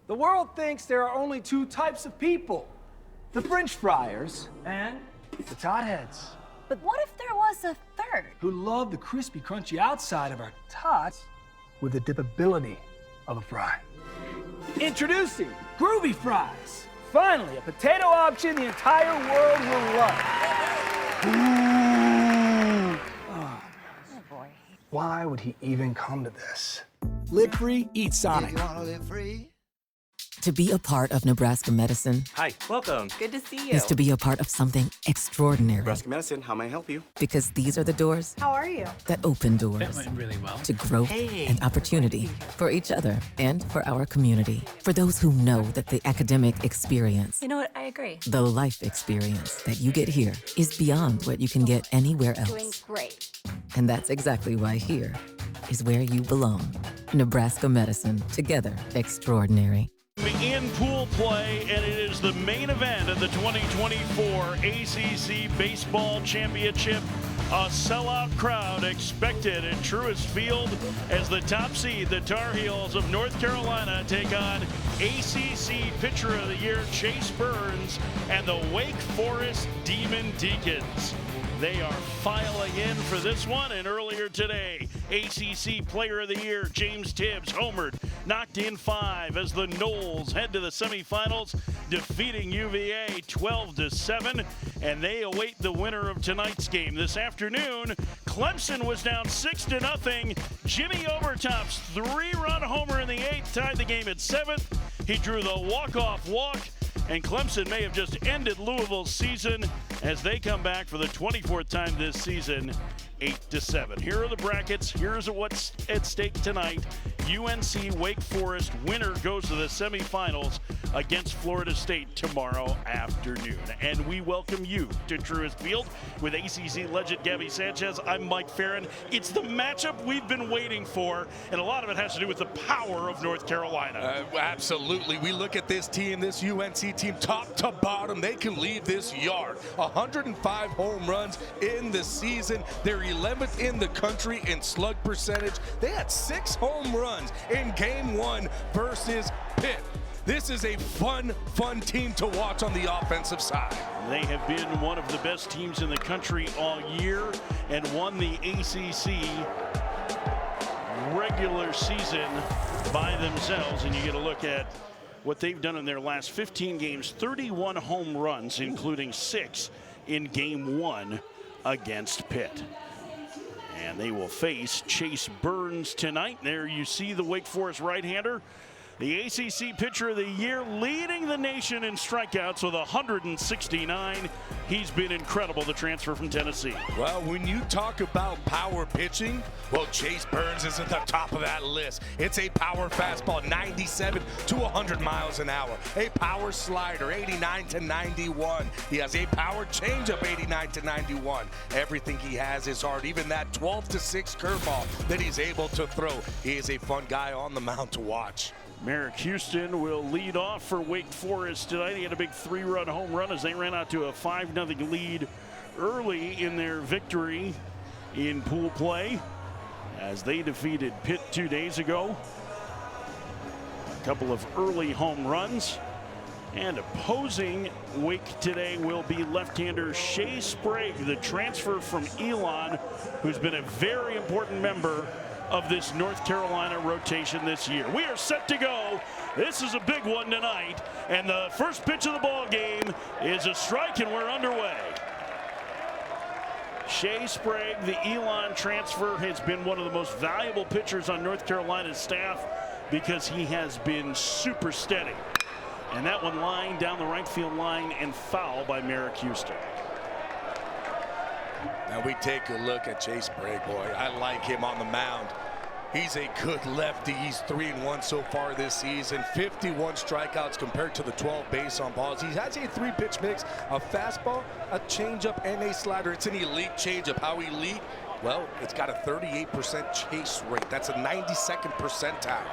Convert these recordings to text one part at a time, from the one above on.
The world thinks there are only two types of people. The French friars and the Todd heads. But what if there was a third? Who love the crispy, crunchy outside of our tots with the dippability of a fry. Introducing Groovy Fries. Finally, a potato option the entire world will love. Ooh. Oh, Boy. why would he even come to this? Live free, eat Sonic. You wanna live free? To be a part of Nebraska medicine Hi, welcome. Good to see you. is to be a part of something extraordinary. Nebraska Medicine, how may I help you? Because these are the doors How are you? that open doors That went really well. to growth Hey. and opportunity for each other and for our community. For those who know that the academic experience, You know what? I agree. the life experience that you get here is beyond what you can get anywhere Doing else. great. And that's exactly why here is where you belong. Nebraska medicine, together extraordinary. In pool play, and it is the main event of the 2024 ACC Baseball Championship. A sellout crowd expected at Truist Field as the top seed, the Tar Heels of North Carolina, take on ACC Pitcher of the Year Chase Burns and the Wake Forest Demon Deacons. They are filing in for this one, and earlier today, ACC Player of the Year James Tibbs homered, knocked in 5 as the Noles head to the semifinals, defeating UVA 12-7, and they await the winner of tonight's game. This afternoon, Clemson was down 6-0. Jimmy Overtop's 3-run homer in the 8th tied the game at 7th. He drew the walk-off walk, and Clemson may have just ended Louisville's season as they come back for the 24th time this season, 8-7. Here are the brackets. Here's what's at stake tonight. UNC Wake Forest winner goes to the semifinals against Florida State tomorrow afternoon. And we welcome you to Truist Field with ACC legend Gabby Sanchez. I'm Mike Farron. It's the matchup we've been waiting for, and a lot of it has to do with the power of North Carolina. Absolutely. We look at this team, this UNC team, top to bottom. They can leave this yard. 105 home runs in the season. They're 11th in the country in slug percentage. They had 6 home runs in game 1 versus Pitt. This is a fun team to watch on the offensive side. They have been one of the best teams in the country all year and won the ACC regular season by themselves. And you get a look at what they've done in their last 15 games, 31 home runs, including 6 in game 1 against Pitt. And they will face Chase Burns tonight. There you see the Wake Forest right-hander, the ACC Pitcher of the Year, leading the nation in strikeouts with 169. He's been incredible, the transfer from Tennessee. Well, when you talk about power pitching, well, Chase Burns is at the top of that list. It's a power fastball, 97 to 100 miles an hour. A power slider, 89 to 91. He has a power changeup, 89 to 91. Everything he has is hard. Even that 12-6 curveball that he's able to throw. He is a fun guy on the mound to watch. Merrick Houston will lead off for Wake Forest tonight. He had a big 3-run home run as they ran out to a 5-0 lead early in their victory in pool play as they defeated Pitt 2 days ago. A couple of early home runs. And opposing Wake today will be left-hander Shea Sprague, the transfer from Elon, who's been a very important member of this North Carolina rotation this year. We are set to go. This is a big one tonight, and the first pitch of the ball game is a strike, and we're underway. Shea Sprague, the Elon transfer, has been one of the most valuable pitchers on North Carolina's staff because he has been super steady. And that one lined down the right field line and foul by Merrick Houston. Now we take a look at Chase Sprague, boy. I like him on the mound. He's a good lefty. He's 3-1 so far this season. 51 strikeouts compared to the 12 base on balls. He has a 3-pitch mix, a fastball, a changeup, and a slider. It's an elite changeup. How elite? Well, it's got a 38% chase rate. That's a 92nd percentile.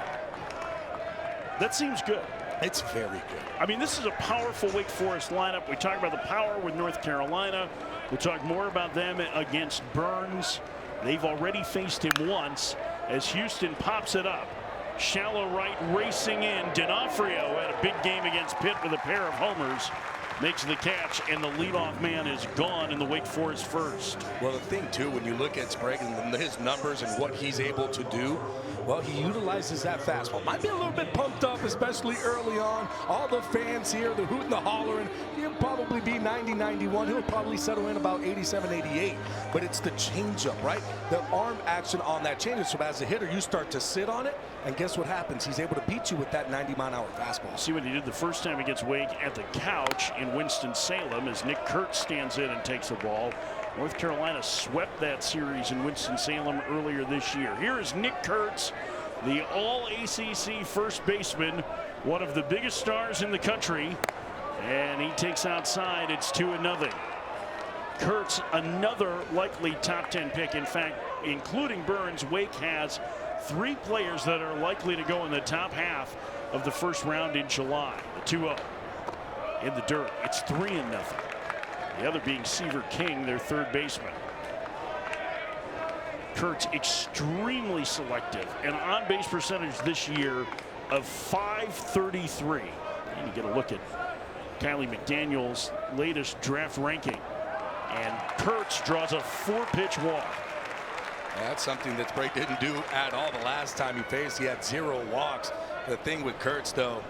That seems good. It's very good. I mean, this is a powerful Wake Forest lineup. We talked about the power with North Carolina. We'll talk more about them against Burns. They've already faced him once as Houston pops it up. Shallow right racing in. D'Onofrio had a big game against Pitt with a pair of homers. Makes the catch, and the leadoff man is gone in the Wake Forest first. Well, the thing, too, when you look at Sprague and his numbers and what he's able to do, well, he utilizes that fastball. Might be a little bit pumped up, especially early on. All the fans here, the hooting, the hollering. He'll probably be 90, 91. He'll probably settle in about 87, 88. But it's the changeup, right? The arm action on that changeup. So as a hitter, you start to sit on it, and guess what happens? He's able to beat you with that 90-mile-an-hour fastball. See what he did the first time against Wake at the couch in Winston-Salem as Nick Kurtz stands in and takes the ball. North Carolina swept that series in Winston-Salem earlier this year. Here is Nick Kurtz, the all-ACC first baseman, one of the biggest stars in the country, and he takes outside. It's 2-0. Kurtz, another likely top 10 pick. In fact, including Burns, Wake has 3 players that are likely to go in the top half of the first round in July. The 2-0 in the dirt. It's 3-0. The other being Seaver King, their third baseman. Kurtz extremely selective, and on-base percentage this year of .533. And you get a look at Kylie McDaniel's latest draft ranking. And Kurtz draws a 4-pitch walk. That's something that Sprague didn't do at all the last time he faced. He had 0 walks. The thing with Kurtz, though,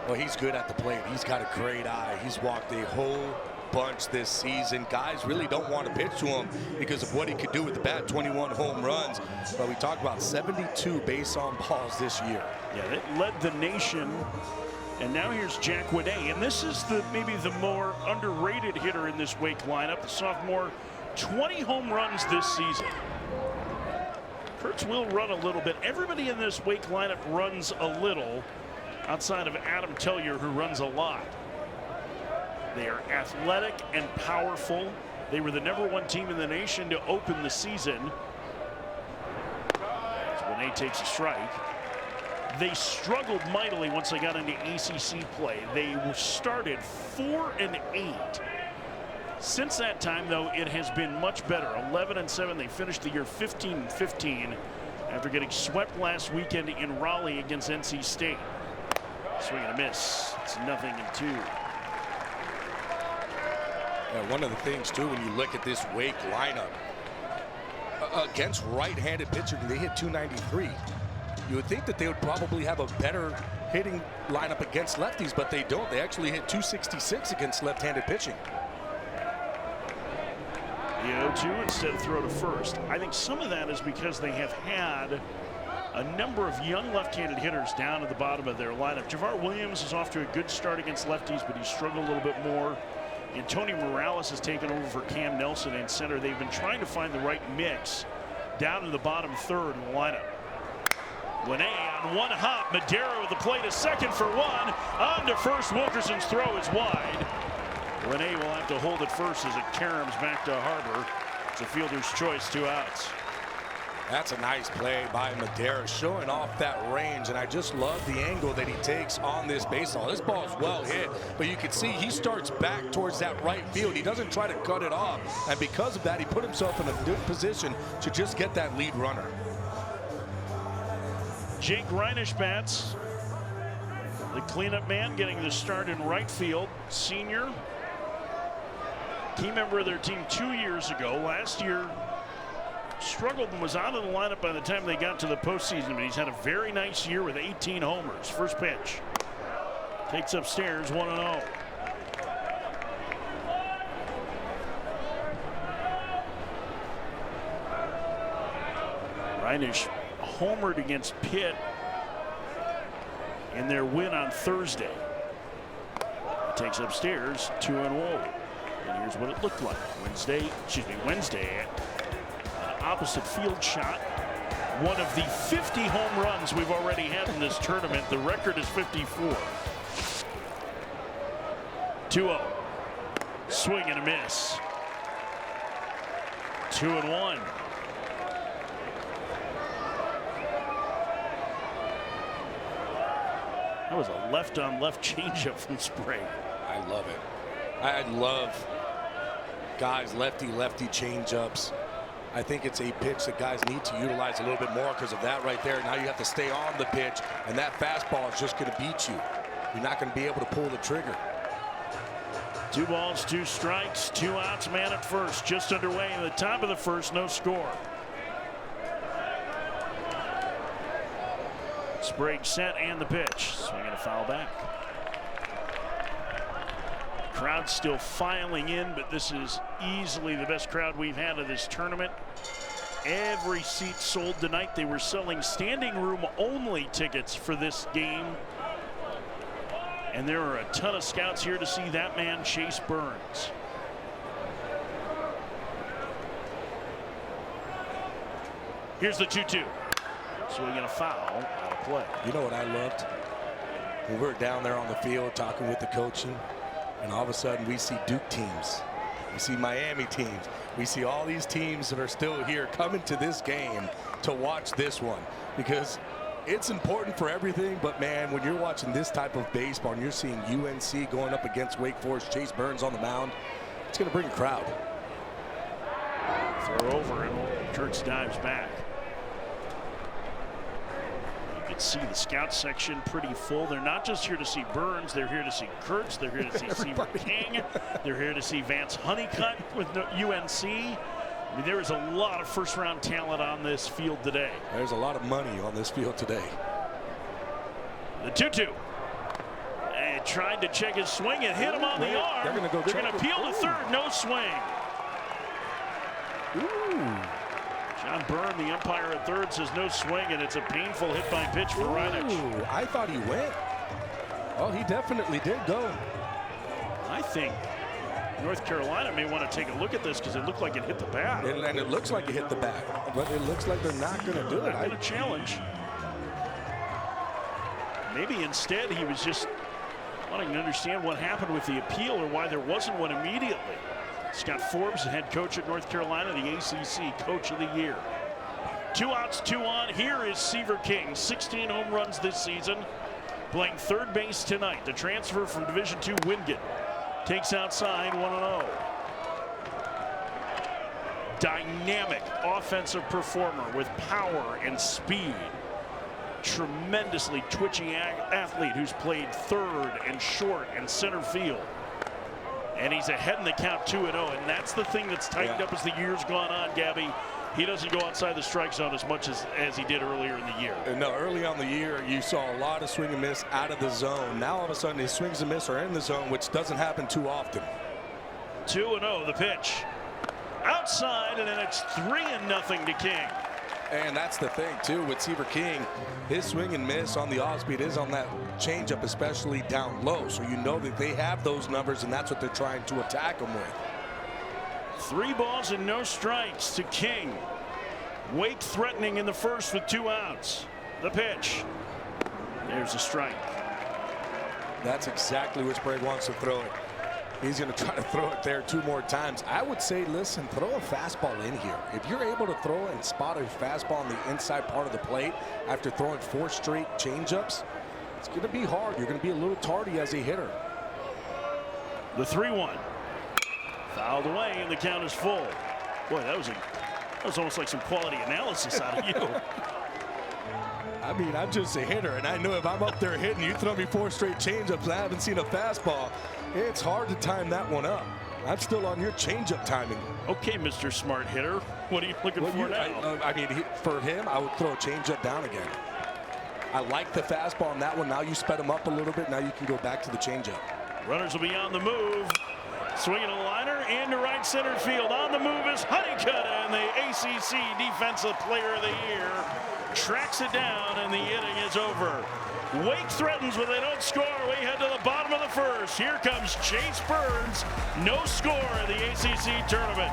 well, he's good at the plate. He's got a great eye. He's walked a whole bunch this season. Guys really don't want to pitch to him because of what he could do with the bat. 21 home runs, but we talked about 72 base on balls this year. Yeah, it led the nation. And now here's Jack Winet, and this is maybe the more underrated hitter in this Wake lineup. The sophomore, 20 home runs this season. Kurtz will run a little bit. Everybody in this Wake lineup runs a little, outside of Adam Tellier, who runs a lot. They are athletic and powerful. They were the #1 team in the nation to open the season. As Winet takes a strike. They struggled mightily once they got into ACC play. They started 4-8. Since that time, though, it has been much better. 11-7. They finished the year 15-15 after getting swept last weekend in Raleigh against NC State. Swing and a miss. It's 0-2. One of the things, too, when you look at this Wake lineup, against right-handed pitchers, they hit .293. You would think that they would probably have a better hitting lineup against lefties, but they don't. They actually hit .266 against left-handed pitching. The 0-2 instead of throw to first. I think some of that is because they have had a number of young left-handed hitters down at the bottom of their lineup. Javar Williams is off to a good start against lefties, but he's struggled a little bit more. And Tony Morales has taken over for Cam Nelson in center. They've been trying to find the right mix down in the bottom third in the lineup. Winet on one hop. Madera with the play to second for 1. On to first. Wilkerson's throw is wide. Winet will have to hold it first as it caroms back to Harbor. It's a fielder's choice, 2 outs. That's a nice play by Madera, showing off that range, and I just love the angle that he takes on this baseball. This ball is well hit, but you can see he starts back towards that right field. He doesn't try to cut it off, and because of that, he put himself in a good position to just get that lead runner. Jake Reinisch bats. The cleanup man getting the start in right field. Senior. Key member of their team 2 years ago. Last year, struggled and was out of the lineup by the time they got to the postseason, but he's had a very nice year with 18 homers. First pitch. Takes upstairs, 1-0. Reinisch homered against Pitt in their win on Thursday. He takes upstairs, 2-0. And here's what it looked like Wednesday. An opposite field shot. One of the 50 home runs we've already had in this tournament. The record is 54. 2-0. Swing and a miss. 2-1. That was a left-on-left changeup from Sprague. I love it. I love guys lefty changeups. I think it's a pitch that guys need to utilize a little bit more because of that right there. Now you have to stay on the pitch, and that fastball is just going to beat you. You're not going to be able to pull the trigger. 2 balls, 2 strikes, 2 outs, man at first. Just underway in the top of the first, no score. Sprague set and the pitch. Swinging a foul back. Crowd still filing in, but this is easily the best crowd we've had of this tournament. Every seat sold tonight. They were selling standing room only tickets for this game. And there are a ton of scouts here to see that man, Chase Burns. Here's the 2-2. Swinging a foul, out of play. You know what I loved? When we were down there on the field talking with the coaching, and all of a sudden we see Duke teams, we see Miami teams, we see all these teams that are still here coming to this game to watch this one, because it's important for everything. But man, when you're watching this type of baseball and you're seeing UNC going up against Wake Forest, Chase Burns on the mound, it's going to bring a crowd. Throw over and Kurtz dives back. You can see the scout section pretty full. They're not just here to see Burns, they're here to see Kurtz, they're here to see Seaver King, they're here to see Vance Honeycutt with UNC. I mean, there is a lot of first-round talent on this field today. There's a lot of money on this field today. The 2-2. And tried to check his swing and hit him on the arm. They're going to appeal to third, no swing. Ooh. John Byrne, the umpire at third, says no swing, and it's a painful hit by pitch for Reinach. Ooh, I thought he went. Oh, he definitely did go. I think North Carolina may want to take a look at this because it looked like it hit the bat. And it looks like it hit the bat, but it looks like they're not going to do it. I'm going to challenge. Maybe instead he was just wanting to understand what happened with the appeal or why there wasn't one immediately. Scott Forbes, the head coach at North Carolina, the ACC Coach of the Year. 2 outs, 2 on. Here is Seaver King, 16 home runs this season, playing third base tonight. The transfer from Division II Wingate takes outside 1-0. Dynamic offensive performer with power and speed. Tremendously twitchy athlete who's played third and short and center field. And he's ahead in the count 2-0, and that's the thing that's tightened up as the year's gone on, Gabby. He doesn't go outside the strike zone as much as he did earlier in the year. No, early on the year, you saw a lot of swing and miss out of the zone. Now, all of a sudden, his swings and miss are in the zone, which doesn't happen too often. 2-0, the pitch. Outside, and then it's 3-0 to King. And that's the thing, too, with Seaver King. His swing and miss on the off-speed is on that changeup, especially down low. So you know that they have those numbers, and that's what they're trying to attack him with. 3 balls and no strikes to King. Wake threatening in the first with 2 outs. The pitch. There's a strike. That's exactly where Sprague wants to throw it. He's going to try to throw it there 2 more times. I would say, listen, throw a fastball in here. If you're able to throw and spot a fastball on the inside part of the plate after throwing 4 straight changeups, it's going to be hard. You're going to be a little tardy as a hitter. The 3-1. Fouled away, and the count is full. Boy, that was almost like some quality analysis out of you. I mean, I'm just a hitter, and I know if I'm up there hitting, you throw me 4 straight changeups and I haven't seen a fastball, it's hard to time that one up. I'm still on your changeup timing. Okay, Mr. Smart Hitter. What are you looking for now? I mean, for him, I would throw a changeup down again. I like the fastball on that one. Now you sped him up a little bit. Now you can go back to the changeup. Runners will be on the move. Swinging a liner into right center field. On the move is Honeycutt, and the ACC Defensive Player of the Year tracks it down, and the inning is over. Wake threatens, but they don't score. We head to the bottom of the first. Here comes Chase Burns. No score in the ACC tournament.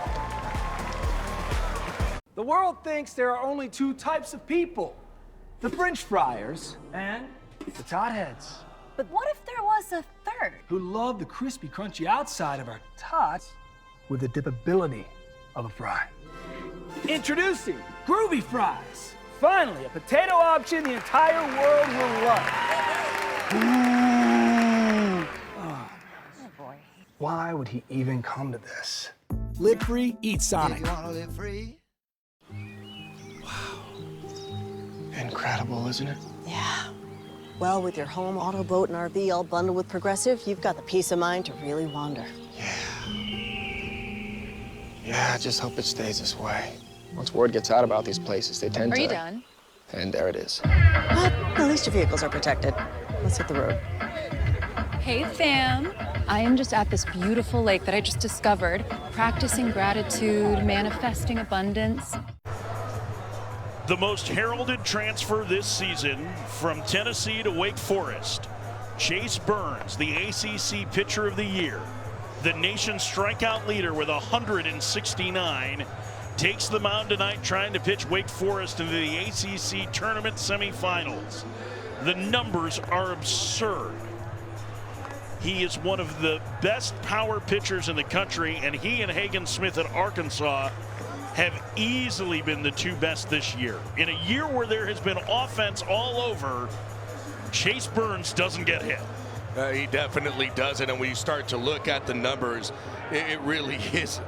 The world thinks there are only 2 types of people: the French fryers and the Tarheels, But what if there was a third? who love the crispy, crunchy outside of our tots with the dippability of a fry. Introducing Groovy Fries. Finally, a potato option the entire world will love. Ooh. Oh boy. Why would he even come to this? Live free, eat Sonic. If you wanna live free, incredible, isn't it? Yeah. Well, with your home, auto, boat, and RV all bundled with Progressive, you've got the peace of mind to really wander. Yeah, I just hope it stays this way. Once word gets out about these places, they tend to... Are you done? And there it is. But at least your vehicles are protected. Let's hit the road. Hey, fam. I am just at this beautiful lake that I just discovered, practicing gratitude, manifesting abundance. The most heralded transfer this season from Tennessee to Wake Forest. Chase Burns, the ACC Pitcher of the Year, the nation's strikeout leader with 169, takes the mound tonight trying to pitch Wake Forest into the ACC tournament semifinals. The numbers are absurd. He is one of the best power pitchers in the country, and he and Hagen Smith at Arkansas have easily been the two best this year. In a year where there has been offense all over, Chase Burns doesn't get hit. He definitely doesn't, and when you start to look at the numbers, it really is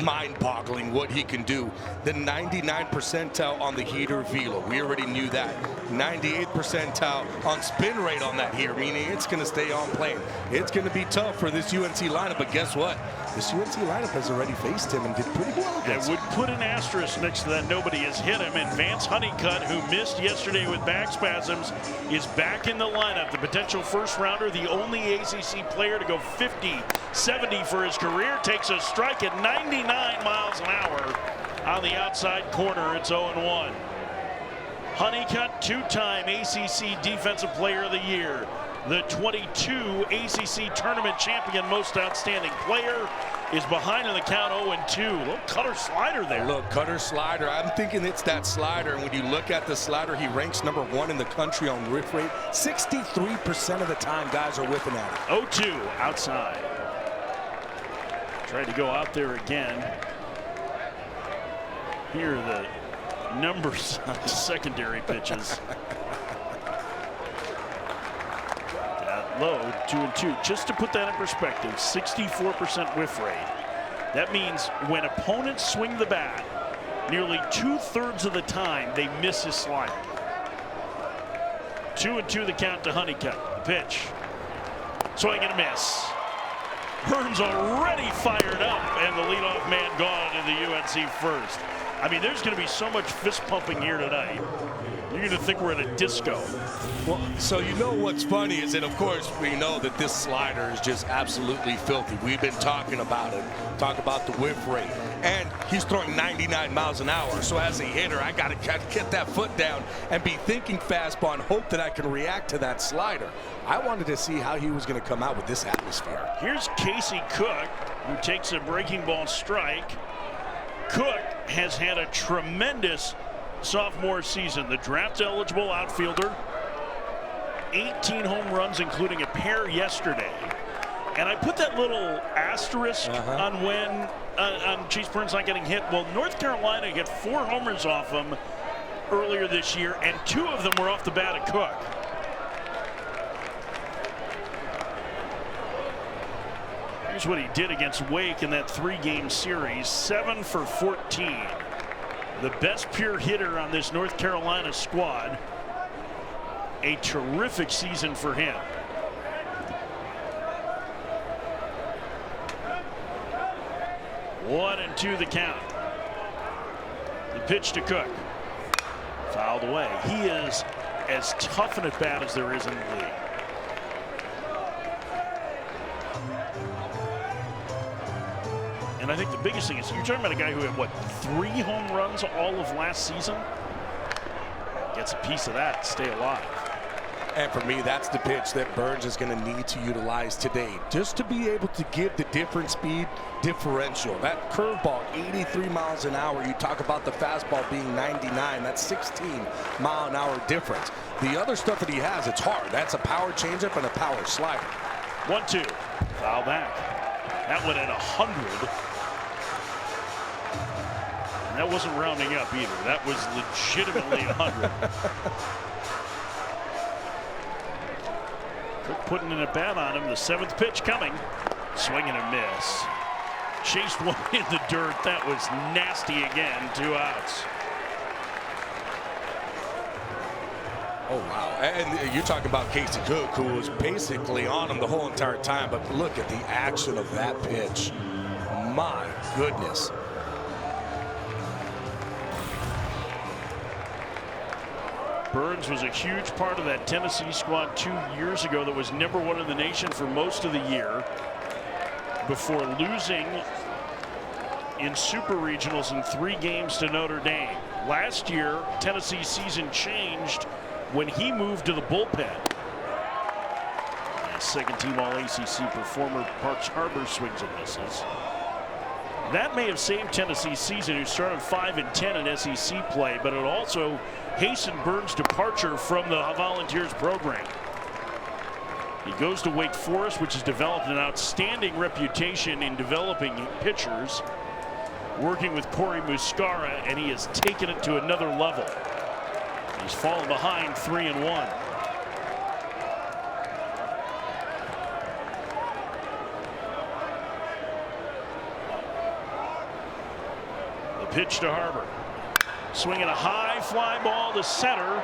mind-boggling what he can do. The 99th percentile on the heater velo, we already knew that. 98th percentile on spin rate on that heater, meaning it's going to stay on plane. It's going to be tough for this UNC lineup, but guess what? This UNC lineup has already faced him and did pretty well against him. I would put an asterisk next to that. Nobody has hit him. And Vance Honeycutt, who missed yesterday with back spasms, is back in the lineup. The potential first rounder, the only ACC player to go 50-70 for his career, takes a strike at 99 miles an hour on the outside corner. It's 0-1. Honeycutt, two-time ACC Defensive Player of the Year. The 22 ACC Tournament Champion Most Outstanding Player is behind in the count 0-2. Little cutter slider there. Look, cutter slider. I'm thinking it's that slider. And when you look at the slider, he ranks #1 in the country on whiff rate. 63% of the time guys are whipping at it. 0-2 outside. Tried to go out there again. Here are the numbers on the secondary pitches. Low, 2-2. Just to put that in perspective, 64% whiff rate. That means when opponents swing the bat, nearly 2/3 of the time they miss his slider. 2-2 the count to Honeycutt. The pitch. Swing and a miss. Burns already fired up, and the leadoff man gone in the UNC first. I mean, there's going to be so much fist pumping here tonight. You're going to think we're at a disco. Well, so you know what's funny is that, of course, we know that this slider is just absolutely filthy. We've been talking about it, talk about the whiff rate. And he's throwing 99 miles an hour. So as a hitter, I got to get that foot down and be thinking fastball and hope that I can react to that slider. I wanted to see how he was going to come out with this atmosphere. Here's Casey Cook, who takes a breaking ball strike. Cook has had a tremendous sophomore season. The draft-eligible outfielder, 18 home runs, including a pair yesterday. And I put that little asterisk on when on Chase Burns not getting hit. Well, North Carolina got 4 homers off him earlier this year, and 2 of them were off the bat of Cook. Here's what he did against Wake in that 3-game series, 7 for 14. The best pure hitter on this North Carolina squad. A terrific season for him. One and 2 the count. The pitch to Cook. Fouled away. He is as tough an at bat as there is in the league. And I think the biggest thing is you're talking about a guy who had, what, 3 home runs all of last season? Gets a piece of that to stay alive. And for me, that's the pitch that Burns is going to need to utilize today, just to be able to give the different speed differential. That curveball, 83 miles an hour. You talk about the fastball being 99. That's 16-mile-an-hour difference. The other stuff that he has, it's hard. That's a power changeup and a power slider. 1-2. Foul back. That one at 100. And that wasn't rounding up either. That was legitimately 100. Cook putting in a bat on him. The 7th pitch coming. Swing and a miss. Chased one in the dirt. That was nasty again. 2 outs. Oh, wow. And you're talking about Casey Cook, who was basically on him the whole entire time. But look at the action of that pitch. My goodness. Burns was a huge part of that Tennessee squad 2 years ago that was #1 in the nation for most of the year before losing in super regionals in 3 games to Notre Dame. Last year, Tennessee's season changed when he moved to the bullpen. Second-team All-ACC performer Parks Harbor swings and misses. That may have saved Tennessee's season, who started 5-10 in SEC play, but it also hastened Burns' departure from the Volunteers program. He goes to Wake Forest, which has developed an outstanding reputation in developing pitchers, working with Corey Muscara, and he has taken it to another level. He's fallen behind 3-1. The pitch to Harbor. Swinging a high fly ball to center.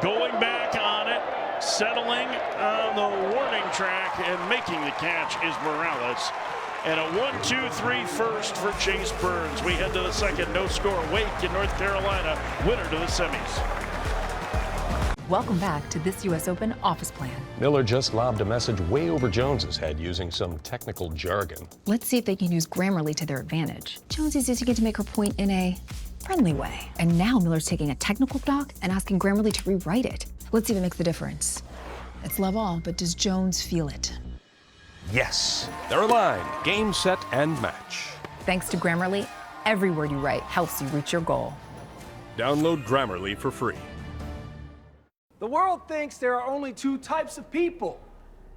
Going back on it. Settling on the warning track and making the catch is Morales. And a 1-2-3 first for Chase Burns. We head to the second. No score. Wake in North Carolina. Winner to the semis. Welcome back to this U.S. Open office plan. Miller just lobbed a message way over Jones's head using some technical jargon. Let's see if they can use Grammarly to their advantage. Jones is using it to make her point in a friendly way. And now Miller's taking a technical doc and asking Grammarly to rewrite it. Let's see if it makes the difference. It's love all, but does Jones feel it? Yes, they're aligned. Game, set, and match. Thanks to Grammarly, every word you write helps you reach your goal. Download Grammarly for free. The world thinks there are only 2 types of people.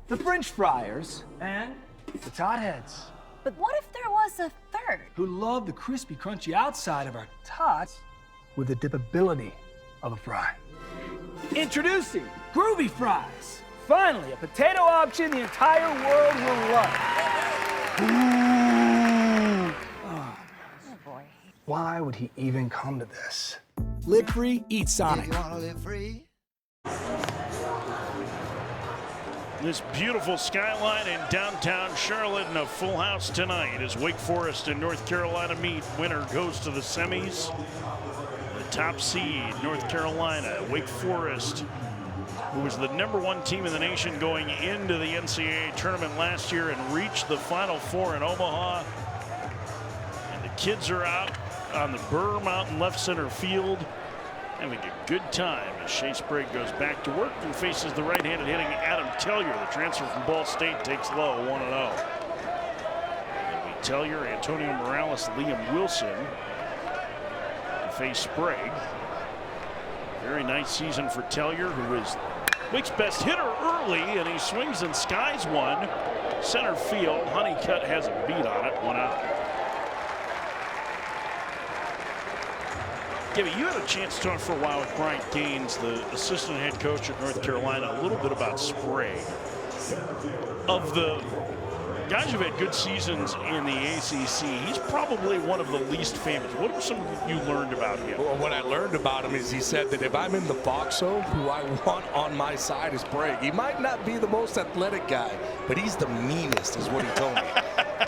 The French fryers and the tot heads. But what if there was a third? Who love the crispy, crunchy outside of our tots with the dipability of a fry. Introducing Groovy Fries. Finally, a potato option the entire world will love. Ooh. Oh, boy. Why would he even come to this? Live free, eat Sonic. This beautiful skyline in downtown Charlotte and a full house tonight as Wake Forest and North Carolina meet. Winner goes to the semis. The top seed, North Carolina. Wake Forest, who was the #1 team in the nation going into the NCAA tournament last year and reached the Final Four in Omaha. And the kids are out on the Burr Mountain left center field, having a good time as Shea Sprague goes back to work and faces the right-handed hitting Adam Tellier. The transfer from Ball State takes low, 1-0. Tellier, Antonio Morales, Liam Wilson to face Sprague. Very nice season for Tellier, who is Wake's best hitter early, and he swings and skies one. Center field, Honeycutt has a beat on it, 1 out. Gibby, you had a chance to talk for a while with Bryant Gaines, the assistant head coach at North Carolina, a little bit about Sprague. Of the guys who've had good seasons in the ACC, he's probably one of the least famous. What are some you learned about him? Well, what I learned about him is he said that if I'm in the foxhole, who I want on my side is Sprague. He might not be the most athletic guy, but he's the meanest, is what he told me.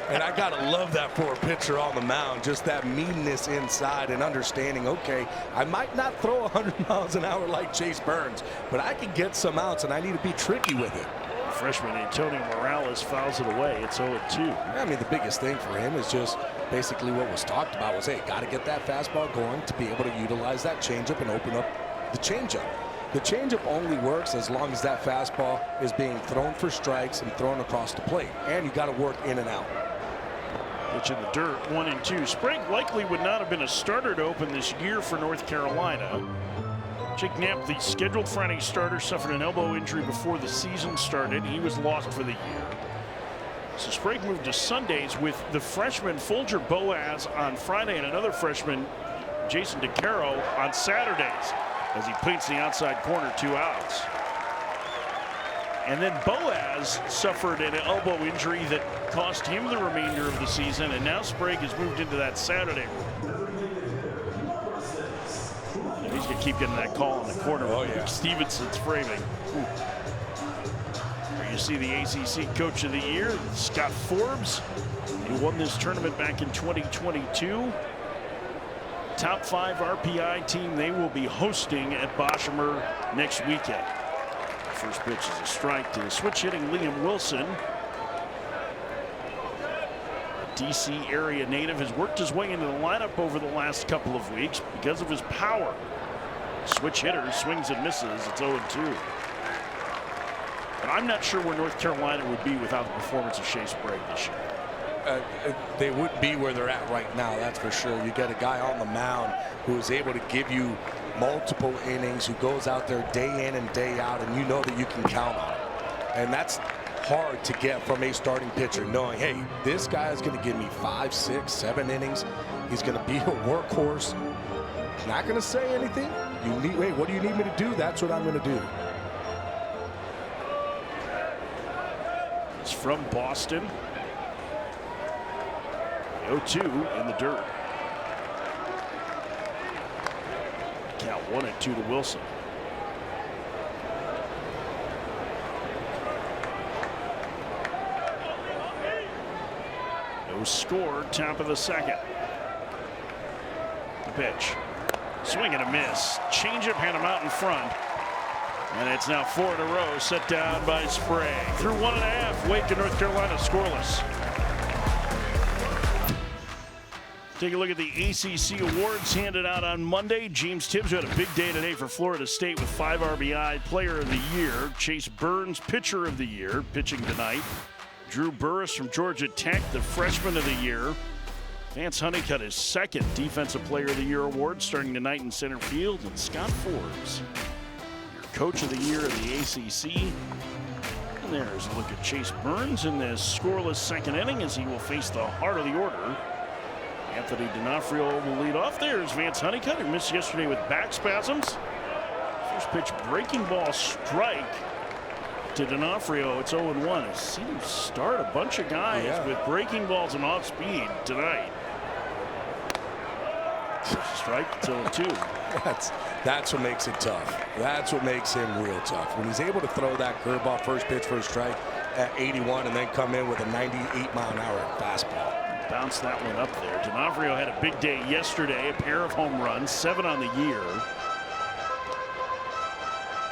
And I gotta love that for a pitcher on the mound, just that meanness inside and understanding, okay, I might not throw 100 miles an hour like Chase Burns, but I can get some outs and I need to be tricky with it. Freshman Antonio Morales fouls it away. It's 0-2. I mean, the biggest thing for him is just basically what was talked about was, hey, got to get that fastball going to be able to utilize that changeup and open up the changeup. The changeup only works as long as that fastball is being thrown for strikes and thrown across the plate, and you got to work in and out. Pitch in the dirt, 1-2. Sprague likely would not have been a starter to open this year for North Carolina. Jake Knapp, the scheduled Friday starter, suffered an elbow injury before the season started. He was lost for the year. So Sprague moved to Sundays with the freshman Folger Boaz on Friday and another freshman, Jason DeCaro, on Saturdays as he paints the outside corner, 2 outs. And then Boaz suffered an elbow injury that cost him the remainder of the season, and now Sprague has moved into that Saturday role. He's keep getting that call in the corner. Oh, yeah. Stevenson's framing. There you see the ACC Coach of the Year, Scott Forbes. He won this tournament back in 2022. Top 5 RPI team they will be hosting at Boshemer next weekend. First pitch is a strike to the switch hitting Liam Wilson. The DC area native has worked his way into the lineup over the last couple of weeks because of his power. Switch hitter swings and misses. It's 0-2. But I'm not sure where North Carolina would be without the performance of Shea Sprague this year. They wouldn't be where they're at right now, that's for sure. You get a guy on the mound who is able to give you multiple innings, who goes out there day in and day out, and you know that you can count on him. And that's hard to get from a starting pitcher, knowing, hey, this guy is going to give me 5, 6, 7 innings. He's going to be a workhorse. Not going to say anything. Hey, what do you need me to do? That's what I'm going to do. It's from Boston. 0-2 in the dirt. Count 1-2 to Wilson. No score, top of the second. The pitch. Swing and a miss. Changeup had him out in front. And it's now 4 in a row, set down by Sprague. Through 1.5, Wake and North Carolina scoreless. Take a look at the ACC awards handed out on Monday. James Tibbs had a big day today for Florida State with 5 RBI. Player of the Year. Chase Burns, Pitcher of the Year, pitching tonight. Drew Burris from Georgia Tech, the Freshman of the Year. Vance Honeycutt, his 2nd Defensive Player of the Year award, starting tonight in center field. And Scott Forbes, your Coach of the Year of the ACC. And there's a look at Chase Burns in this scoreless 2nd inning as he will face the heart of the order. Anthony D'Onofrio will lead off. There's Vance Honeycutt, who missed yesterday with back spasms. First pitch, breaking ball strike to D'Onofrio. It's 0-1. I've seen him start a bunch of guys with breaking balls and off speed tonight. Strike, it's 0-2. That's what makes it tough. That's what makes him real tough. When he's able to throw that curveball first pitch for a strike at 81 and then come in with a 98-mile-an-hour fastball. Bounce that one up there. D'Onofrio had a big day yesterday, a pair of home runs, 7 on the year.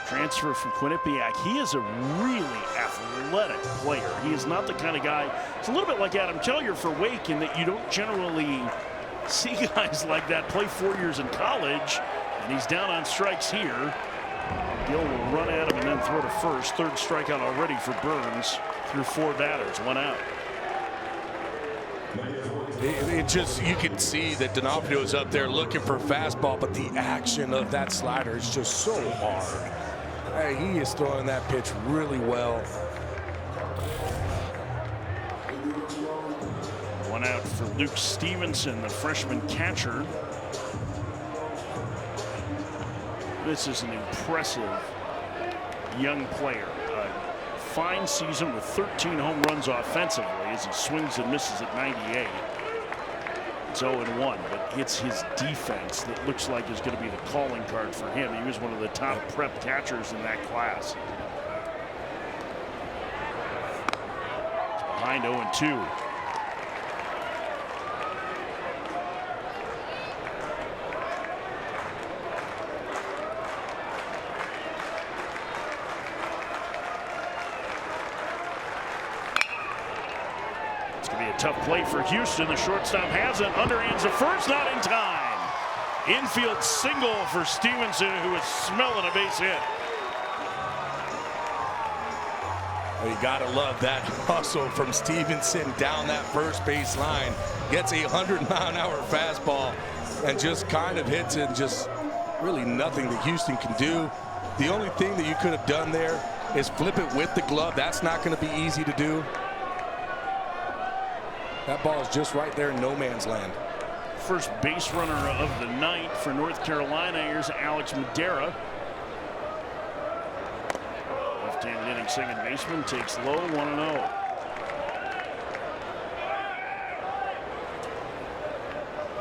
Transfer from Quinnipiac. He is a really athletic player. He is not the kind of guy, it's a little bit like Adam Tellier for Wake in that you don't generally see guys like that play 4 years in college, and he's down on strikes here. Gill will run at him and then throw to first. 3rd strikeout already for Burns through 4 batters, 1 out. It just, you can see that D'Onofrio is up there looking for a fastball, but the action of that slider is just so hard. Hey, he is throwing that pitch really well. 1 out for Luke Stevenson, the freshman catcher. This is an impressive young player. Fine season with 13 home runs offensively as he swings and misses at 98. It's 0-1, but it's his defense that looks like is going to be the calling card for him. He was one of the top prep catchers in that class. It's behind 0-2. Tough play for Houston. The shortstop has it. Underhands the first, not in time. Infield single for Stevenson, who is smelling a base hit. Well, you gotta love that hustle from Stevenson down that first base line. Gets a 100-mile-an-hour fastball and just kind of hits it. Just really nothing that Houston can do. The only thing that you could have done there is flip it with the glove. That's not going to be easy to do. That ball is just right there in no man's land. First base runner of the night for North Carolina. Here's Alex Madera. Left-handed hitting second baseman, takes low, 1-0.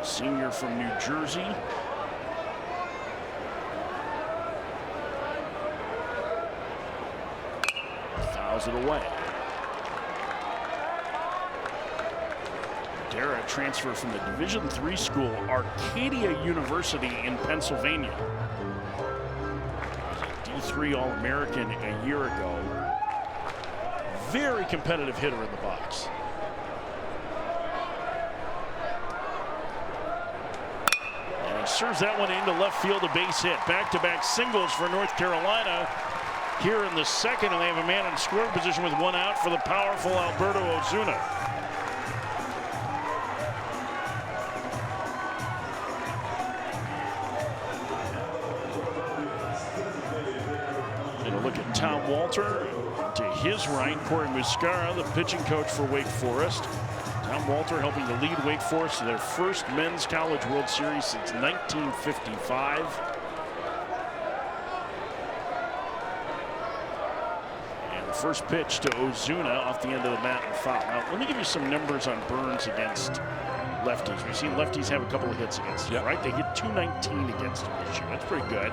Senior from New Jersey. Gives it away. Dara transfer from the Division III school, Arcadia University in Pennsylvania. He was a D3 All-American a year ago. Very competitive hitter in the box. And he serves that one into left field, a base hit. Back-to-back singles for North Carolina here in the second, and they have a man in scoring position with one out for the powerful Alberto Ozuna. And a look at Tom Walter. To his right, Corey Muscara, the pitching coach for Wake Forest. Tom Walter helping to lead Wake Forest to their first men's college World Series since 1955. And the first pitch to Ozuna off the end of the bat and foul. Now, let me give you some numbers on Burns against lefties. We've seen lefties have a couple of hits against him, right? They hit .219 against him this year. That's pretty good.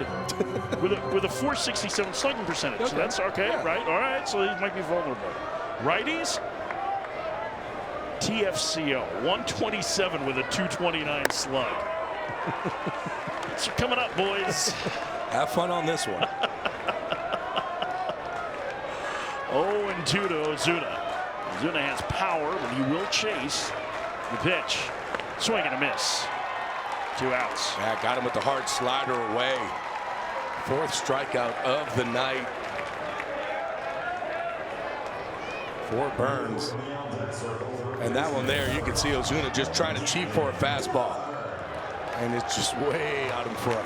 with a .467 slugging percentage. Okay. So that's okay, right? All right, so he might be vulnerable. Righties, TFCO, 127 with a .229 slug. It's coming up, boys. Have fun on this one. 0-2 to Ozuna. Ozuna has power, but he will chase. The pitch, swing and a miss. 2 outs. Yeah, got him with the hard slider away. 4th strikeout of the night for Burns. And that one there, you can see Ozuna just trying to cheat for a fastball. And it's just way out in front.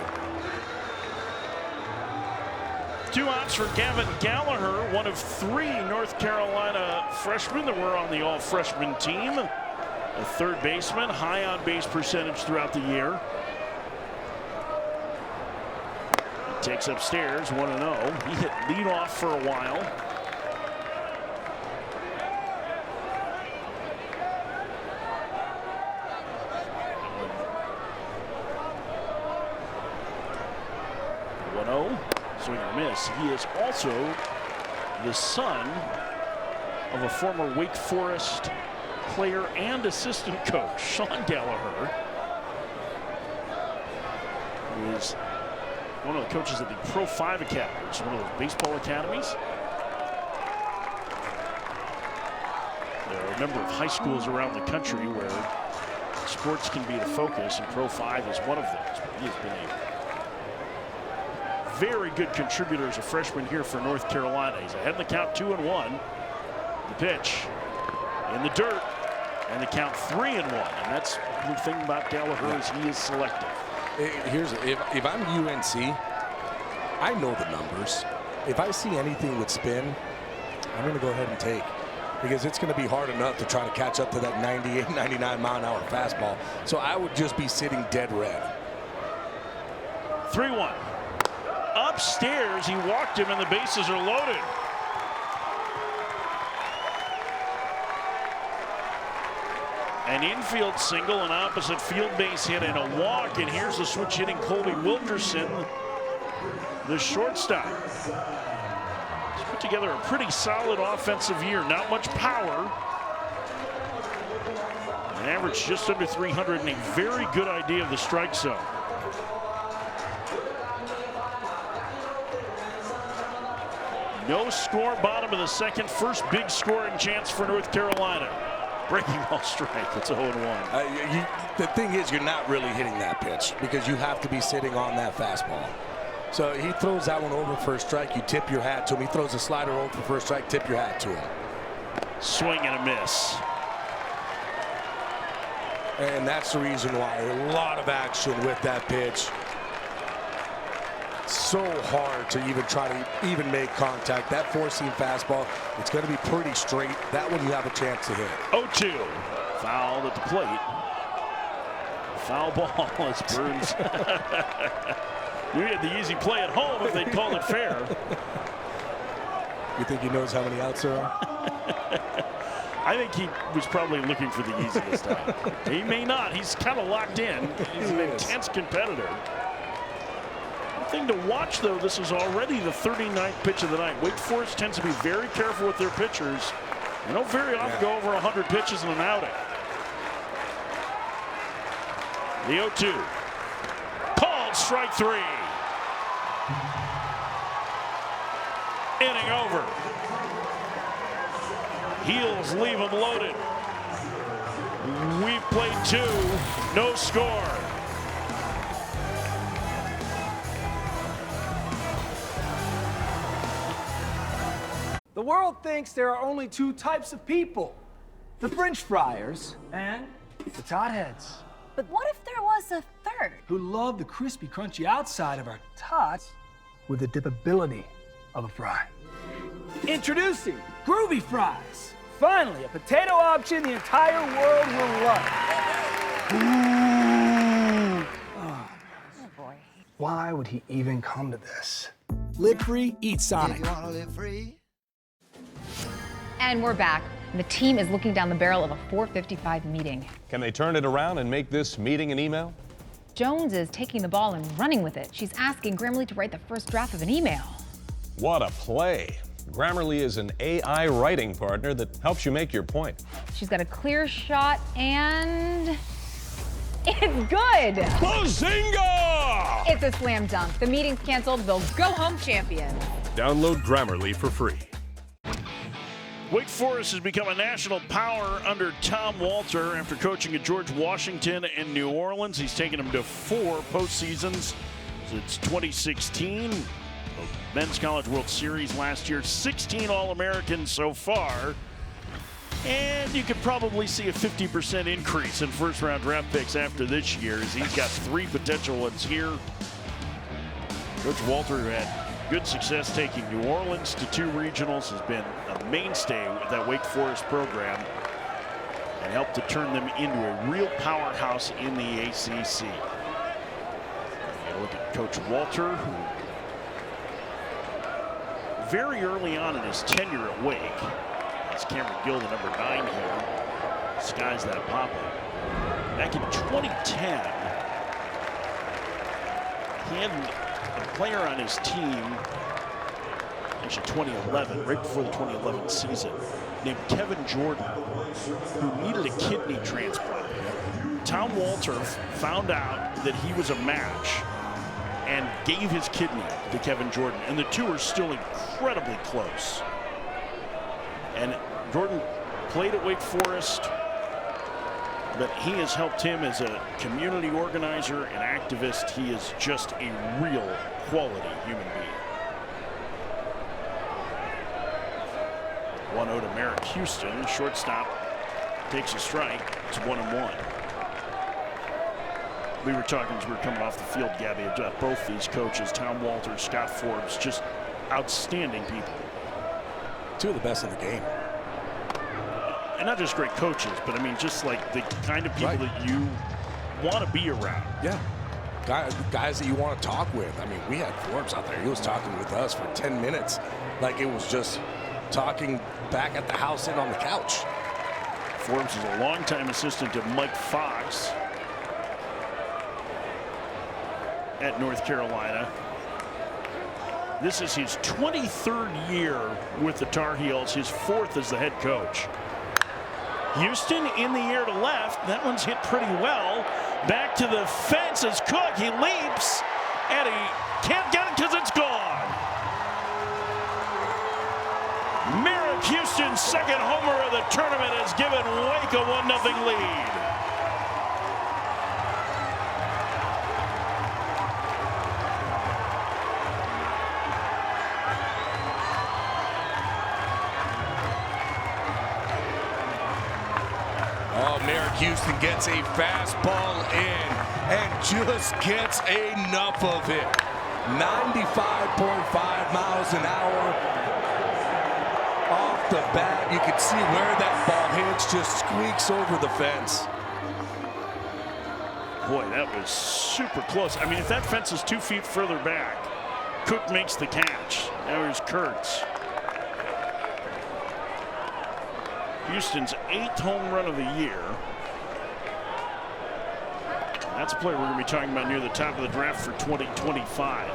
2 outs for Gavin Gallagher, one of 3 North Carolina freshmen that were on the all-freshman team. A third baseman, high on base percentage throughout the year. He takes upstairs, 1-0. He hit leadoff for a while. Swing and a miss. He is also the son of a former Wake Forest player and assistant coach, Sean Gallagher, who is one of the coaches at the Pro 5 Academy, one of those baseball academies. There are a number of high schools around the country where sports can be the focus, and Pro 5 is one of those. But he has been a very good contributor as a freshman here for North Carolina. He's ahead in the count, 2-1. The pitch in the dirt, and the count 3-1. And that's the thing about Gallagher is he is selective. Here's if I'm UNC, I know the numbers. If I see anything with spin, I'm going to go ahead and take, because it's going to be hard enough to try to catch up to that 98, 99 mile an hour fastball. So I would just be sitting dead red. 3-1. Upstairs, he walked him, and the bases are loaded. An infield single, an opposite field base hit, and a walk. And here's the switch hitting Colby Wilkerson, the shortstop. He's put together a pretty solid offensive year. Not much power. An average just under 300 and a very good idea of the strike zone. No score, bottom of the second. First big scoring chance for North Carolina. Breaking ball strike. It's a 0-1. The thing is, you're not really hitting that pitch because you have to be sitting on that fastball. So he throws that one over for a strike. You tip your hat to him. He throws a slider over for first strike. Tip your hat to him. Swing and a miss. And that's the reason why a lot of action with that pitch. So hard to even try to even make contact. That 4-seam fastball, it's going to be pretty straight. That one you have a chance to hit. 0-2. Fouled at the plate. Foul ball as Burns. You had the easy play at home if they'd called it fair. You think he knows how many outs there are? I think he was probably looking for the easiest time. He may not. He's kind of locked in. He's an intense competitor. thing to watch, though, this is already the 39th pitch of the night. Wake Forest tends to be very careful with their pitchers. They don't very often go over 100 pitches in an outing. The 0-2. Called strike 3. Inning over. Heels leave them loaded. We've played 2. No score. The world thinks there are only 2 types of people. The French fryers and the tot heads. But what if there was a third? Who love the crispy, crunchy outside of our tots with the dipability of a fry. Introducing Groovy Fries. Finally, a potato option the entire world will love. Oh boy. Why would he even come to this? Live free, eat Sonic. And we're back. The team is looking down the barrel of a 4:55 meeting. Can they turn it around and make this meeting an email? Jones is taking the ball and running with it. She's asking Grammarly to write the first draft of an email. What a play. Grammarly is an AI writing partner that helps you make your point. She's got a clear shot and it's good. Bazinga! It's a slam dunk. The meeting's canceled. They'll go home champions. Download Grammarly for free. Wake Forest has become a national power under Tom Walter after coaching at George Washington and New Orleans. He's taken them to 4 postseasons since 2016. The Men's College World Series last year, 16 All-Americans so far. And you could probably see a 50% increase in first-round draft picks after this year, as he's got 3 potential ones here. Coach Walter had good success taking New Orleans to 2 regionals, has been a mainstay with that Wake Forest program and helped to turn them into a real powerhouse in the ACC. Look at Coach Walter, who very early on in his tenure at Wake, that's Cameron Gill, the number 9 here, skies that pop up. Back in 2010, he had a player on his team, actually 2011, right before the 2011 season, named Kevin Jordan, who needed a kidney transplant. Tom Walter found out that he was a match and gave his kidney to Kevin Jordan, and the 2 are still incredibly close. And Jordan played at Wake Forest, but he has helped him as a community organizer and activist. He is just a real quality human being. 1-0 to Merrick Houston. Shortstop takes a strike. It's 1-1. We were talking as we were coming off the field, Gabby, about both these coaches, Tom Walter, Scott Forbes, just outstanding people. 2 of the best in the game. And not just great coaches, but I mean, just like the kind of people that you want to be around. Yeah. Guys that you want to talk with. I mean, we had Forbes out there. He was talking with us for 10 minutes. Like it was just talking back at the house and on the couch. Forbes is a longtime assistant to Mike Fox at North Carolina. This is his 23rd year with the Tar Heels, his 4th as the head coach. Houston in the air to left. That one's hit pretty well. Back to the fence is Cook. He leaps, and he can't get it because it's gone. Merrick Houston's 2nd homer of the tournament has given Wake a 1-0 lead. Merrick Houston gets a fastball in and just gets enough of it. 95.5 miles an hour off the bat. You can see where that ball hits, just squeaks over the fence. Boy, that was super close. I mean, if that fence is 2 feet further back, Cook makes the catch. Now here's Kurtz. Houston's 8th home run of the year. That's a player we're going to be talking about near the top of the draft for 2025.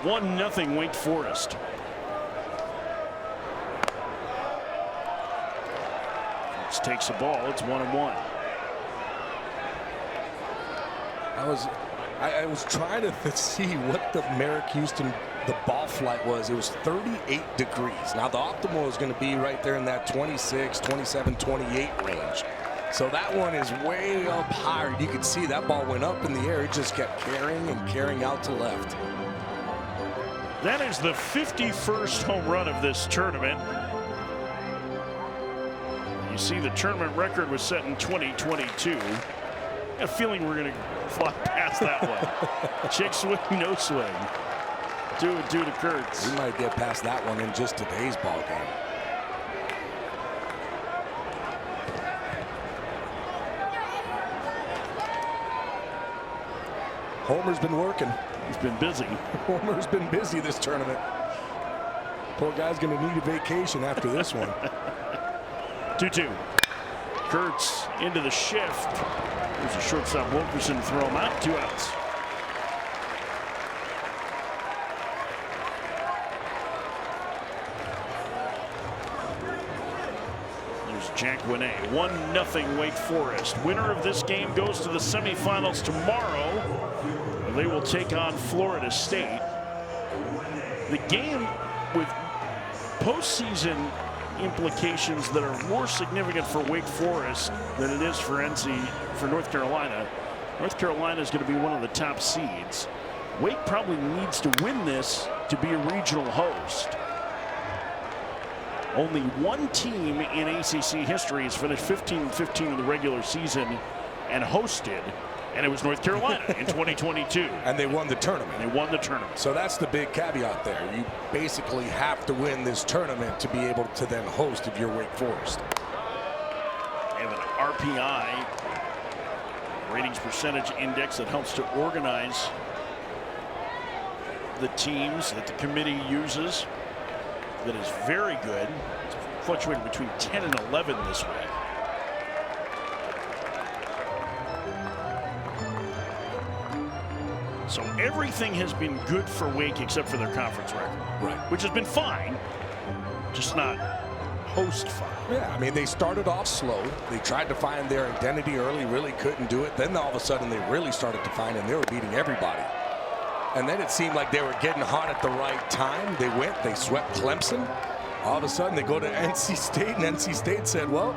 1-0 Wake Forest. This takes the ball. It's 1-1. I was trying to see what the Merrick Houston, the ball flight was. It was 38 degrees. Now the optimal is going to be right there in that 26, 27, 28 range. So that one is way up higher. You could see that ball went up in the air. It just kept carrying and carrying out to left. That is the 51st home run of this tournament. You see the tournament record was set in 2022. I got a feeling we're going to fly past that one. Chick swing, no swing. 2-2 to Kurtz. We might get past that one in just today's ball game. Homer's been working. He's been busy. Homer's been busy this tournament. Poor guy's going to need a vacation after this one. 2-2. Kurtz into the shift. There's a shortstop Wilkerson to throw him out. 2 outs. There's Jack Winney. 1-0 Wake Forest. Winner of this game goes to the semifinals tomorrow. They will take on Florida State. The game with postseason implications that are more significant for Wake Forest than it is for North Carolina. North Carolina is going to be one of the top seeds. Wake probably needs to win this to be a regional host. Only one team in ACC history has finished 15-15 in the regular season and hosted, and it was North Carolina in 2022. And they won the tournament. They won the tournament. So that's the big caveat there. You basically have to win this tournament to be able to then host if you're Wake Forest. They have an RPI, ratings percentage index, that helps to organize the teams that the committee uses. That is very good. It's fluctuating between 10 and 11 this week. So everything has been good for Wake except for their conference record. Right. Which has been fine, just not host fine. Yeah, I mean, they started off slow. They tried to find their identity early, really couldn't do it. Then all of a sudden they really started to find, and they were beating everybody. And then it seemed like they were getting hot at the right time. They swept Clemson. All of a sudden they go to NC State, and NC State said, well,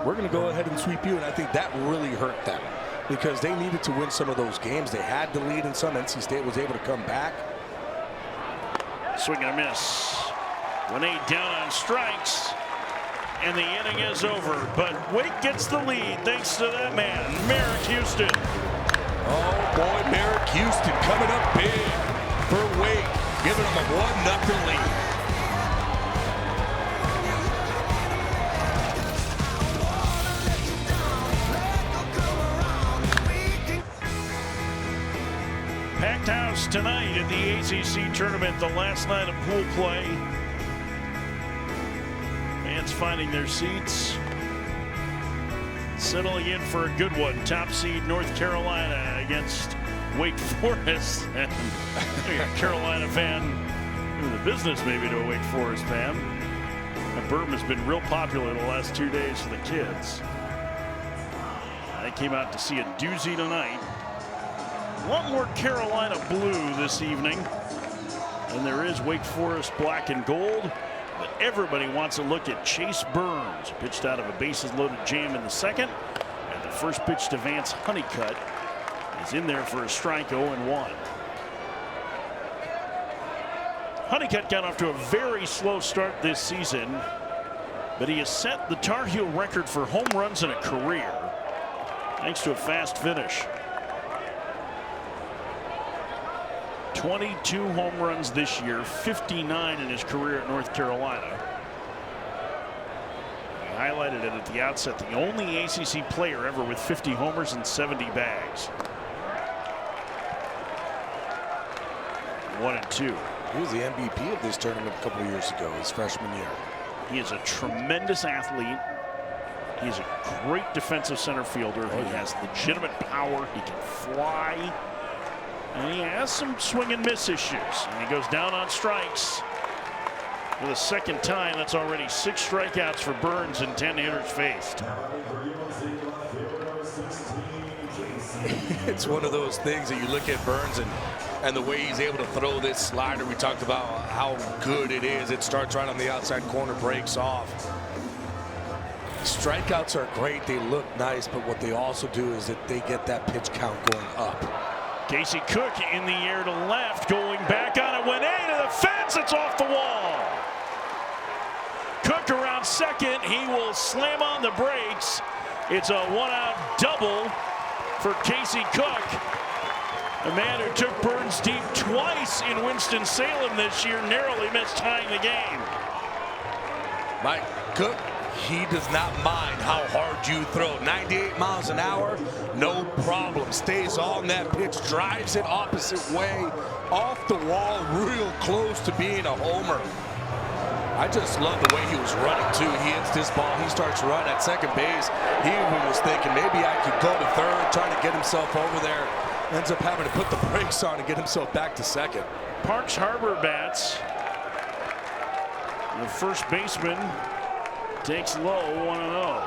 we're going to go ahead and sweep you. And I think that really hurt them, because they needed to win some of those games. They had the lead in some. NC State was able to come back. Swing and a miss. Winney down on strikes, and the inning is over. But Wake gets the lead thanks to that man, Merrick Houston. Oh boy, Merrick Houston coming up big for Wake, giving them a 1-0 lead. Packed house tonight at the ACC tournament, the last night of pool play. Fans finding their seats, settling in for a good one. Top seed North Carolina against Wake Forest. And a Carolina fan in the business, maybe, to a Wake Forest fan. That bourbon has been real popular the last 2 days for the kids. They came out to see a doozy tonight. A lot more Carolina blue this evening than there is Wake Forest black and gold. But everybody wants to look at Chase Burns, pitched out of a bases-loaded jam in the second. And the first pitch to Vance Honeycutt is in there for a strike, 0-1. Honeycutt got off to a very slow start this season, but he has set the Tar Heel record for home runs in a career, thanks to a fast finish. 22 home runs this year, 59 in his career at North Carolina. He highlighted it at the outset, the only ACC player ever with 50 homers and 70 bags. 1-2. He was the MVP of this tournament a couple of years ago, his freshman year. He is a tremendous athlete. He's a great defensive center fielder. He has legitimate power. He can fly. And he has some swing and miss issues. And he goes down on strikes for the second time. That's already 6 strikeouts for Burns and 10 hitters faced. It's one of those things that you look at Burns and the way he's able to throw this slider. We talked about how good it is. It starts right on the outside corner, breaks off. Strikeouts are great. They look nice, but what they also do is that they get that pitch count going up. Casey Cook in the air to left, going back on it, went A to the fence, it's off the wall. Cook around second, he will slam on the brakes. It's a 1-out double for Casey Cook, a man who took Burns deep twice in Winston-Salem this year, narrowly missed tying the game. Mike Cook, he does not mind how hard you throw. 98 miles an hour, no problem. Stays on that pitch, drives it opposite way, off the wall, real close to being a homer. I just love the way he was running, too. He hits this ball, he starts running at second base. He even was thinking maybe I could go to third, trying to get himself over there. Ends up having to put the brakes on and get himself back to second. Parks Harbor bats. The first baseman takes low, 1-0.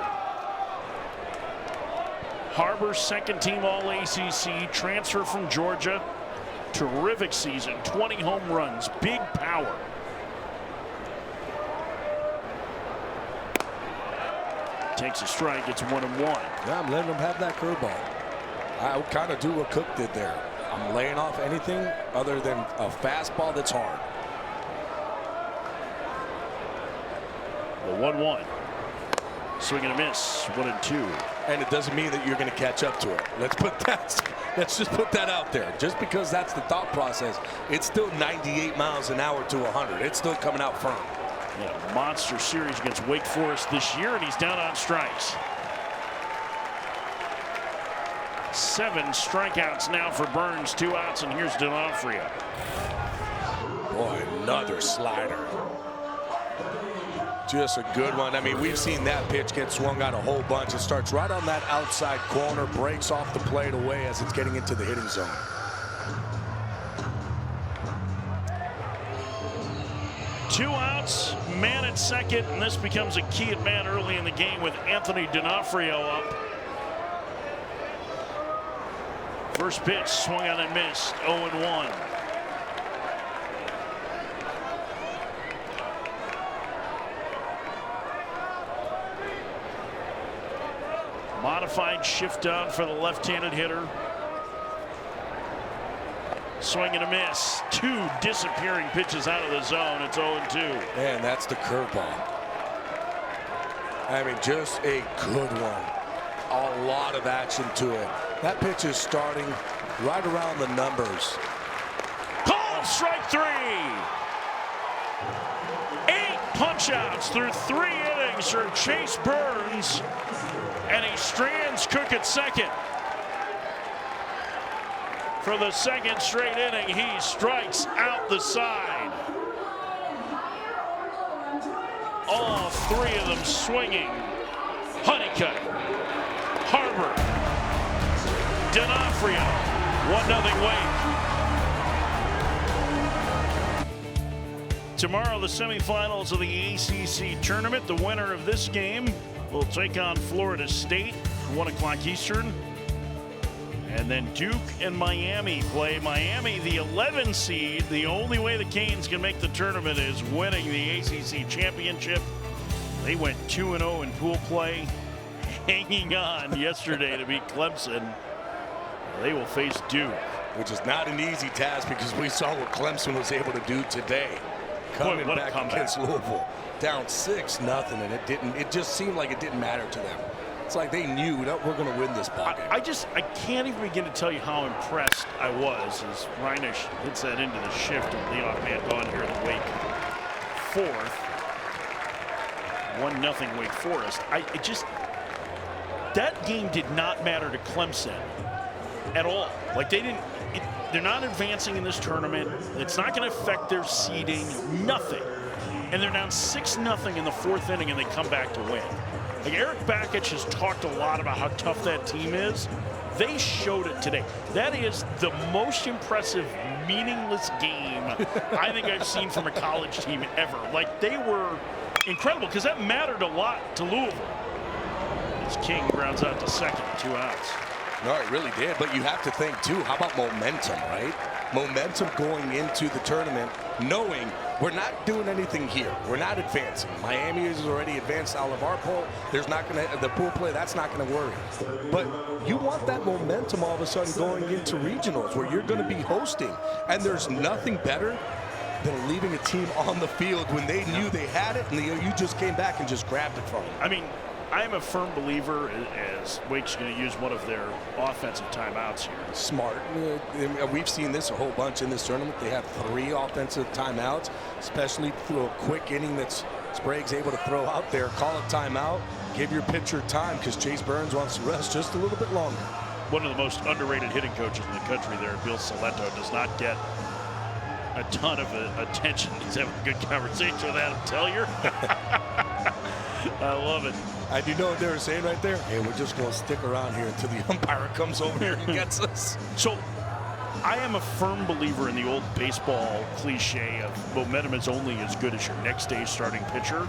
Harbor, second team All-ACC, transfer from Georgia. Terrific season, 20 home runs, big power. Takes a strike, it's 1-1. Yeah, I'm letting him have that curveball. I kind of do what Cook did there. I'm laying off anything other than a fastball that's hard. The 1-1. Swing and a miss, 1-2. And it doesn't mean that you're going to catch up to it. Let's just put that out there. Just because that's the thought process, it's still 98 miles an hour to 100. It's still coming out firm. Yeah, monster series against Wake Forest this year, and he's down on strikes. 7 strikeouts now for Burns, 2 outs, and here's D'Onofrio. Boy, another slider. Just a good one. I mean, we've seen that pitch get swung out a whole bunch. It starts right on that outside corner, breaks off the plate away as it's getting into the hitting zone. Two outs, man at second, and this becomes a key at man early in the game with Anthony D'Onofrio up. First pitch swung on and missed, 0-1. Modified shift down for the left-handed hitter. Swing and a miss. 2 disappearing pitches out of the zone. It's 0-2. And that's the curveball. I mean, just a good one. A lot of action to it. That pitch is starting right around the numbers. Called strike 3. 8 punch-outs through 3 innings for Chase Burns. And he strands Cook at second. For the second straight inning, he strikes out the side. All 3 of them swinging. Honeycutt, Harbor, D'Onofrio, 1-0 Wake. Tomorrow, the semifinals of the ACC tournament. The winner of this game will take on Florida State, 1 o'clock Eastern. And then Duke and Miami play. Miami, the 11 seed. The only way the Canes can make the tournament is winning the ACC championship. They went 2-0 in pool play, hanging on yesterday to beat Clemson. They will face Duke. Which is not an easy task because we saw what Clemson was able to do today. Coming back against Louisville. Down 6-0, and it just seemed like it didn't matter to them. It's like they knew that we're going to win this ball game. I can't even begin to tell you how impressed I was as Reinisch hits that into the shift and leadoff man gone here in Wake. 4th. 1-0 Wake Forest. That game did not matter to Clemson at all. Like they're not advancing in this tournament. It's not going to affect their seeding, nothing. And they're down 6-0 in the 4th inning and they come back to win. Like Eric Bakich has talked a lot about how tough that team is. They showed it today. That is the most impressive, meaningless game I think I've seen from a college team ever. Like, they were incredible because that mattered a lot to Louisville. As King grounds out to second, 2 outs. No, it really did, but you have to think, too, how about momentum, right? Momentum going into the tournament, knowing we're not doing anything here. We're not advancing. Miami is already advanced out of our pool. There's not going to, the pool play, that's not going to worry. But you want that momentum all of a sudden going into regionals where you're going to be hosting. And there's nothing better than leaving a team on the field when they knew they had it and you just came back and just grabbed it from them. I mean, I'm a firm believer as Wake's going to use one of their offensive timeouts here. Smart. We've seen this a whole bunch in this tournament. They have 3 offensive timeouts, especially through a quick inning that Sprague's able to throw out there. Call it timeout. Give your pitcher time because Chase Burns wants to rest just a little bit longer. One of the most underrated hitting coaches in the country there, Bill Saletto, does not get a ton of attention. He's having a good conversation with Adam Tellier. I love it. I do know what they were saying right there. Hey, we're just going to stick around here until the umpire comes over here and gets us. So I am a firm believer in the old baseball cliche of momentum is only as good as your next day's starting pitcher.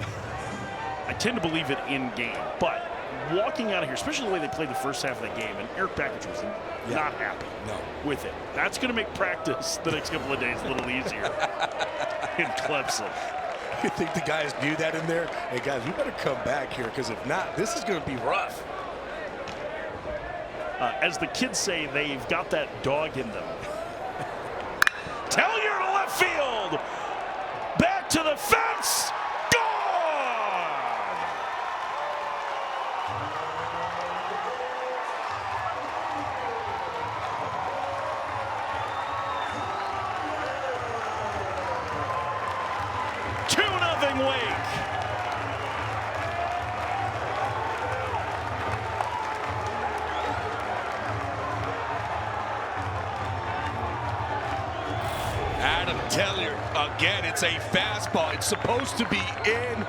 I tend to believe it in game, but walking out of here, especially the way they played the first half of the game, and Eric Bakich was not happy with it. That's going to make practice the next couple of days a little easier in Clemson. You think the guys knew that in there? Hey, guys, we better come back here because if not, this is going to be rough. As the kids say, they've got that dog in them. Tellier to left field. Back to the fence. Gone! Wake. Adam Tellier, again, it's a fastball. It's supposed to be in.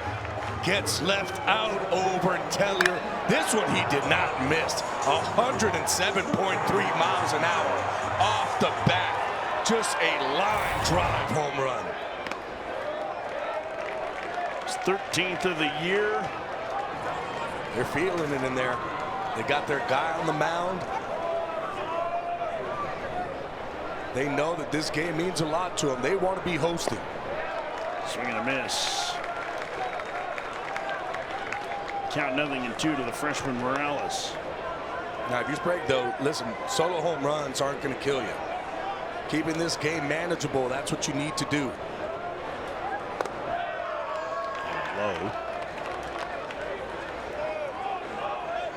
Gets left out over Tellier. This one he did not miss. 107.3 miles an hour off the bat. Just a line drive home run. 13th of the year. They're feeling it in there. They got their guy on the mound. They know that this game means a lot to them. They want to be hosting. Swing and a miss. Count 0-2 to the freshman Morales. Now, if you break, though, listen, solo home runs aren't going to kill you. Keeping this game manageable, that's what you need to do. Low.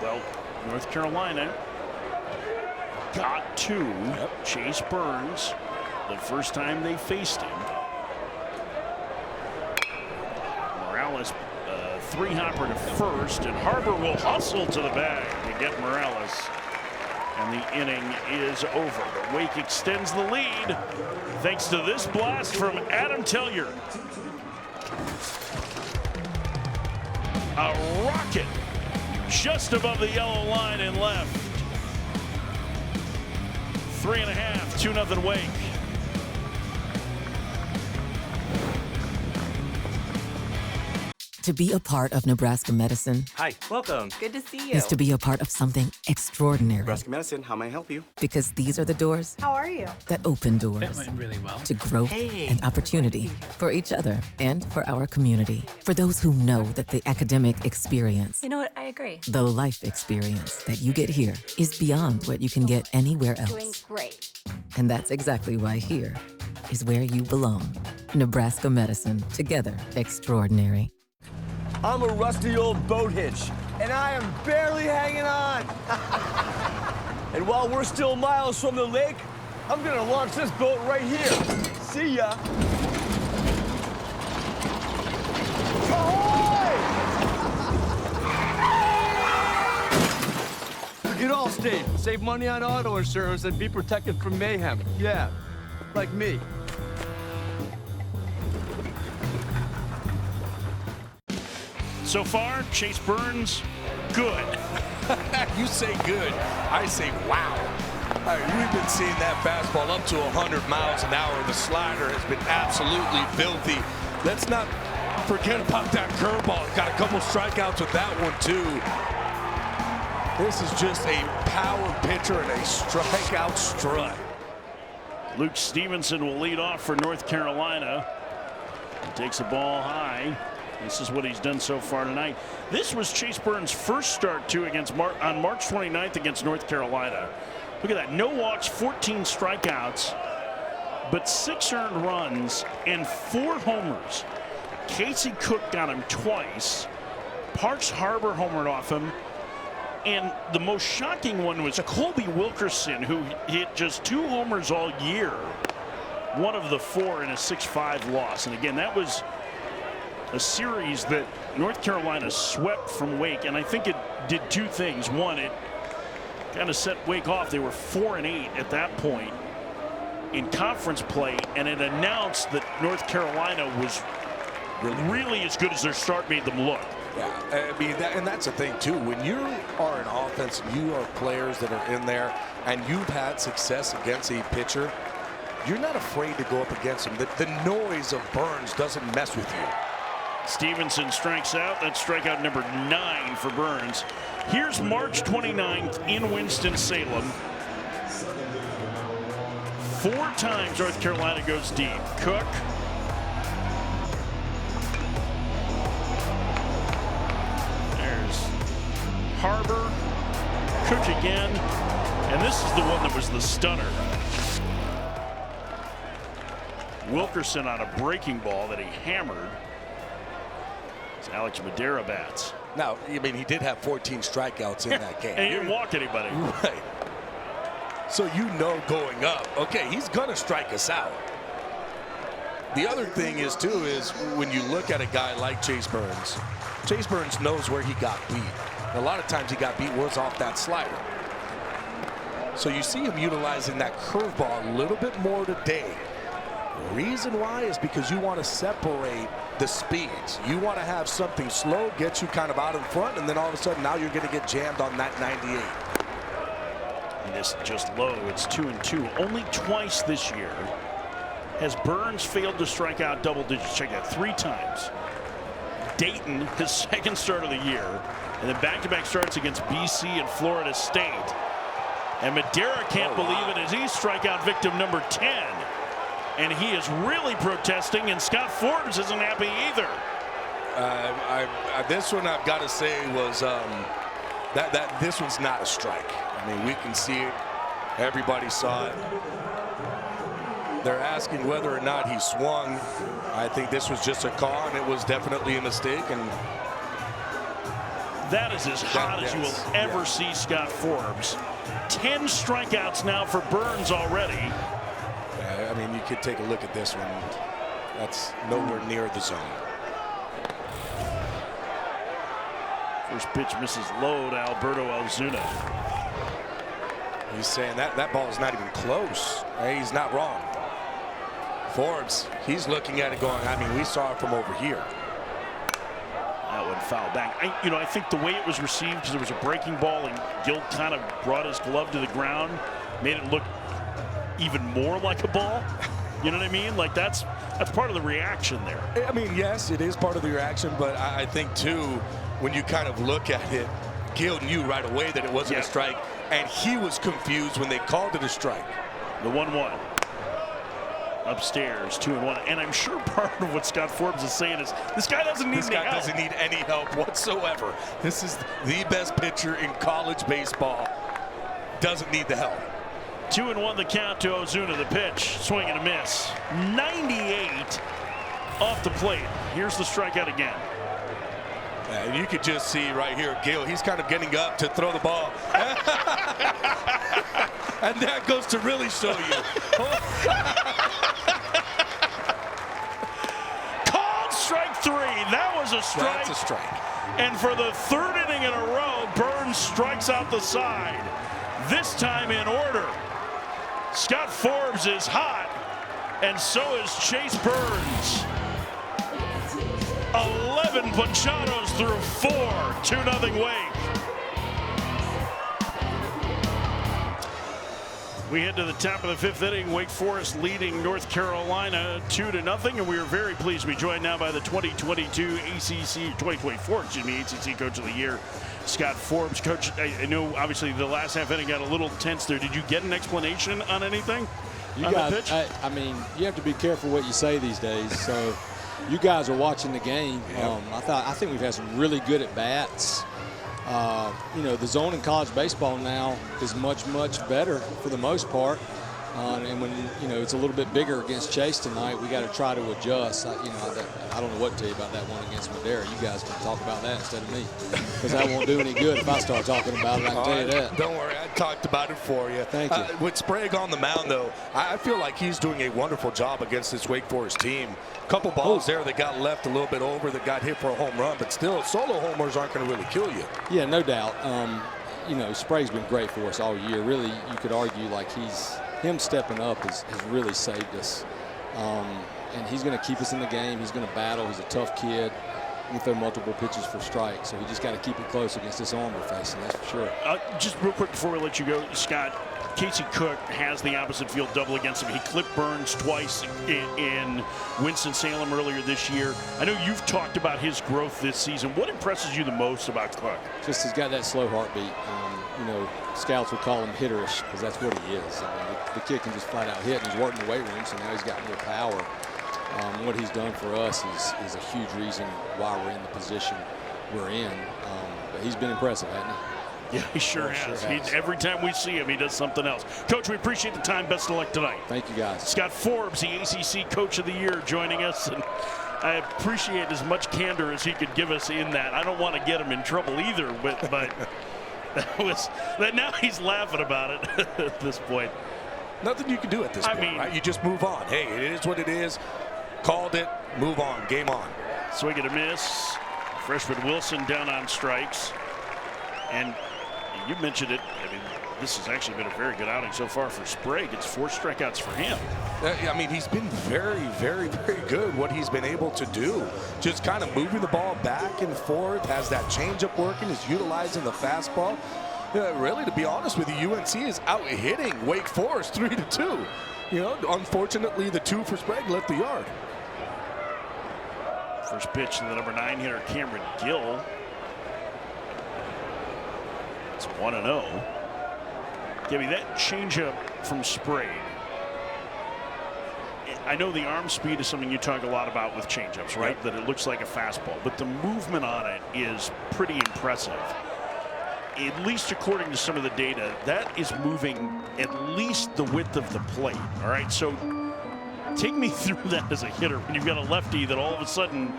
Well, North Carolina got to Chase Burns the first time they faced him. Morales, 3-hopper to first, and Harbor will hustle to the bag to get Morales. And the inning is over. But Wake extends the lead thanks to this blast from Adam Tellier. A rocket just above the yellow line and left. 3.5, 2-0 Wake. To be a part of Nebraska medicine Hi, welcome. Good to see you. is to be a part of something extraordinary. Nebraska Medicine, how may I help you? Because these are the doors How are you? that open doors That went really well. to growth Hey. and opportunity for each other and for our community. For those who know that the academic experience, You know what? I agree. the life experience that you get here is beyond what you can get anywhere Doing else. great. And that's exactly why here is where you belong. Nebraska medicine, together extraordinary. I'm a rusty old boat hitch, and I am barely hanging on. And while we're still miles from the lake, I'm gonna launch this boat right here. See ya. Ahoy! Get all state, save money on auto insurance, and be protected from mayhem. Yeah, like me. So far, Chase Burns, good. You say good, I say wow. We've been seeing that fastball up to 100 miles an hour. The slider has been absolutely filthy. Let's not forget about that curveball. Got a couple strikeouts with that one too. This is just a power pitcher and a strikeout strut. Luke Stevenson will lead off for North Carolina. He takes the ball high. This is what he's done so far tonight. This was Chase Burns' first start too on March 29th against North Carolina. Look at that, no walks, 14 strikeouts, but 6 earned runs and 4 homers. Casey Cook got him twice. Parks Harbor homered off him. And the most shocking one was Colby Wilkerson, who hit just 2 homers all year. One of the 4 in a 6-5 loss. And again, that was a series that North Carolina swept from Wake. And I think it did 2 things. One, it kind of set Wake off. They were 4-8 at that point in conference play. And it announced that North Carolina was really as good as their start made them look. Yeah, I mean, and that's the thing too. When you are an offense, you are players that are in there, and you've had success against a pitcher, you're not afraid to go up against him. The noise of Burns doesn't mess with you. Stevenson strikes out. That's strikeout number 9 for Burns. Here's March 29th in Winston-Salem. 4 times North Carolina goes deep. Cook. Harbor, Cook again, and this is the one that was the stunner. Wilkerson on a breaking ball that he hammered. It's Alex Madera bats. Now, I mean, he did have 14 strikeouts in that game. And he didn't walk anybody. Right. So you know going up, okay, he's going to strike us out. The other thing is, too, is when you look at a guy like Chase Burns knows where he got beat. A lot of times he got beat was off that slider. So you see him utilizing that curveball a little bit more today. The reason why is because you want to separate the speeds. You want to have something slow, get you kind of out in front, and then all of a sudden now you're going to get jammed on that 98. And this just low, it's 2-2. Only twice this year has Burns failed to strike out double digits. Check that, 3 times. Dayton, his 2nd start of the year, and then back-to-back starts against BC and Florida State. And Madera can't believe it as he's strikeout victim number 10. And he is really protesting, and Scott Forbes isn't happy either. This one I've got to say was this one's not a strike. I mean, we can see it. Everybody saw it. They're asking whether or not he swung. I think this was just a call, and it was definitely a mistake. And that is as hot as you will ever see Scott Forbes. 10 strikeouts now for Burns already. I mean, you could take a look at this one. That's nowhere near the zone. First pitch misses low to Alberto Ozuna. He's saying that ball is not even close. He's not wrong. Forbes, he's looking at it going, I mean, we saw it from over here. That one foul back. I think the way it was received, because there was a breaking ball and Gill kind of brought his glove to the ground, made it look even more like a ball. You know what I mean? Like that's part of the reaction there. I mean, yes, it is part of the reaction, but I think too, when you kind of look at it, Gill knew right away that it wasn't a strike, and he was confused when they called it a strike. The 1-1. Upstairs, 2-1, and I'm sure part of what Scott Forbes is saying is this guy doesn't need any help. Doesn't need any help whatsoever. This is the best pitcher in college baseball. Doesn't need the help. 2-1 the count to Ozuna. The pitch, swing and a miss. 98 off the plate. Here's the strikeout again. And you could just see right here, Gill, he's kind of getting up to throw the ball. And that goes to really show you. Called strike 3. That was a strike. That's a strike. And for the 3rd inning in a row, Burns strikes out the side. This time in order. Scott Forbes is hot, and so is Chase Burns. 11 punchados through 4, 2-0 Wake. We head to the top of the 5th inning. Wake Forest leading North Carolina 2-0, and we are very pleased to be joined now by the 2024 ACC Coach of the Year, Scott Forbes. Coach, I know obviously the last half inning got a little tense there. Did you get an explanation on anything? You guys, I mean, you have to be careful what you say these days. So, you guys are watching the game. I think we've had some really good at bats. You know, the zone in college baseball now is much better for the most part. And when, you know, it's a little bit bigger against Chase tonight, we got to try to adjust. I don't know what to tell you about that one against Madera. You guys can talk about that instead of me, because that won't do any good if I start talking about it. I can tell you that. Don't worry, I talked about it for you. Thank you. With Sprague on the mound, though, I feel like he's doing a wonderful job against this Wake Forest team. A couple balls there that got left a little bit over that got hit for a home run, but still, solo homers aren't going to really kill you. Yeah, no doubt. You know, Sprague's been great for us all year. Really, you could argue like him stepping up has really saved us. And he's going to keep us in the game. He's going to battle. He's a tough kid. He can throw multiple pitches for strikes, so we just got to keep it close against this arm we're facing, that's for sure. Just real quick before we let you go, Scott, Casey Cook has the opposite field double against him. He clipped Burns twice in Winston-Salem earlier this year. I know you've talked about his growth this season. What impresses you the most about Cook? Just he's got that slow heartbeat. You know, scouts would call him hitterish because that's what he is. I mean, the kid can just flat out hit, and he's working the weight room, so now he's got more power. What he's done for us is a huge reason why we're in the position we're in. But he's been impressive, hasn't he? Yeah, he sure has. Every time we see him, he does something else. Coach, we appreciate the time. Best of luck tonight. Thank you, guys. Scott Forbes, the ACC Coach of the Year, joining us. And I appreciate as much candor as he could give us in that. I don't want to get him in trouble either, but that now he's laughing about it at this point. Nothing you can do at this point, right? You just move on. Hey, it is what it is. Called it. Move on. Game on. Swing and a miss. Freshman Wilson down on strikes. And you mentioned it. I mean, this has actually been a very good outing so far for Sprague. It's 4 strikeouts for him. I mean, he's been very good what he's been able to do. Just kind of moving the ball back and forth, has that changeup working, is utilizing the fastball. Really, to be honest with you, UNC is out hitting Wake Forest 3-2. You know, unfortunately, the 2 for Sprague left the yard. First pitch to the number 9 hitter, Cameron Gill. It's 1-0. Give me that changeup from Sprague. I know the arm speed is something you talk a lot about with changeups, right? Yep. That it looks like a fastball, but the movement on it is pretty impressive. At least according to some of the data, that is moving at least the width of the plate. All right, so take me through that as a hitter when you've got a lefty that all of a sudden,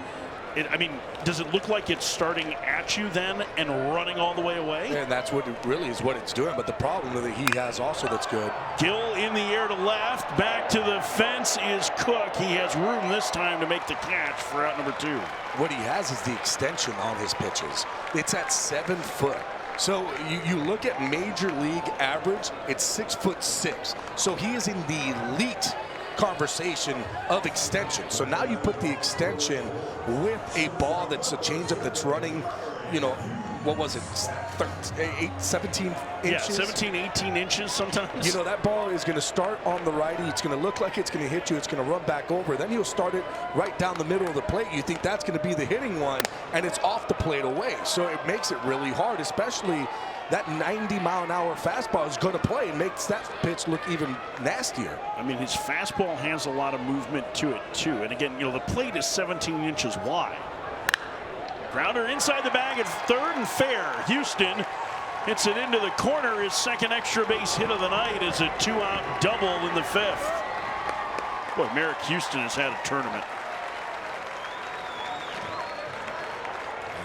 I mean, does it look like it's starting at you then and running all the way away? And that's what it really is what it's doing. But the problem that he has also that's good. Gill in the air to left, back to the fence is Cook. He has room this time to make the catch for out number 2. What he has is the extension on his pitches. It's at 7 foot. So you look at major league average, it's 6'6". So he is in the elite conversation of extension. So now you put the extension with a ball that's a changeup that's running, you know, what was it, 17 inches? Yeah, 17, 18 inches sometimes. You know, that ball is going to start on the righty. It's going to look like it's going to hit you. It's going to run back over. Then he'll start it right down the middle of the plate. You think that's going to be the hitting one, and it's off the plate away. So it makes it really hard, especially that 90-mile-an-hour fastball is going to play and makes that pitch look even nastier. I mean, his fastball has a lot of movement to it, too. And again, you know, the plate is 17 inches wide. Grounder inside the bag at third and fair. Houston hits it into the corner. His second extra base hit of the night is a 2-out double in the 5th. Boy, Merrick Houston has had a tournament.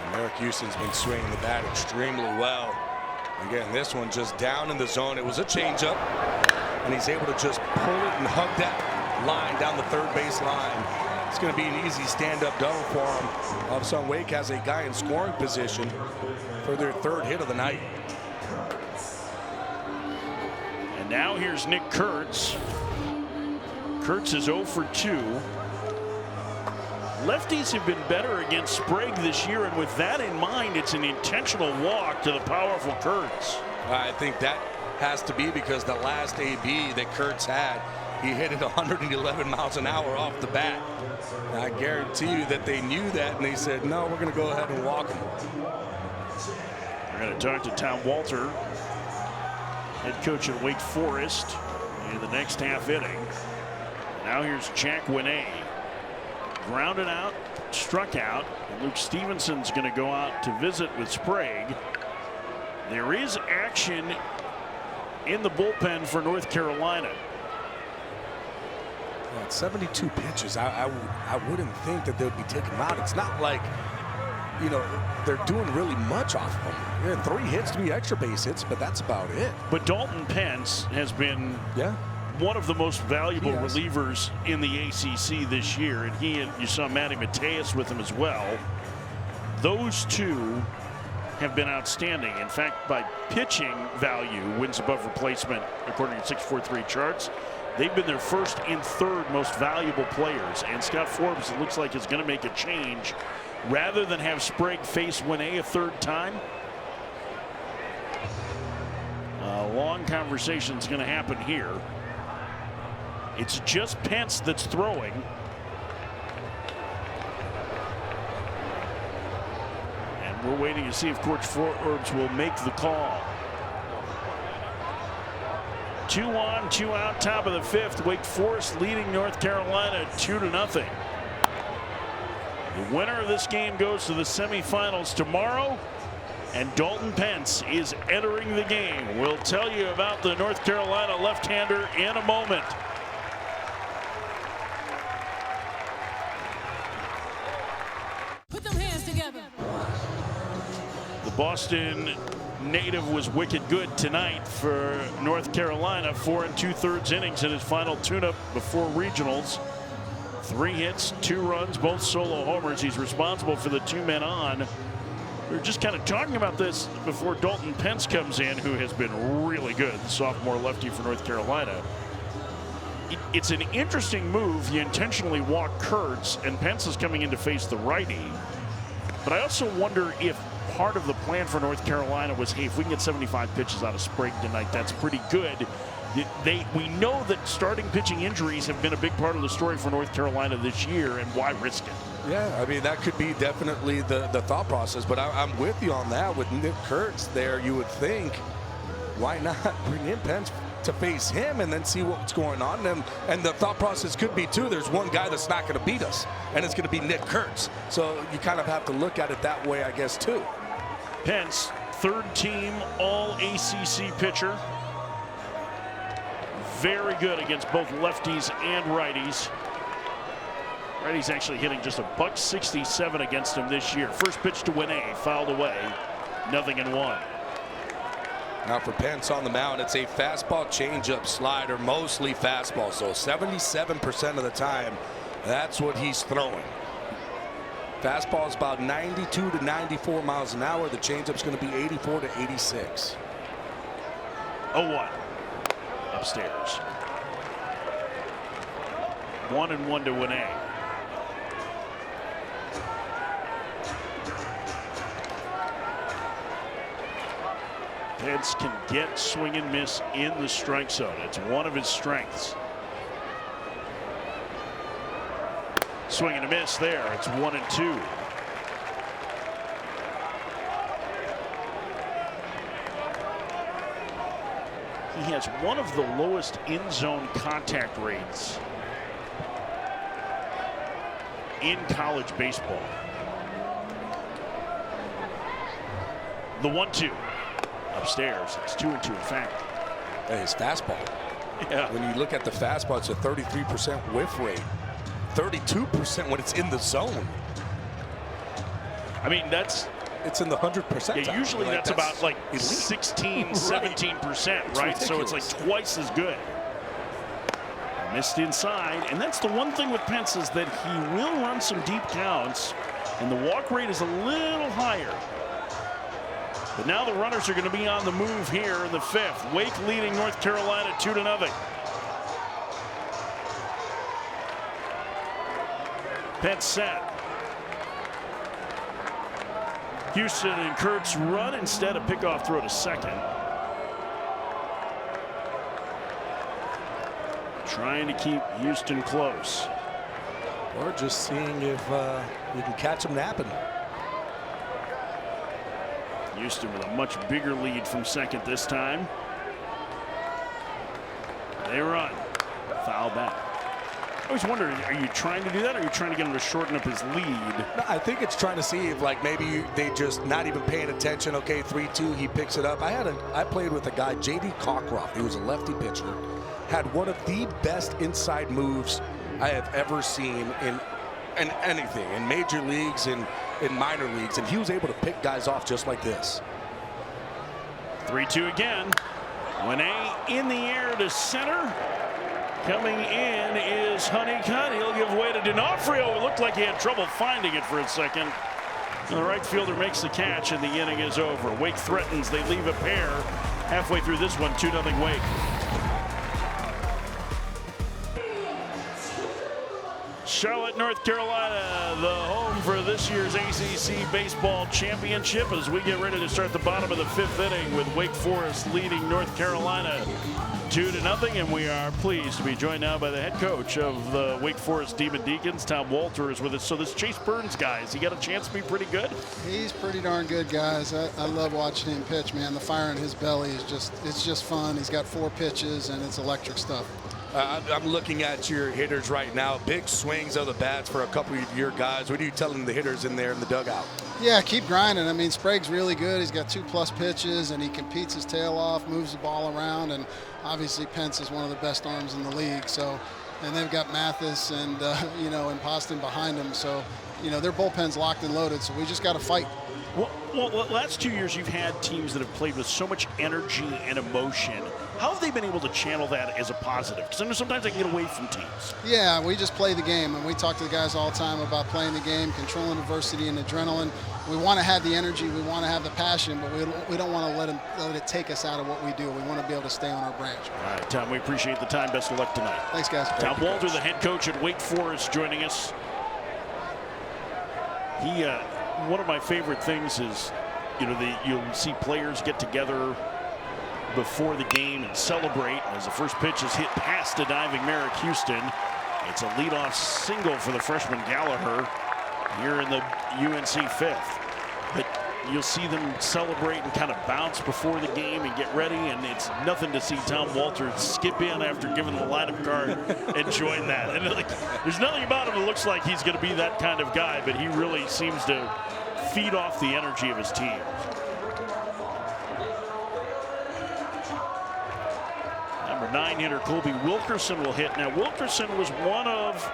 And Merrick Houston's been swinging the bat extremely well. Again, this one just down in the zone. It was a changeup, and he's able to just pull it and hug that line down the third base line. It's going to be an easy stand-up double for him. All of a sudden, Wake has a guy in scoring position for their 3rd hit of the night. And now here's Nick Kurtz. Kurtz is 0 for 2. Lefties have been better against Sprague this year, and with that in mind, it's an intentional walk to the powerful Kurtz. I think that has to be because the last AB that Kurtz had, he hit it 111 miles an hour off the bat. And I guarantee you that they knew that, and they said, no, we're going to go ahead and walk him. We're going to talk to Tom Walter, head coach at Wake Forest, in the next half inning. Now here's Jack Winay. Grounded out, struck out, and Luke Stevenson's going to go out to visit with Sprague. There is action in the bullpen for North Carolina. At 72 pitches, I wouldn't think that they would be taking him out. It's not like, you know, they're doing really much off of him. Yeah, 3 hits, 3 extra base hits, but that's about it. But Dalton Pence has been one of the most valuable relievers in the ACC this year, and you saw Matty Mateus with him as well. Those two have been outstanding. In fact, by pitching value, wins above replacement, according to 643 charts, they've been their first and third most valuable players. And Scott Forbes, it looks like, is going to make a change. Rather than have Sprague face Winay a third time, a long conversation is going to happen here. It's just Pence that's throwing. And we're waiting to see if Coach Forbes will make the call. 2 on, 2 out, top of the 5th. Wake Forest leading North Carolina 2-0. The winner of this game goes to the semifinals tomorrow, and Dalton Pence is entering the game. We'll tell you about the North Carolina left-hander in a moment. Put them hands together. The Boston native was wicked good tonight for North Carolina. 4 2/3 innings in his final tune-up before regionals. 3 hits, 2 runs, both solo homers. He's responsible for the 2 men on. We were just kind of talking about this before Dalton Pence comes in, who has been really good, the sophomore lefty for North Carolina. It's an interesting move. You intentionally walk Kurtz, and Pence is coming in to face the righty. But I also wonder if part of the plan for North Carolina was, hey, if we can get 75 pitches out of Sprague tonight, that's pretty good. We know that starting pitching injuries have been a big part of the story for North Carolina this year, and why risk it? Yeah, I mean, that could be definitely the thought process, but I'm with you on that. With Nick Kurtz there, you would think, why not bring in Pence to face him and then see what's going on? And the thought process could be, too, there's one guy that's not going to beat us, and it's going to be Nick Kurtz. So you kind of have to look at it that way, I guess, too. Pence, 3rd team All-ACC pitcher. Very good against both lefties and righties. Righties actually hitting just a .167 against him this year. First pitch to Winay, fouled away. 0-1. Now for Pence on the mound, it's a fastball, changeup, slider, mostly fastball. So 77% of the time, that's what he's throwing. Fastball is about 92 to 94 miles an hour. The changeup's going to be 84 to 86. 0-1. Upstairs. 1-1 to Winay. Pence can get swing and miss in the strike zone. It's one of his strengths. Swing and a miss there. It's 1-2. He has one of the lowest in-zone contact rates in college baseball. The 1-2 upstairs. It's 2-2 in fact. And his fastball. Yeah. When you look at the fastball, it's a 33% whiff rate. 32% when it's in the zone. I mean, it's in the 100%. Yeah, usually that's about like 16, 17%, right? So it's like twice as good. Missed inside, and that's the one thing with Pence is that he will run some deep counts, and the walk rate is a little higher. But now the runners are going to be on the move here in the 5th. Wake leading North Carolina 2-0. Pence set. Houston and Kurtz run instead, a pickoff throw to second. trying to keep Houston close. Or just seeing if you can catch them napping. Houston with a much bigger lead from second this time. They run. Foul back. I always wondered, are you trying to do that, or are you trying to get him to shorten up his lead? No, I think it's trying to see if, like, maybe they just not even paying attention. Okay, 3-2, he picks it up. I played with a guy, J.D. Cockcroft. He was a lefty pitcher. Had one of the best inside moves I have ever seen in anything, in major leagues, in minor leagues, and he was able to pick guys off just like this. 3-2 again. Winay in the air to center. Coming in is Honeycutt. He'll give way to D'Onofrio. It looked like he had trouble finding it for a second. The right fielder makes the catch, and the inning is over. Wake threatens. They leave a pair halfway through this one. 2-0 Wake. Charlotte, North Carolina, the home for this year's ACC Baseball Championship as we get ready to start the bottom of the fifth inning with Wake Forest leading North Carolina 2-0, and we are pleased to be joined now by the head coach of the Wake Forest Demon Deacons. Tom Walter is with us. So this Chase Burns guy, has he got a chance to be pretty good? He's pretty darn good, guys. I love watching him pitch, man. The fire in his belly is it's just fun. He's got 4 pitches, and it's electric stuff. I'm looking at your hitters right now. Big swings of the bats for a couple of your guys. What are you telling the hitters in there in the dugout? Yeah, keep grinding. I mean, Sprague's really good. He's got 2+ pitches, and he competes his tail off, moves the ball around, and obviously Pence is one of the best arms in the league. So, and they've got Mathis and and Poston behind them. So, their bullpen's locked and loaded. So we just got to fight. Well, the last 2 years you've had teams that have played with so much energy and emotion. How have they been able to channel that as a positive? Because I know sometimes they can get away from teams. Yeah, we just play the game, and we talk to the guys all the time about playing the game, controlling adversity and adrenaline. We want to have the energy, we want to have the passion, but we don't want to let it take us out of what we do. We want to be able to stay on our branch. All right, Tom, we appreciate the time. Best of luck tonight. Thanks, guys. Tom Walter, the head coach at Wake Forest, joining us. One of my favorite things is, you'll see players get together before the game and celebrate as the first pitch is hit past a diving Merrick Houston. It's a leadoff single for the freshman Gallagher here in the UNC fifth. But you'll see them celebrate and kind of bounce before the game and get ready, and it's nothing to see Tom Walter skip in after giving the lineup card and join that. And there's nothing about him that looks like he's going to be that kind of guy, but he really seems to feed off the energy of his team. Number 9 hitter Colby Wilkerson will hit. Now, Wilkerson was one of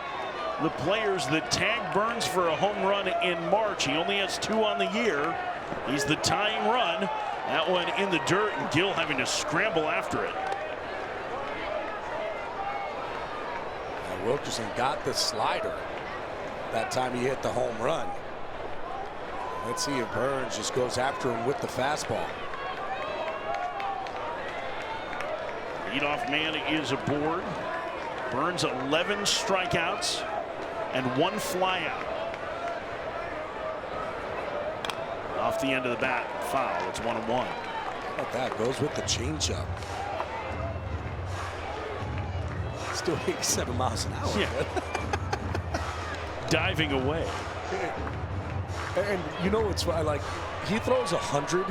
the players that tagged Burns for a home run in March. He only has 2 on the year. He's the tying run. That one in the dirt, and Gill having to scramble after it. Now, Wilkerson got the slider that time he hit the home run. Let's see if Burns just goes after him with the fastball. Leadoff man is aboard. Burns 11 strikeouts and 1 flyout. Off the end of the bat, foul. It's 1-1. How about that? Goes with the changeup. Still 87 miles an hour. Yeah. Diving away. And it's like he throws 100,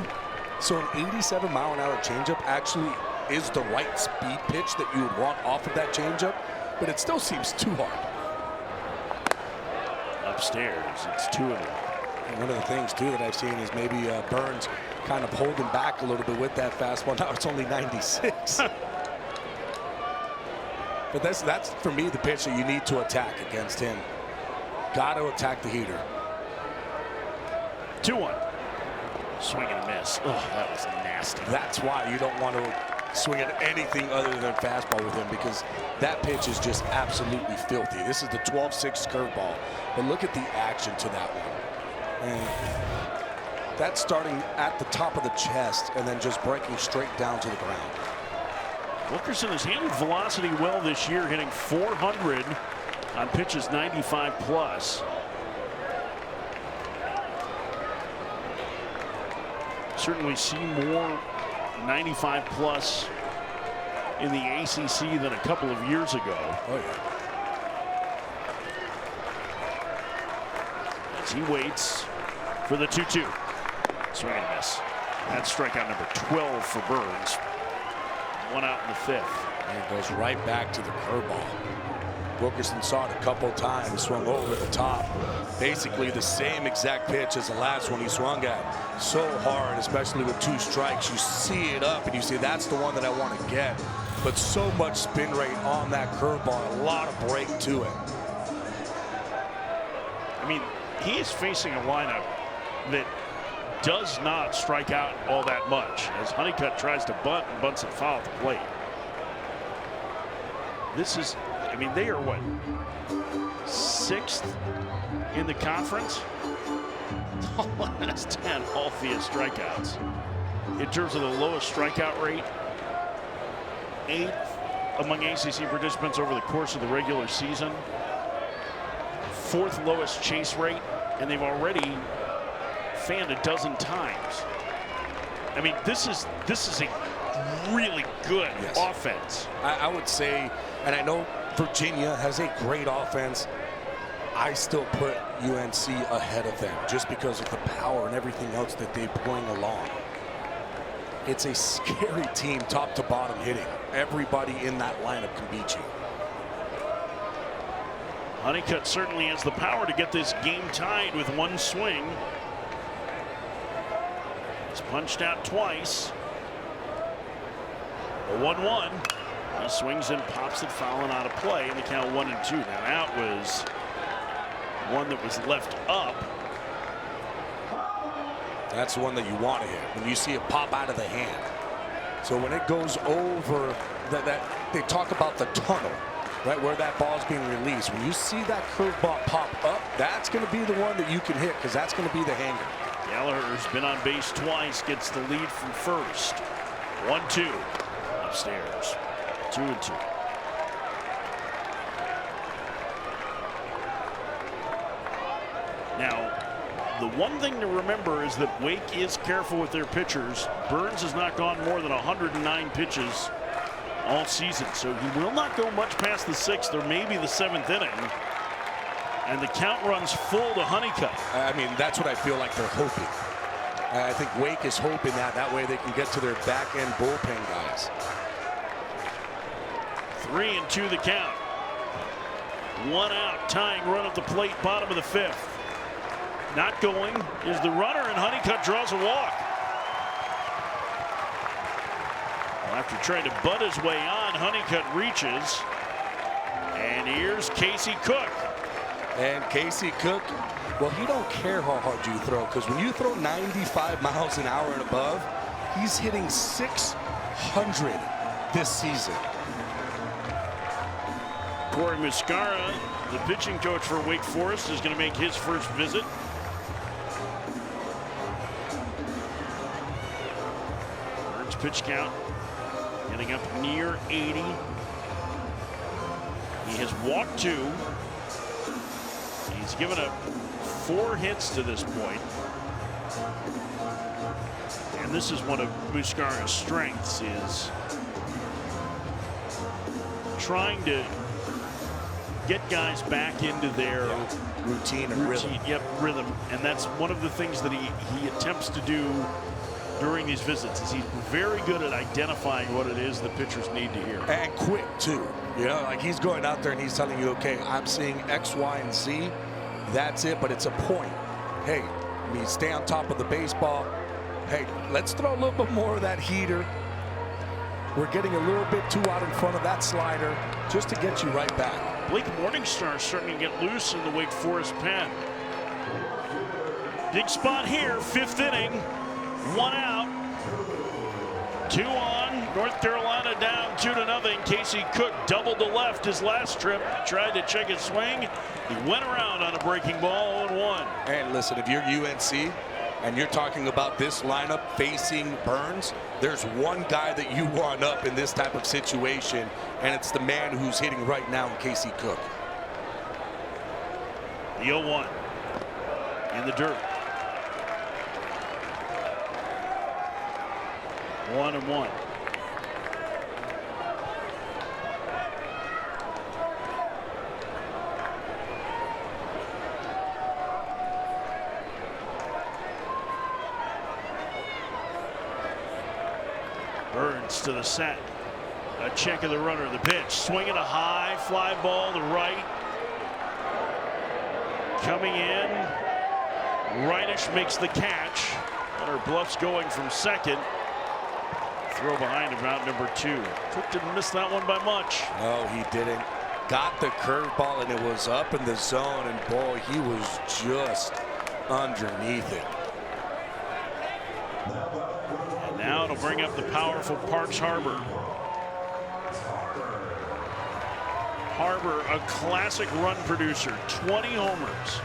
so an 87 mile an hour changeup actually is the right speed pitch that you would want off of that changeup, but it still seems too hard. Upstairs, it's 2-1. And one of the things too that I've seen is maybe Burns kind of holding back a little bit with that fastball. Now it's only 96. But that's for me the pitch that you need to attack against him. Got to attack the heater. 2-1. Swing and a miss. Oh, that was nasty. That's why you don't want to swing at anything other than fastball with him, because that pitch is just absolutely filthy. This is the 12-6 curveball, but look at the action to that one. And that's starting at the top of the chest and then just breaking straight down to the ground. Wilkerson has handled velocity well this year, hitting 400 on pitches 95 plus. Certainly see more 95 plus in the ACC than a couple of years ago. Oh, yeah. As he waits for the 2-2. Swing and a miss. That's strikeout number 12 for Burns. One out in the 5th. And it goes right back to the curveball. Wilkerson saw it a couple times, swung over the top. Basically the same exact pitch as the last one he swung at. So hard, especially with 2 strikes. You see it up and you say, that's the one that I want to get. But so much spin rate on that curveball, a lot of break to it. I mean, he is facing a lineup that does not strike out all that much as Honeycutt tries to bunt and bunts it foul at the plate. This is, I mean, they are what, 6th in the conference? The last 10 all via strikeouts. In terms of the lowest strikeout rate, 8th among ACC participants over the course of the regular season. 4th lowest chase rate, and they've already fanned a dozen times. I mean, this is a really good offense. I would say, and I know Virginia has a great offense, I still put UNC ahead of them just because of the power and everything else that they bring along. It's a scary team top to bottom hitting. Everybody in that lineup can beat you. Honeycutt certainly has the power to get this game tied with 1 swing. He's punched out twice. A 1-1. He swings and pops it fouling out of play in the count 1-2. Now that was one that was left up. That's the one that you want to hit when you see it pop out of the hand. So when it goes over that they talk about the tunnel, right where that ball is being released. When you see that curveball pop up, that's going to be the one that you can hit because that's going to be the hanger. Gallagher's been on base twice, gets the lead from first. 1-2 upstairs. 2-2. Now, the one thing to remember is that Wake is careful with their pitchers. Burns has not gone more than 109 pitches all season, so he will not go much past the 6th or maybe the 7th inning. And the count runs full to Honeycutt. I mean, that's what I feel like they're hoping. I think Wake is hoping that way they can get to their back end bullpen guys. 3-2 the count. 1 out, tying run at the plate, bottom of the 5th. Not going is the runner, and Honeycutt draws a walk. Well, after trying to butt his way on, Honeycutt reaches. And here's Casey Cook. And Casey Cook, well, he don't care how hard you throw, because when you throw 95 miles an hour and above, he's hitting 600 this season. Corey Muscara, the pitching coach for Wake Forest, is going to make his first visit. Burns pitch count getting up near 80. He has walked 2. He's given up 4 hits to this point. And this is one of Muscara's strengths, is trying to get guys back into their routine and rhythm. Yep, rhythm. And that's one of the things that he attempts to do during these visits, is he's very good at identifying what it is the pitchers need to hear. And quick, too. You know, like he's going out there and he's telling you, okay, I'm seeing X, Y, and Z. That's it, but it's a point. Hey, I mean, stay on top of the baseball. Hey, let's throw a little bit more of that heater. We're getting a little bit too out in front of that slider just to get you right back. Blake Morningstar is starting to get loose in the Wake Forest pen. Big spot here, 5th inning. 1 out. 2 on. North Carolina down 2-0. Casey Cook doubled to left his last trip. Tried to check his swing. He went around on a breaking ball, 0-1. And listen, if you're UNC and you're talking about this lineup facing Burns, there's one guy that you want up in this type of situation, and it's the man who's hitting right now in Casey Cook. The 0-1 in the dirt. 1-1. Burns to the set. A check of the runner. The pitch. Swinging a high fly ball to right. Coming in. Reinish makes the catch. Hunter Bluff's going from second. Throw behind him, round number 2. Cook didn't miss that one by much. No, he didn't. Got the curveball, and it was up in the zone, and boy, he was just underneath it. And now it'll bring up the powerful Parks Harbor. Harbor, a classic run producer, 20 homers,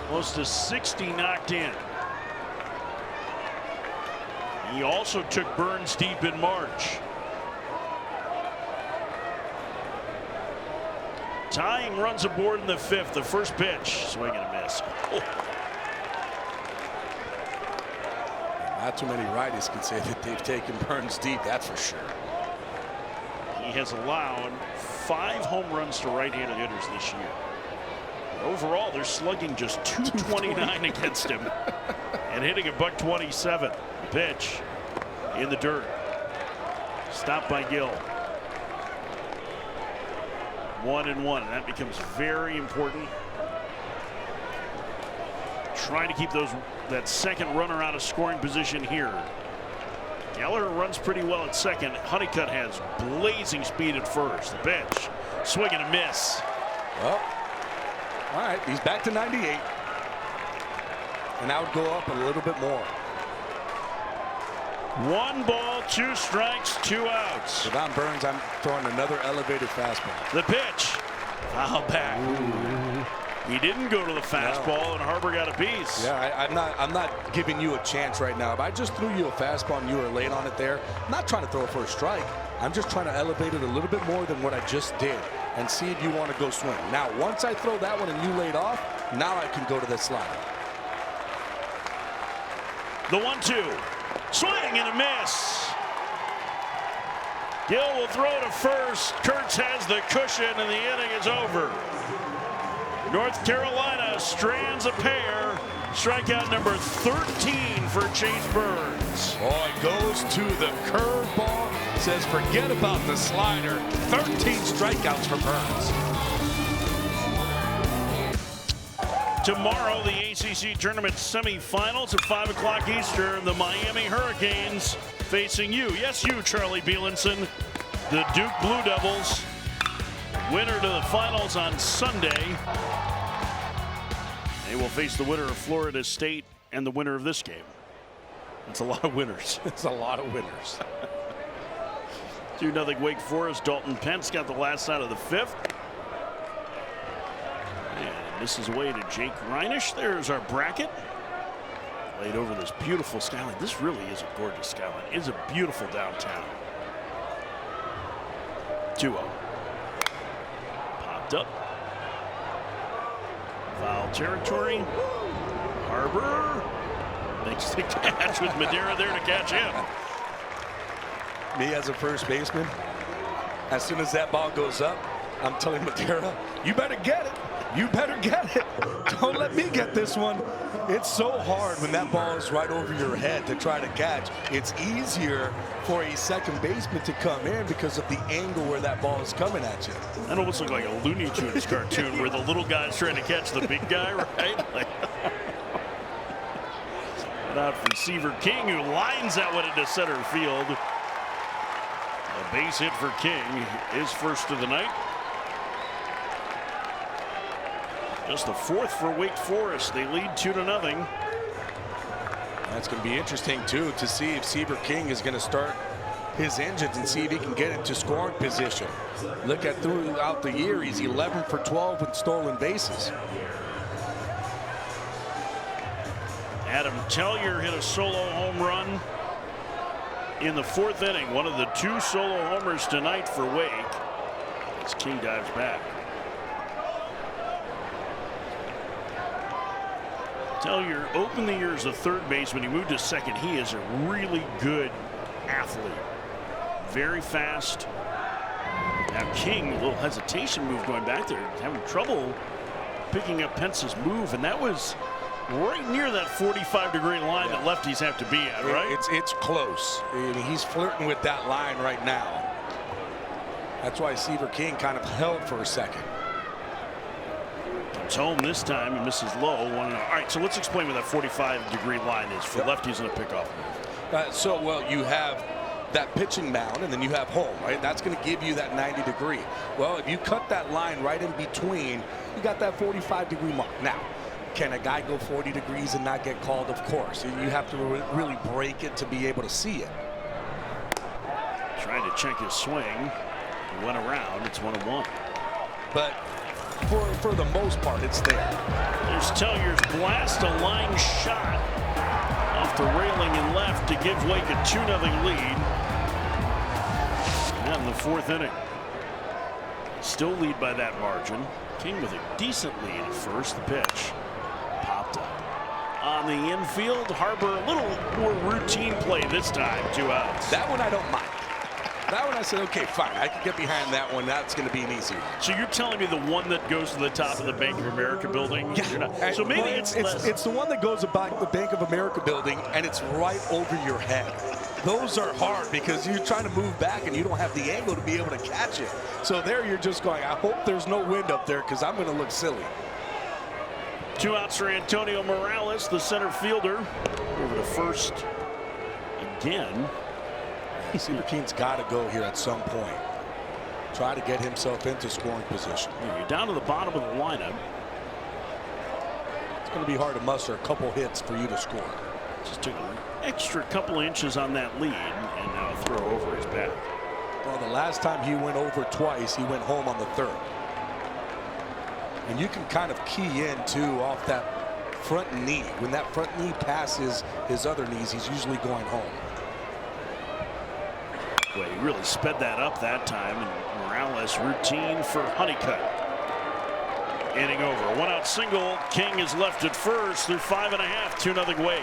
close to 60 knocked in. He also took Burns deep in March. Tying runs aboard in the 5th. The first pitch, swing and a miss. Oh. Not too many righties can say that they've taken Burns deep, that's for sure. He has allowed 5 home runs to right-handed hitters this year. Overall, they're slugging just .229 against him and hitting a .127. Pitch in the dirt. Stopped by Gill. 1-1, and that becomes very important. Trying to keep that second runner out of scoring position here. Geller runs pretty well at second. Honeycutt has blazing speed at first. The pitch, swing and a miss. Well, all right, he's back to 98. And that would go up a little bit more. 1 ball, 2 strikes, 2 outs. If I'm Burns, I'm throwing another elevated fastball. The pitch, foul back. Ooh. He didn't go to the fastball, and Harbor got a piece. Yeah, I'm not giving you a chance right now. If I just threw you a fastball and you were late on it there, I'm not trying to throw it for a strike. I'm just trying to elevate it a little bit more than what I just did and see if you want to go swing. Now, once I throw that one and you laid off, now I can go to the slider. The 1-2. Swing and a miss. Gill will throw to first. Kurtz has the cushion, and the inning is over. North Carolina strands a pair. Strikeout number 13 for Chase Burns. Oh, it goes to the curveball. Says forget about the slider. 13 strikeouts for Burns. Tomorrow, the ACC tournament semifinals at 5 o'clock Eastern. The Miami Hurricanes facing you. Yes, you, Charlie Bielenson. The Duke Blue Devils. Winner to the finals on Sunday. They will face the winner of Florida State and the winner of this game. That's a lot of winners. It's a lot of winners. 2-0 Wake Forest. Dalton Pence got the last out of the 5th. And this is away to Jake Reinish. There's our bracket. Laid over this beautiful skyline. This really is a gorgeous skyline. It's a beautiful downtown. 2-0. Popped up. Foul territory. Harbor makes the catch with Madeira there to catch him. Me as a first baseman, as soon as that ball goes up, I'm telling Madeira, you better get it. You better get it. Don't let me get this one. It's so hard when that ball is right over your head to try to catch. It's easier for a second baseman to come in because of the angle where that ball is coming at you. That almost looks like a Looney Tunes cartoon where the little guy's trying to catch the big guy, right? Like, out for Seaver King, who lines that one into center field. A base hit for King, his first of the night. Just the 4th for Wake Forest. They lead 2-0. That's going to be interesting, too, to see if Seaver King is going to start his engines and see if he can get into scoring position. Look at throughout the year, he's 11 for 12 with stolen bases. Adam Tellier hit a solo home run in the 4th inning. One of the 2 solo homers tonight for Wake as King dives back. Tellier opened the year as a third baseman. He moved to second. He is a really good athlete. Very fast. Now King, a little hesitation move going back there, having trouble picking up Pence's move, and that was right near that 45-degree line that lefties have to be at, right? It's close. He's flirting with that line right now. That's why Seaver King kind of held for a second. It's home this time and misses low. All right, so let's explain what that 45-degree line is for lefties in a pickoff. Well, you have that pitching mound, and then you have home, right? That's going to give you that 90-degree. Well, if you cut that line right in between, you got that 45-degree mark. Now, can a guy go 40 degrees and not get called? Of course. You have to really break it to be able to see it. Trying to check his swing. He went around. It's 1-1. But for the most part, it's there. There's Tellier's blast, a line shot off the railing and left to give Wake a 2-0 lead. And in the fourth inning, still lead by that margin. King with a decent lead at first. The pitch popped up on the infield. Harbor a little more routine play this time. 2 outs. That one I don't mind. That one I said, okay, fine. I can get behind that one. That's going to be an easy one. So you're telling me the one that goes to the top of the Bank of America building? Yeah. So maybe it's the one that goes about the Bank of America building, and it's right over your head. Those are hard because you're trying to move back and you don't have the angle to be able to catch it. So there you're just going, I hope there's no wind up there because I'm going to look silly. 2 outs for Antonio Morales, the center fielder. Over to first again. Seaver King's got to go here at some point. Try to get himself into scoring position. You're down to the bottom of the lineup. It's going to be hard to muster a couple hits for you to score. Just took an extra couple inches on that lead, and now a throw over his bat. Well, the last time he went over twice, he went home on the third. And you can kind of key in, too, off that front knee. When that front knee passes his other knees, he's usually going home. Well, he really sped that up that time, and Morales routine for Honeycutt. Inning over. 1-out single. King is left at first through 5.5. 2-0 Wake.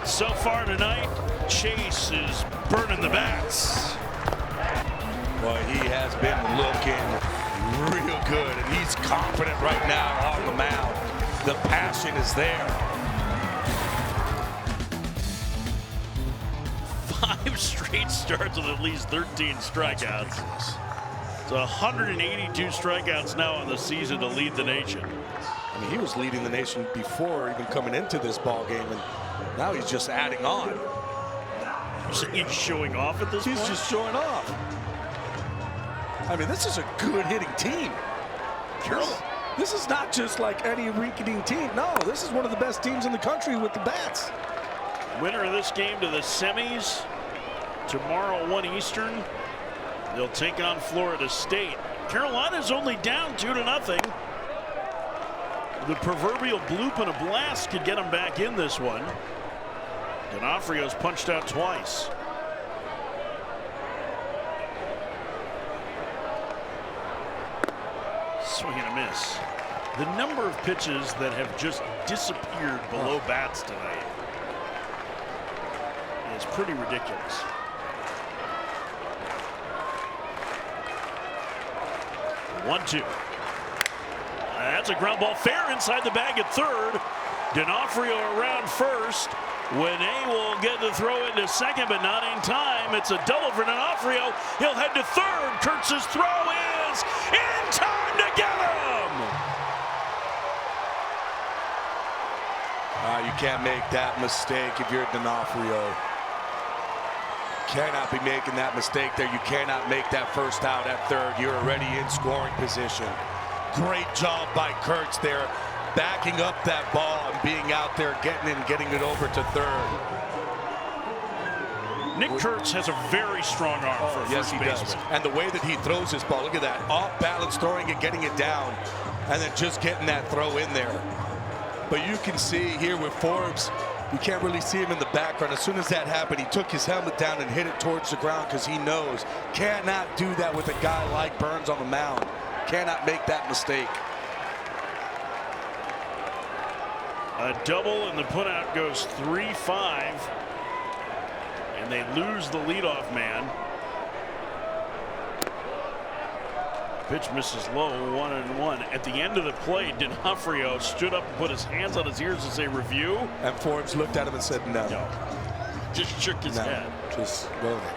So far tonight, Chase is burning the bats. Boy, he has been looking real good, and he's confident right now on the mound. The passion is there. 5 straight starts with at least 13 strikeouts. It's 182 strikeouts now on the season to lead the nation. I mean, he was leading the nation before even coming into this ball game, and now he's just adding on. So he's showing off at this point? He's just showing off. I mean, this is a good hitting team. This is not just like any rinky-dink team. No, this is one of the best teams in the country with the bats. Winner of this game to the semis tomorrow, 1 Eastern. They'll take on Florida State. Carolina's only down 2-0. The proverbial bloop and a blast could get them back in this one. D'Onofrio's punched out twice. Swing and a miss. The number of pitches that have just disappeared below bats tonight is pretty ridiculous. One-two. That's a ground ball fair inside the bag at third. D'Onofrio around first. Winay will get the throw into second, but not in time. It's a double for D'Onofrio. He'll head to third. Kurtz's throw is in time to get him. You can't make that mistake if you're D'Onofrio. Cannot be making that mistake there. You cannot make that first out at third. You're already in scoring position. Great job by Kurtz there, backing up that ball and being out there, getting it over to third. Nick Kurtz has a very strong arm for a first baseman. And the way that he throws his ball, look at that, off balance throwing it, getting it down, and then just getting that throw in there. But you can see here with Forbes, you can't really see him in the background. As soon as that happened, he took his helmet down and hit it towards the ground because he knows cannot do that with a guy like Burns on the mound. Cannot make that mistake. A double and the putout goes 3-5. And they lose the leadoff man. Pitch misses low, 1-1. At the end of the play, D'Onofrio stood up and put his hands on his ears and say review. And Forbes looked at him and said no. No. Just shook his head. Just go ahead.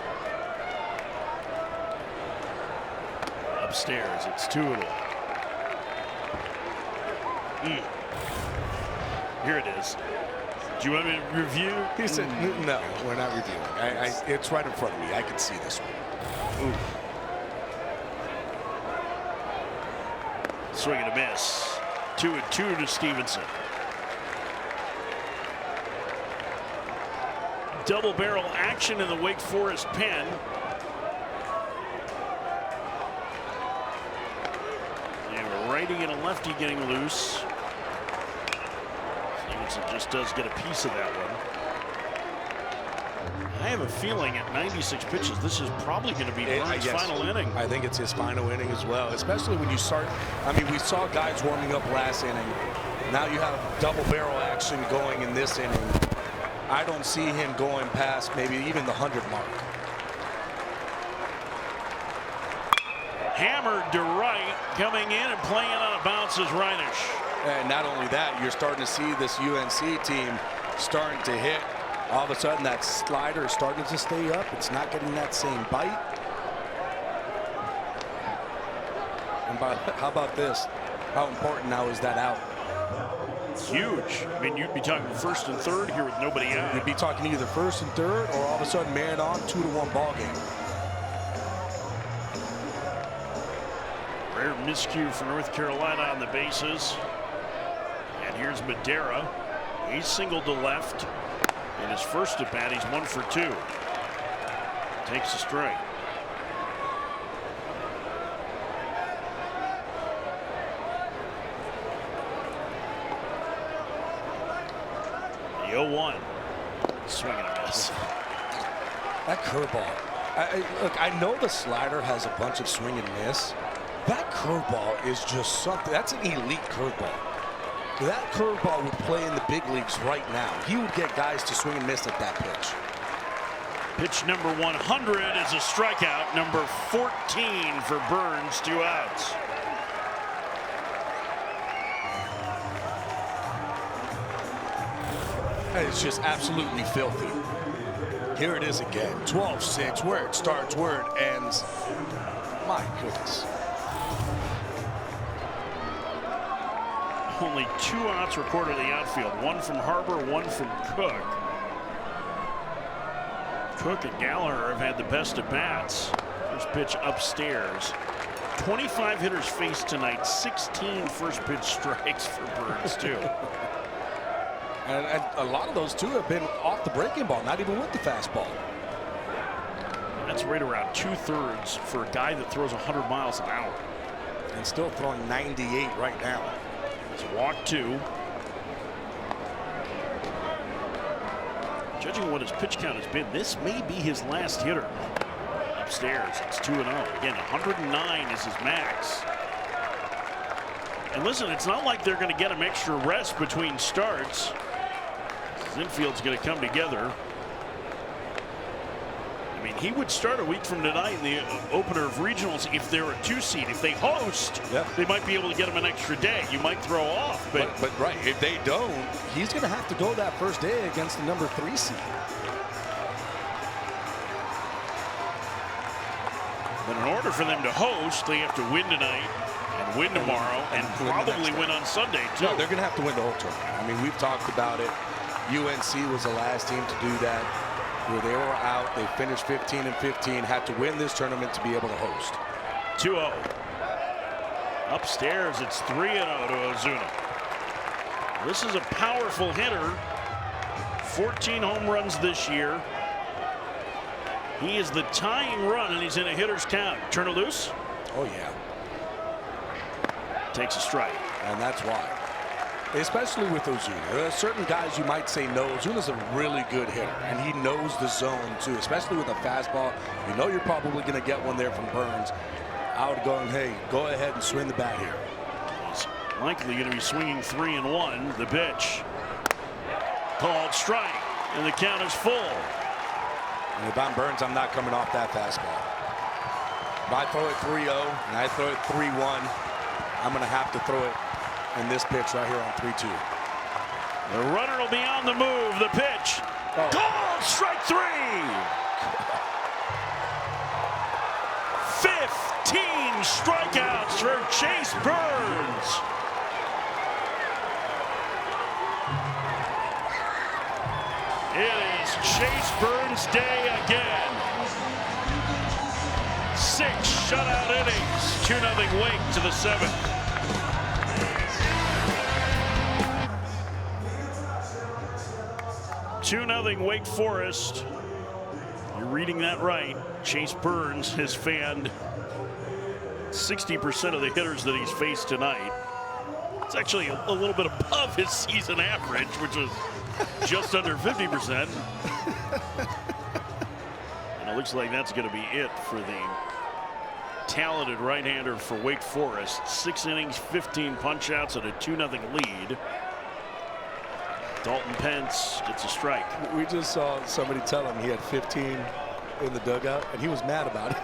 Upstairs, it's 2-0. Here it is. Do you want me to review? He said, no, we're not reviewing. It's right in front of me. I can see this one. Ooh. Swing and a miss. 2-2 to Stevenson. Double barrel action in the Wake Forest pen. They have a righty and a lefty getting loose. Stevenson just does get a piece of that one. I have a feeling at 96 pitches, this is probably going to be Burns' final inning. I think it's his final inning as well, especially when you start. I mean, we saw guys warming up last inning. Now you have double barrel action going in this inning. I don't see him going past maybe even the 100 mark. Hammered to right, coming in and playing on a bounce is Reinisch. And not only that, you're starting to see this UNC team starting to hit. All of a sudden, that slider is starting to stay up. It's not getting that same bite. And how about this? How important now is that out? It's huge. I mean, you'd be talking first and third here with nobody out. You'd be talking either first and third, or all of a sudden man on, 2-1 ball game. Rare miscue for North Carolina on the bases. And here's Madera. He's singled to left. In his first at bat, he's 1 for 2. Takes a strike. The 0-1. Swing and a miss. That curveball. Look, I know the slider has a bunch of swing and miss. That curveball is just something. That's an elite curveball. That curveball would play in the big leagues right now. He would get guys to swing and miss at that pitch. Pitch number 100 is a strikeout. Number 14 for Burns, 2 outs. And it's just absolutely filthy. Here it is again. 12-6, where it starts, where it ends. My goodness. Only 2 outs recorded in the outfield. 1 from Harbor, 1 from Cook. Cook and Gallagher have had the best at bats. First pitch upstairs. 25 hitters faced tonight. 16 first pitch strikes for Burns, too. And a lot of those, too, have been off the breaking ball, not even with the fastball. That's right around 2/3 for a guy that throws 100 miles an hour. And still throwing 98 right now. It's a walk 2. Judging what his pitch count has been, this may be his last hitter. Upstairs, it's 2-0. Again, 109 is his max. And listen, it's not like they're going to get him extra rest between starts. His infield's going to come together. I mean, he would start a week from tonight in the opener of regionals if they're a 2 seed. If they host, they might be able to get him an extra day. You might throw off. But right, if they don't, he's going to have to go that first day against the number 3 seed. But in order for them to host, they have to win tonight and win tomorrow and probably win on Sunday, too. No, they're going to have to win the whole tournament. I mean, we've talked about it. UNC was the last team to do that. Where they were out, they finished 15-15, had to win this tournament to be able to host. 2-0. Upstairs, it's 3-0 to Ozuna. This is a powerful hitter. 14 home runs this year. He is the tying run, and he's in a hitter's count. Turn it loose. Oh, yeah. Takes a strike. And that's why. Especially with Ozuna. There are certain guys you might say no. Ozuna's a really good hitter, and he knows the zone, too, especially with a fastball. You know you're probably going to get one there from Burns. I would go and, hey, go ahead and swing the bat here. He's likely going to be swinging 3-1. The pitch. Called strike, and the count is full. And if I'm Burns, I'm not coming off that fastball. I throw it 3-0 and I throw it 3-1, I'm going to have to throw it in this pitch right here on 3-2. The runner will be on the move. The pitch. Oh. Goal! Strike 3! 15 strikeouts for Chase Burns. It is Chase Burns' day again. 6 shutout innings. 2-0 Wake to the 7th. Nothing Wake Forest. You're reading that right. Chase Burns has fanned 60% of the hitters that he's faced tonight. It's actually a little bit above his season average, which was just under 50%. And it looks like that's going to be it for the talented right-hander for Wake Forest. 6 innings, 15 punch-outs, and a 2-0 lead. Dalton Pence gets a strike. We just saw somebody tell him he had 15 in the dugout, and he was mad about it.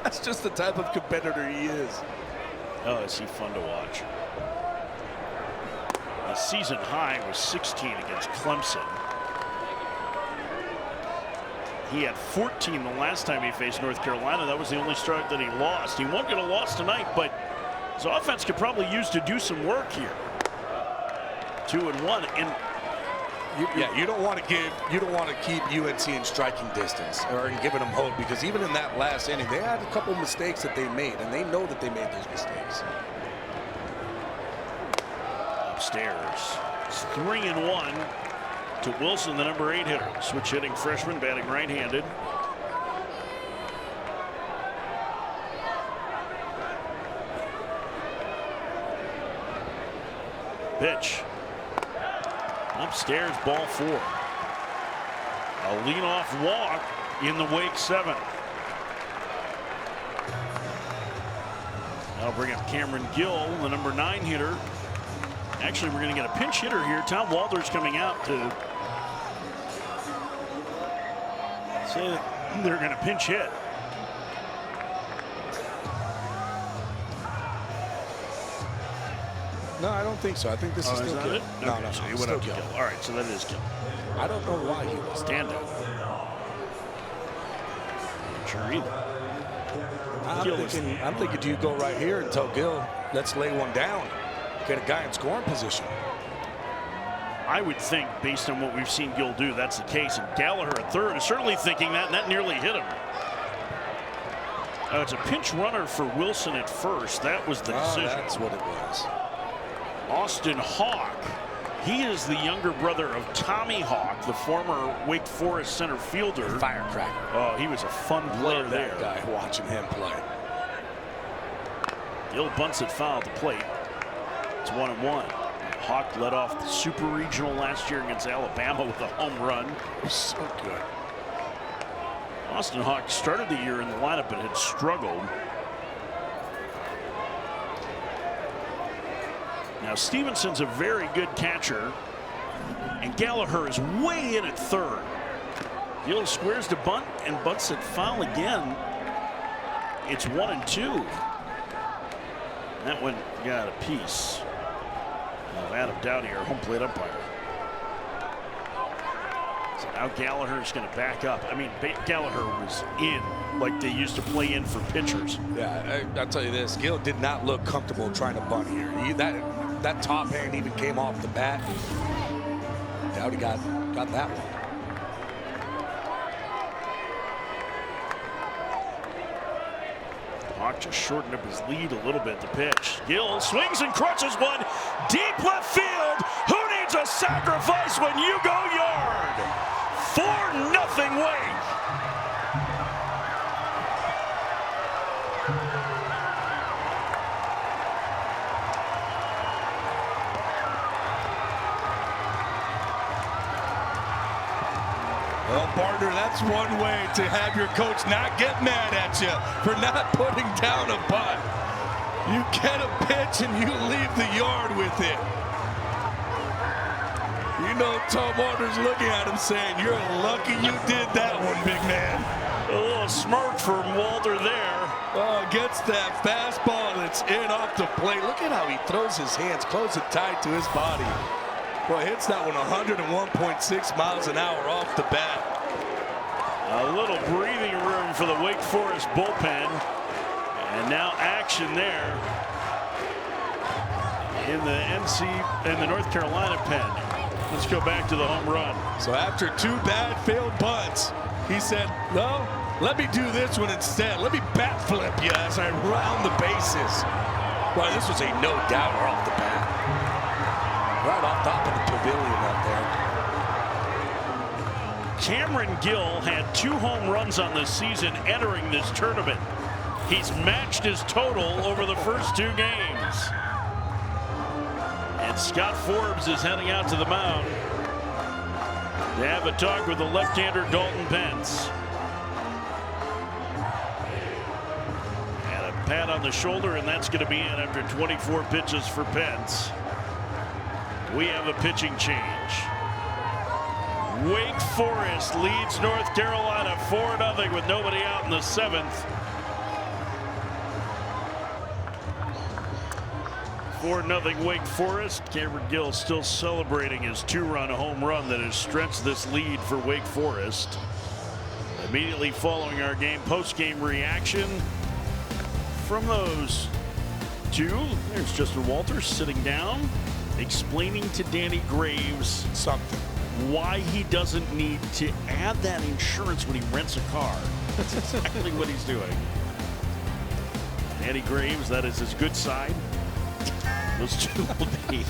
That's just the type of competitor he is. Oh, is he fun to watch. The season high was 16 against Clemson. He had 14 the last time he faced North Carolina. That was the only start that he lost. He won't get a loss tonight, but his offense could probably use to do some work here. 2-1, and you don't want to keep UNC in striking distance or in giving them hope, because even in that last inning, they had a couple mistakes that they made, and they know that they made those mistakes. Upstairs, it's 3-1 to Wilson, the number 8 hitter. Switch hitting freshman, batting right-handed. Pitch. Upstairs, ball 4. A leadoff walk in the Wake 7th. That'll bring up Cameron Gill, the number 9 hitter. Actually, we're going to get a pinch hitter here. Tom Walter's coming out to say that they're going to pinch hit. No, I don't think so. I think this is still good. No, so he went up to Gill. All right, so that is Gill. I don't know why he was stand up. Sure either. I'm thinking, do you go right here and tell Gill, let's lay one down, get a guy in scoring position? I would think, based on what we've seen Gill do, that's the case. And Gallagher at third is certainly thinking that, and that nearly hit him. It's a pinch runner for Wilson at first. That was the decision. That's what it was. Austin Hawk. He is the younger brother of Tommy Hawk, the former Wake Forest center fielder. Firecracker. Oh, he was a fun player there. That guy, watching him play. Gill bunts it foul at the plate. It's 1-1. Hawk led off the Super Regional last year against Alabama with a home run. So good. Austin Hawk started the year in the lineup but had struggled. Now Stevenson's a very good catcher, and Gallagher is way in at third. Gill squares to bunt and bunts it foul again. It's 1-2. That one got a piece of Adam Dowdy, our home plate umpire. So now Gallagher is going to back up. I mean, Gallagher was in like they used to play in for pitchers. Yeah, I'll tell you this, Gill did not look comfortable trying to bunt here. That top hand even came off the bat. Dowdy got that one. Hawk just shortened up his lead a little bit. The pitch. Gill swings and crunches one deep left field. Who needs a sacrifice when you go yard? 4-0 Wake. Well, partner, that's one way to have your coach not get mad at you for not putting down a bunt. You get a pitch and you leave the yard with it. You know Tom Walter's looking at him saying, you're lucky you did that one, big man. A little smirk from Walter there. Oh, gets that fastball that's in off the plate. Look at how he throws his hands close and tight to his body. Boy, hits that one 101.6 miles an hour off the bat. A little breathing room for the Wake Forest bullpen. And now action there in the North Carolina pen. Let's go back to the home run. So after 2 bad failed bunts, he said, no, let me do this one instead. Let me bat flip you as I round the bases. Well, this was a no-doubter off the bat. Right off top of the pavilion out there. Cameron Gill had 2 home runs on this season entering this tournament. He's matched his total over the first 2 games. And Scott Forbes is heading out to the mound to have a talk with the left-hander Dalton Pence. And a pat on the shoulder, and that's going to be in after 24 pitches for Pence. We have a pitching change. Wake Forest leads North Carolina 4-0 with nobody out in the 7th. 4-0 Wake Forest. Cameron Gill still celebrating his 2-run home run that has stretched this lead for Wake Forest. Immediately following our game, post-game reaction from those 2. There's Justin Walters sitting down, explaining to Danny Graves something. Why he doesn't need to add that insurance when he rents a car. That's exactly what he's doing. Danny Graves, that is his good side. Those 2 will be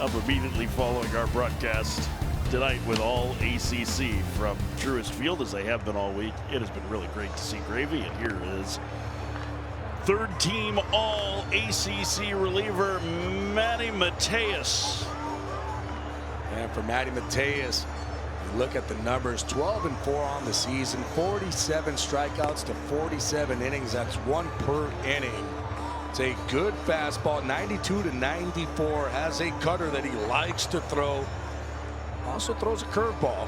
up immediately following our broadcast tonight with all ACC from Truist Field, as they have been all week. It has been really great to see Gravy, and here is 3rd team all ACC reliever Matty Mateus. And for Matty Mateus, you look at the numbers, 12-4 on the season, 47 strikeouts to 47 innings. That's 1 per inning. It's a good fastball, 92 to 94. Has a cutter that he likes to throw. Also throws a curveball.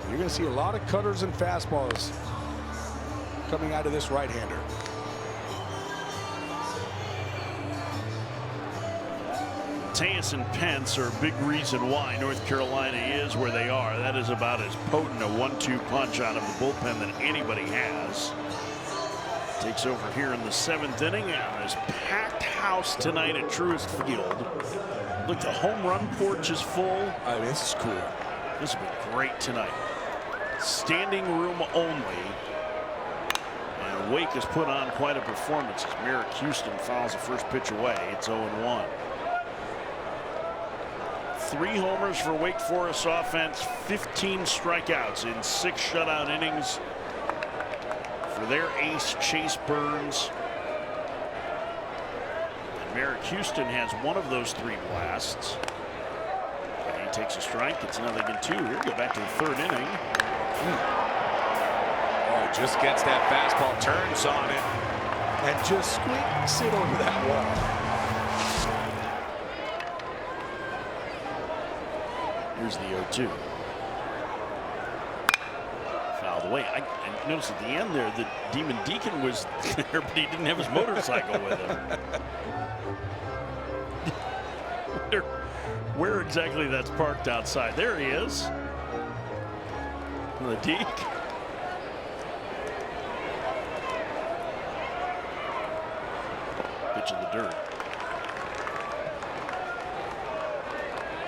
You're going to see a lot of cutters and fastballs coming out of this right-hander. Mateus and Pence are a big reason why North Carolina is where they are. That is about as potent a 1-2 punch out of the bullpen that anybody has. Takes over here in the 7th inning, and this packed house tonight at Truist Field. Look, the home run porch is full. I mean, this is cool. This will be great tonight. Standing room only. And Wake has put on quite a performance as Merrick Houston fouls the first pitch away. It's 0-1. 3 homers for Wake Forest offense, 15 strikeouts in 6 shutout innings for their ace Chase Burns. And Merrick Houston has 1 of those 3 blasts. And he takes a strike. It's 0-2. Here we go back to the 3rd inning. Oh, just gets that fastball, turns on it, and just squeaks it over that wall. Here's the 0-2. Fouled away. I noticed at the end there that Demon Deacon was there, but he didn't have his motorcycle with him. Where exactly that's parked outside. There he is. The Deke. Pitch in the dirt.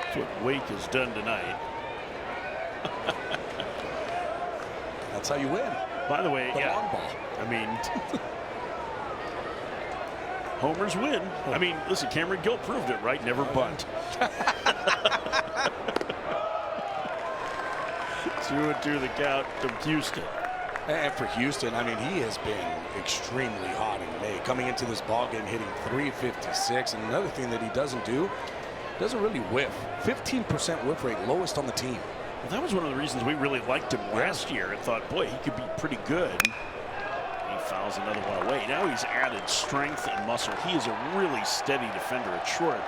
That's what Wake has done tonight. That's how you win. By the way, the yeah, long ball. I mean, homers win. I mean, listen, Cameron Gill proved it, right? Never bunt. 2-2 the count to Houston. And for Houston, I mean, he has been extremely hot in May. Coming into this ball game, hitting .356. And another thing that he doesn't do, doesn't really whiff. 15% whiff rate, lowest on the team. Well, that was one of the reasons we really liked him last year and thought, boy, he could be pretty good. He fouls another one away. Now he's added strength and muscle. He is a really steady defender at short.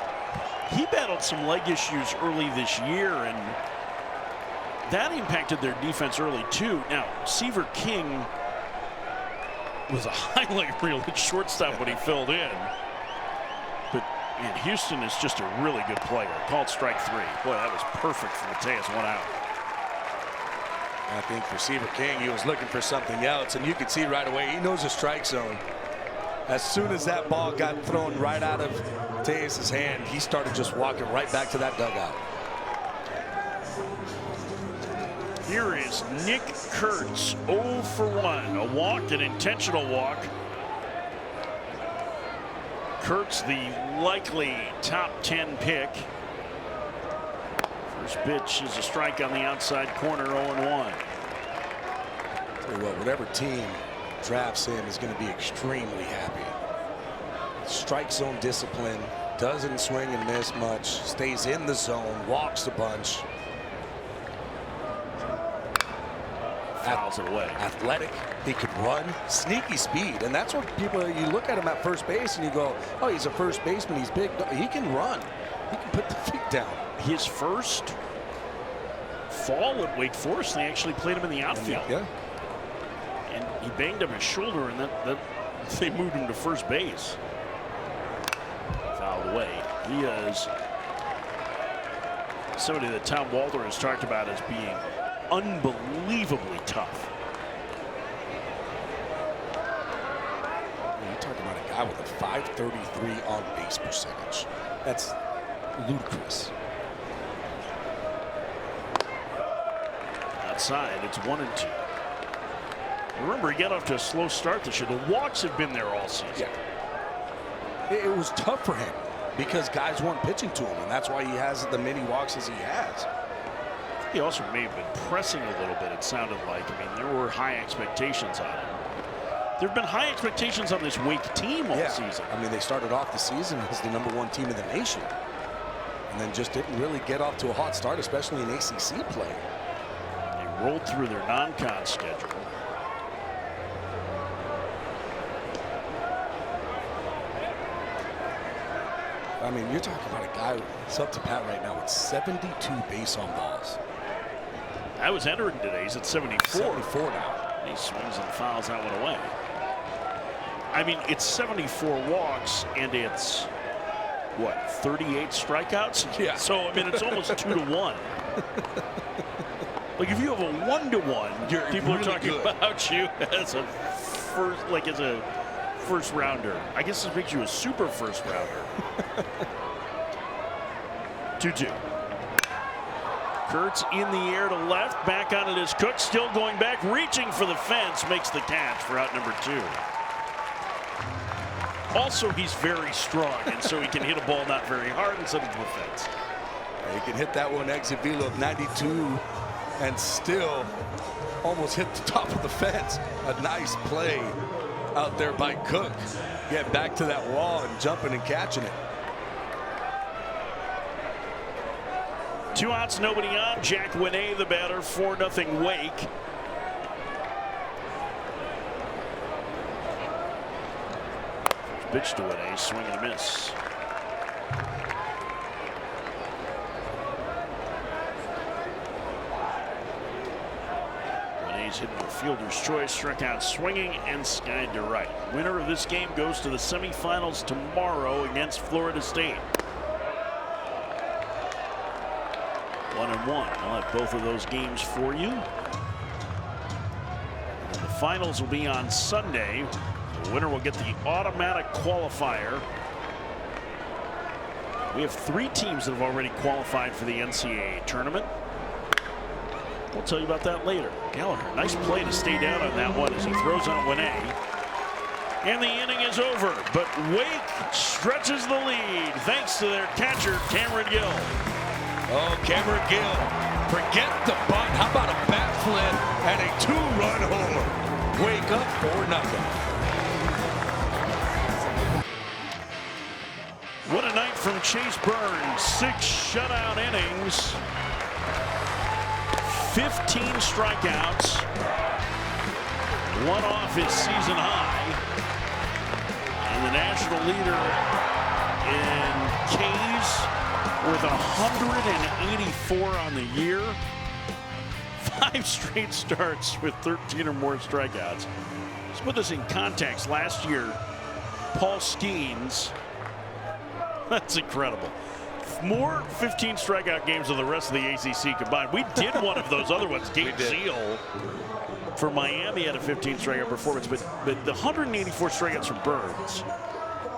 He battled some leg issues early this year, and that impacted their defense early too. Now, Seaver King was a highlight reel at shortstop when he filled in. But man, Houston is just a really good player. Called strike 3. Boy, that was perfect for Mateus. 1 out. I think for Seaver King, he was looking for something else, and you could see right away he knows the strike zone. As soon as that ball got thrown right out of Mateus' hand, he started just walking right back to that dugout. Here is Nick Kurtz, 0 for 1. A walk, an intentional walk. Kurtz, the likely top 10 pick. First pitch is a strike on the outside corner, 0-1. Tell you what, whatever team drafts him is going to be extremely happy. Strike zone discipline, doesn't swing and miss much, stays in the zone, walks a bunch. Fouls it away. Athletic, he could run, sneaky speed, and that's what people, you look at him at first base and you go, oh, he's a first baseman, he's big. No, he can run, he can put the feet down. His first fall at Wake Forest, they actually played him in the outfield. Yeah. And he banged up his shoulder, and that they moved him to first base. Fouled away. He is somebody that Tom Walter has talked about as being unbelievably tough. You're talking about a guy with a .533 on base percentage. That's ludicrous. Outside, it's 1-2. Remember, he got off to a slow start this year. The walks have been there all season. Yeah. It was tough for him because guys weren't pitching to him, and that's why he has the many walks as he has. He also may have been pressing a little bit, it sounded like. I mean, there were high expectations on him. There have been high expectations on this Wake team all season. I mean, they started off the season as the #1 team in the nation, and then just didn't really get off to a hot start, especially in ACC play. They rolled through their non-con schedule. I mean, you're talking about a guy who's up to bat right now with 72 base on balls. I was entering today. He's at 74. 74 now. He swings and fouls that one away. I mean, it's 74 walks, and it's, what, 38 strikeouts? Yeah. So, I mean, it's almost 2-1. Like, if you have a 1-to-1, people are talking about you as a first rounder. I guess this makes you a super first rounder. 2-2. Kurtz in the air to left, back on it is Cook, still going back, reaching for the fence, makes the catch for out number 2. Also, he's very strong, and so he can hit a ball not very hard and send it to the fence. He can hit that one exit velo of 92 and still almost hit the top of the fence. A nice play out there by Cook. Get back to that wall and jumping and catching it. 2 outs, nobody on. Jack Winay, the batter, 4-0 Wake. First pitch to Winay, swing and a miss. Winay's hitting the fielder's choice, struck out swinging and skied to right. Winner of this game goes to the semifinals tomorrow against Florida State. 1-1. I'll have both of those games for you. And the finals will be on Sunday. The winner will get the automatic qualifier. We have 3 teams that have already qualified for the NCAA tournament. We'll tell you about that later. Gallagher, nice play to stay down on that one as he throws on Winay. And the inning is over, but Wake stretches the lead thanks to their catcher, Cameron Gill. Oh, Cameron Gill, forget the bunt. How about a bat flip and a 2-run homer? Wake up 4-0. What a night from Chase Burns. 6 shutout innings, 15 strikeouts, 1 off his season high, and the national leader in Ks with 184 on the year. 5 straight starts with 13 or more strikeouts. Let's put this in context. Last year, Paul Skeens, that's incredible. More 15 strikeout games than the rest of the ACC combined. We did one of those other ones. Gabe Zeal for Miami had a 15 strikeout performance, but the 184 strikeouts from Burns,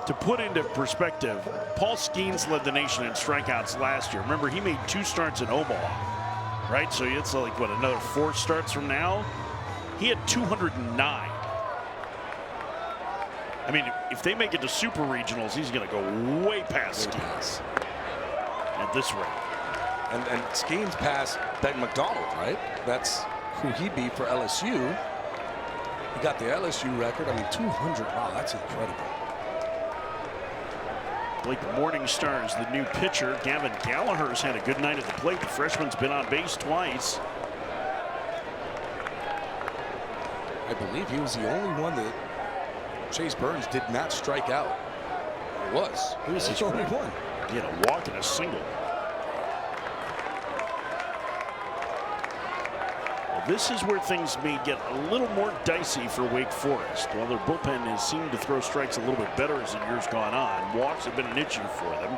to put into perspective, Paul Skeens led the nation in strikeouts last year. Remember, he made 2 starts in Omaha, right? So it's like, what, another 4 starts from now? He had 209. I mean, if they make it to super regionals, he's going to go way past Skeens at this rate. And Skeens passed Ben McDonald, right? That's who he beat for LSU. He got the LSU record. I mean, 200. Wow, that's incredible. Blake Morningstar's the new pitcher. Gavin Gallagher's had a good night at the plate. The freshman's been on base twice. I believe he was the only one that Chase Burns did not strike out. He was the only one. He had a walk and a single. Well, this is where things may get a little more dicey for Wake Forest. While their bullpen has seemed to throw strikes a little bit better as the years gone on, walks have been an issue for them.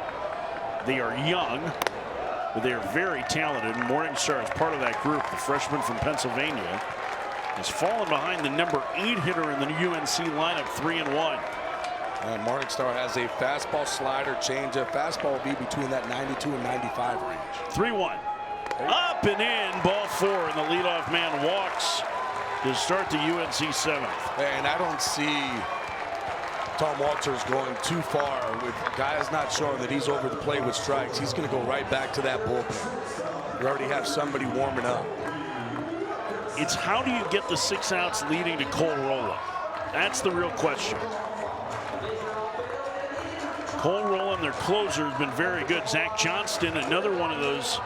They are young, but they are very talented. Morningstar is part of that group. The freshman from Pennsylvania has fallen behind the number 8 hitter in the UNC lineup, 3-1. And Morningstar has a fastball, slider, changeup. Fastball will be between that 92 and 95 range. 3-1. Up and in, ball 4, and the leadoff man walks to start the UNC 7th. And I don't see Tom Walters going too far with guys not showing that he's over the plate with strikes. He's going to go right back to that bullpen. You already have somebody warming up. It's how do you get the 6 outs leading to Cole Rowland? That's the real question. Cole Rowland, their closer, has been very good. Zach Johnston, another one of those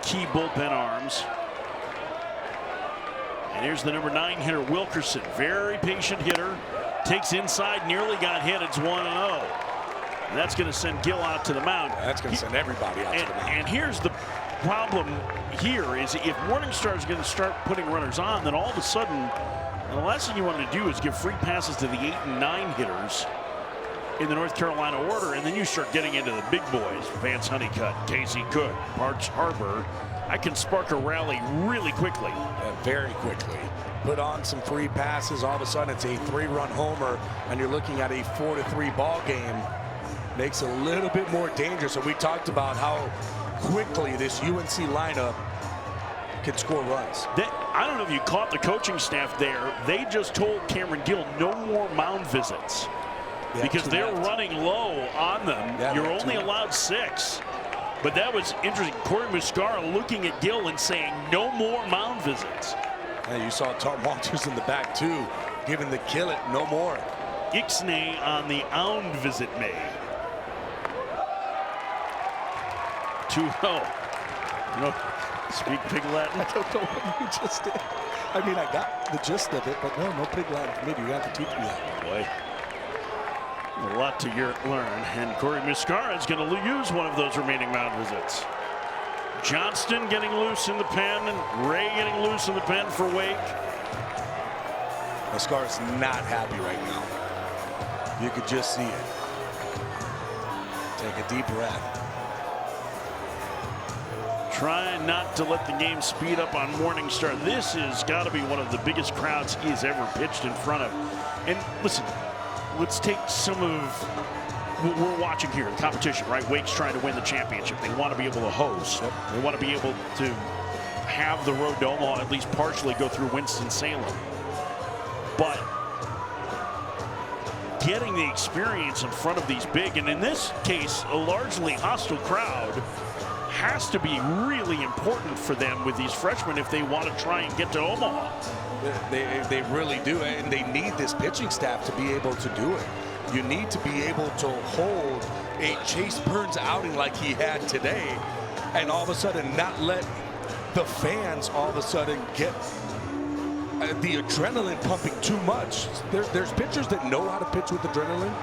key bullpen arms. And here's the number 9 hitter, Wilkerson. Very patient hitter. Takes inside, nearly got hit. It's 1-0. And that's going to send Gill out to the mound. That's going to send everybody out to the mound. And here's the problem here is if Morningstar is going to start putting runners on, then all of a sudden, the last thing you want to do is give free passes to the 8 and 9 hitters in the North Carolina order, and then you start getting into the big boys. Vance Honeycutt, Casey Cook, Parks Harbor. I can spark a rally really quickly. Very quickly. Put on some free passes. All of a sudden, it's a 3-run homer, and you're looking at a 4-3 ball game. Makes it a little bit more dangerous. And we talked about how quickly this UNC lineup can score runs. I don't know if you caught the coaching staff there. They just told Cameron Gill no more mound visits. Because they're running low on them. You're only allowed 6. But that was interesting. Corey Muscara looking at Gill and saying no more mound visits. And you saw Tom Walters in the back too, giving the kill it no more. Ixnay on the ound visit made. 2-0. You know, speak Pig Latin. I don't know what you just did. I mean, I got the gist of it, but no Pig Latin for me. You have to teach me that. Boy. A lot to learn, and Corey Muscara is going to use one of those remaining mound visits. Johnston getting loose in the pen, and Ray getting loose in the pen for Wake. Muscara's not happy right now. You could just see it. Take a deep breath. Trying not to let the game speed up on Morningstar. This has got to be one of the biggest crowds he has ever pitched in front of. And listen, let's take some of what we're watching here, the competition, right? Wake's trying to win the championship. They want to be able to host. They want to be able to have the road to Omaha at least partially go through Winston-Salem. But getting the experience in front of these big, and in this case, a largely hostile crowd, has to be really important for them with these freshmen if they want to try and get to Omaha. They really do, and they need this pitching staff to be able to do it. You need to be able to hold a Chase Burns outing like he had today, and all of a sudden not let the fans all of a sudden get the adrenaline pumping too much. There's pitchers that know how to pitch with adrenaline.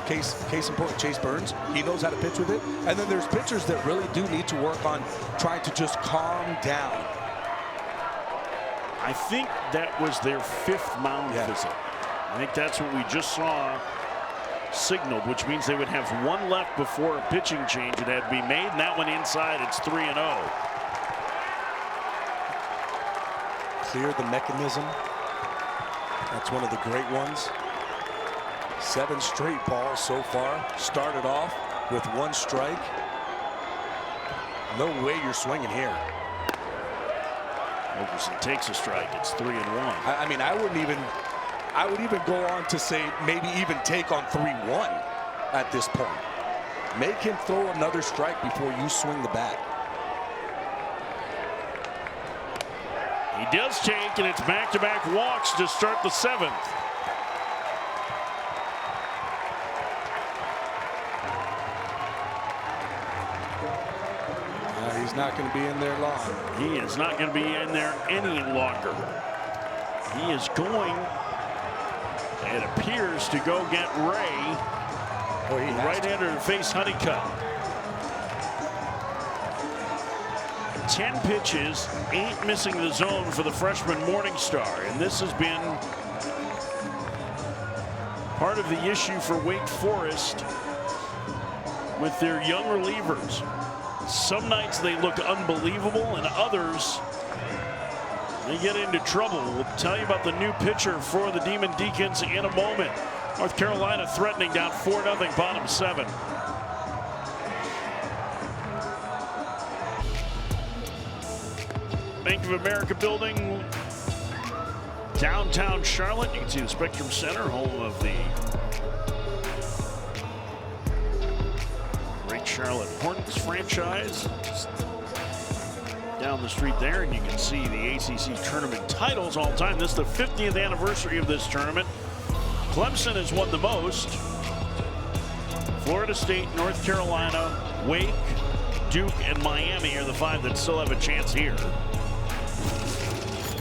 Case in point, Chase Burns, he knows how to pitch with it. And then there's pitchers that really do need to work on trying to just calm down. I think that was their 5th mound visit. I think that's what we just saw signaled, which means they would have 1 left before a pitching change that had to be made, and that one inside, it's 3-0. Clear the mechanism. That's one of the great ones. 7 straight balls so far. Started off with 1 strike. No way you're swinging here. Wilkerson takes a strike. It's 3-1. I mean, I would even go on to say maybe even take on 3-1 at this point. Make him throw another strike before you swing the bat. He does take, and it's back-to-back walks to start the 7th. He's not going to be in there long. He is not going to be in there any longer. He is going, it appears, to go get Ray. Right-hander to face Honeycutt. 10 pitches, 8 missing the zone for the freshman Morningstar. And this has been part of the issue for Wake Forest with their young relievers. Some nights they look unbelievable, and others they get into trouble. We'll tell you about the new pitcher for the Demon Deacons in a moment. North Carolina threatening, down 4-0, bottom 7. Bank of America building, downtown Charlotte. You can see the Spectrum Center, home of the great Charlotte Hornets franchise. Just down the street there, and you can see the ACC tournament titles all time. This is the 50th anniversary of this tournament. Clemson has won the most. Florida State, North Carolina, Wake, Duke, and Miami are the 5 that still have a chance here.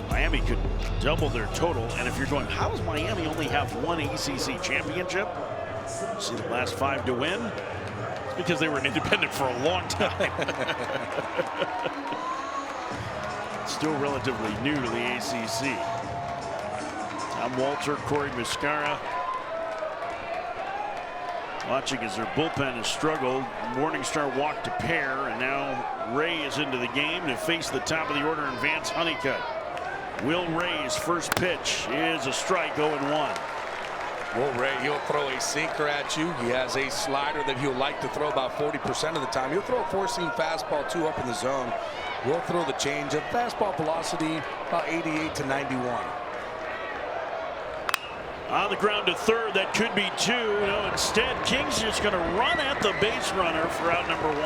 Miami could double their total, and if you're going, how does Miami only have 1 ACC championship? See the last 5 to win? It's because they were an independent for a long time. Still relatively new to the ACC. Tom Walter, Corey Muscara watching as their bullpen has struggled. Morningstar walked to pair, and now Ray is into the game to face the top of the order in Vance Honeycutt. Will Ray's first pitch is a strike, 0-1. Will Ray, he'll throw a sinker at you. He has a slider that he'll like to throw about 40% of the time. He'll throw a 4-seam fastball, 2 up in the zone. We'll throw the changeup. Fastball velocity about 88 to 91. On the ground to third, that could be 2. No, instead, King's just going to run at the base runner for out number 1.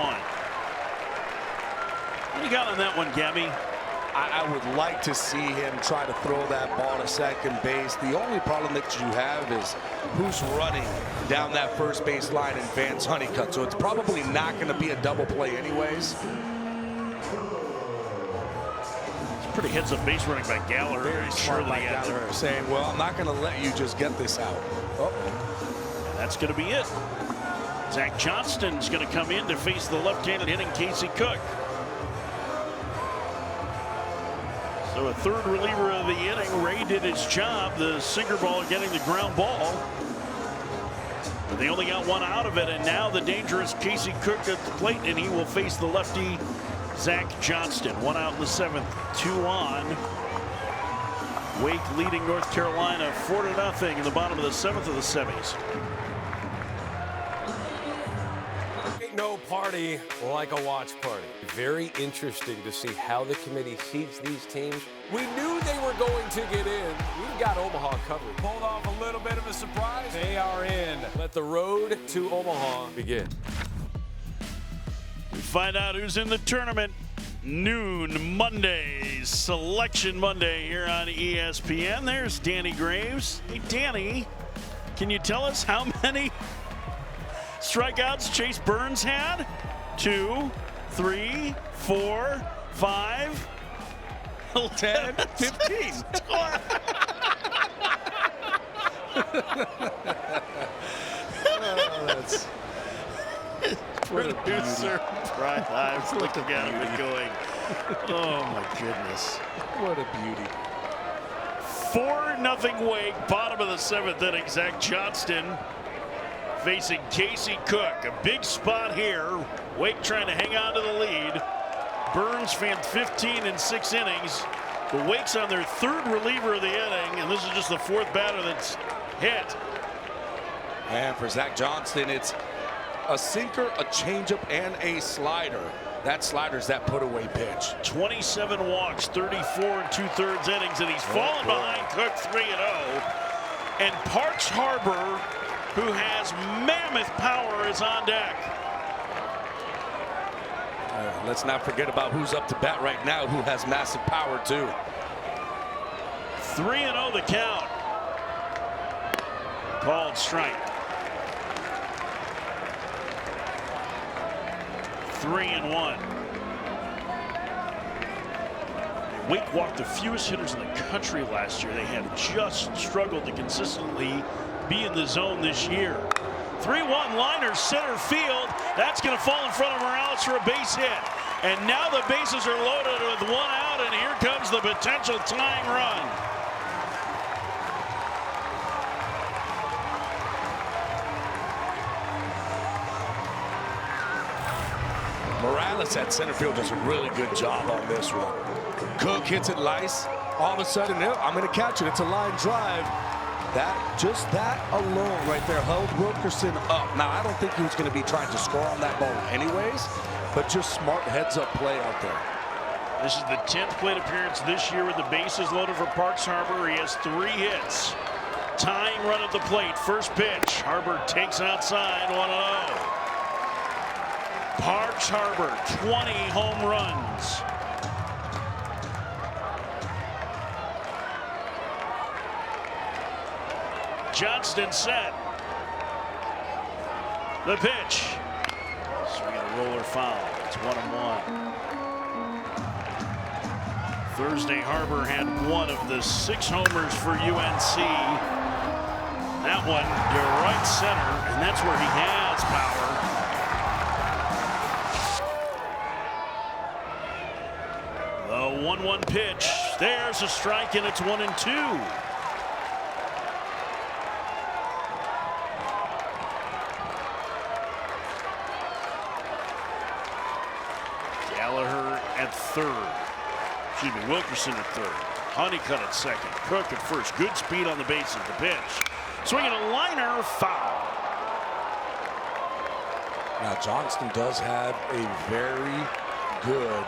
What do you got on that one, Gabby? I would like to see him try to throw that ball to second base. The only problem that you have is who's running down that first base line in Vance Honeycutt. So it's probably not going to be a double play anyways. Pretty heads-up base running by Gallagher. Very sure that he had Gallagher saying, well, I'm not going to let you just get this out. And that's going to be it. Zach Johnston's going to come in to face the left-handed hitting Casey Cook. So a third reliever of the inning. Ray did his job. The sinker ball getting the ground ball. But they only got 1 out of it, and now the dangerous Casey Cook at the plate, and he will face the lefty Zach Johnston. 1 out in the 7th, 2 on. Wake leading North Carolina 4-0 in the bottom of the 7th of the semis. Ain't no party like a watch party. Very interesting to see how the committee seeds these teams. We knew they were going to get in. We've got Omaha covered. Pulled off a little bit of a surprise. They are in. Let the road to Omaha begin. We find out who's in the tournament. Noon Monday, Selection Monday here on ESPN. There's Danny Graves. Hey, Danny, can you tell us how many strikeouts Chase Burns had? 2, 3, 4, 5, 10, 15. That's Producer Brian Ives looking at him and going, oh my goodness. What a beauty. 4-0 Wake, bottom of the 7th inning. Zach Johnston facing Casey Cook. A big spot here. Wake trying to hang on to the lead. Burns fan 15 in 6 innings. The Wake's on their 3rd reliever of the inning, and this is just the 4th batter that's hit. And for Zach Johnston, it's a sinker, a changeup, and a slider. That slider's that put-away pitch. 27 walks, 34 2/3 innings, and he's fallen behind Cook 3-0. And Parks Harbor, who has mammoth power, is on deck. Let's not forget about who's up to bat right now, who has massive power too. 3-0 the count. Called strike. 3-1. Wake walked the fewest hitters in the country last year. They have just struggled to consistently be in the zone this year. 3-1 liner, center field. That's going to fall in front of Morales for a base hit. And now the bases are loaded with 1 out, and here comes the potential tying run. Morales at center field does a really good job on this one. Cook hits it nice. All of a sudden, I'm going to catch it. It's a line drive. Just that alone right there held Wilkerson up. Now, I don't think he was going to be trying to score on that ball anyways, but just smart heads-up play out there. This is the 10th plate appearance this year with the bases loaded for Parks Harbor. He has 3 hits. Tying run at the plate. First pitch. Harbor takes outside 1-0. Parks Harbor, 20 home runs. Johnston set. The pitch. Swing and a roller foul. It's 1-1. Thursday, Harbor had 1 of the 6 homers for UNC. That one to right center, and that's where he has power. The 1-1 pitch. There's a strike, and it's 1-2. Gallagher at 3rd. Excuse me, Wilkerson at 3rd. Honeycutt at 2nd. Cook at 1st. Good speed on the bases. The pitch. Swinging a liner, foul. Now, Johnston does have a very good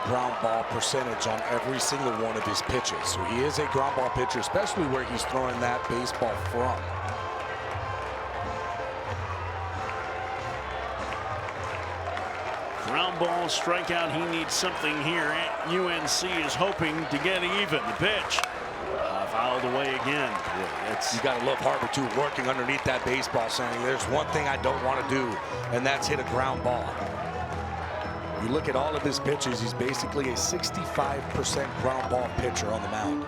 ground ball percentage on every single one of his pitches. So he is a ground ball pitcher, especially where he's throwing that baseball from. Ground ball, strikeout. He needs something here. UNC is hoping to get even. The pitch. Fouled away again. You got to love Harbor, too, working underneath that baseball, saying there's one thing I don't want to do, and that's hit a ground ball. You look at all of his pitches, he's basically a 65% ground ball pitcher on the mound.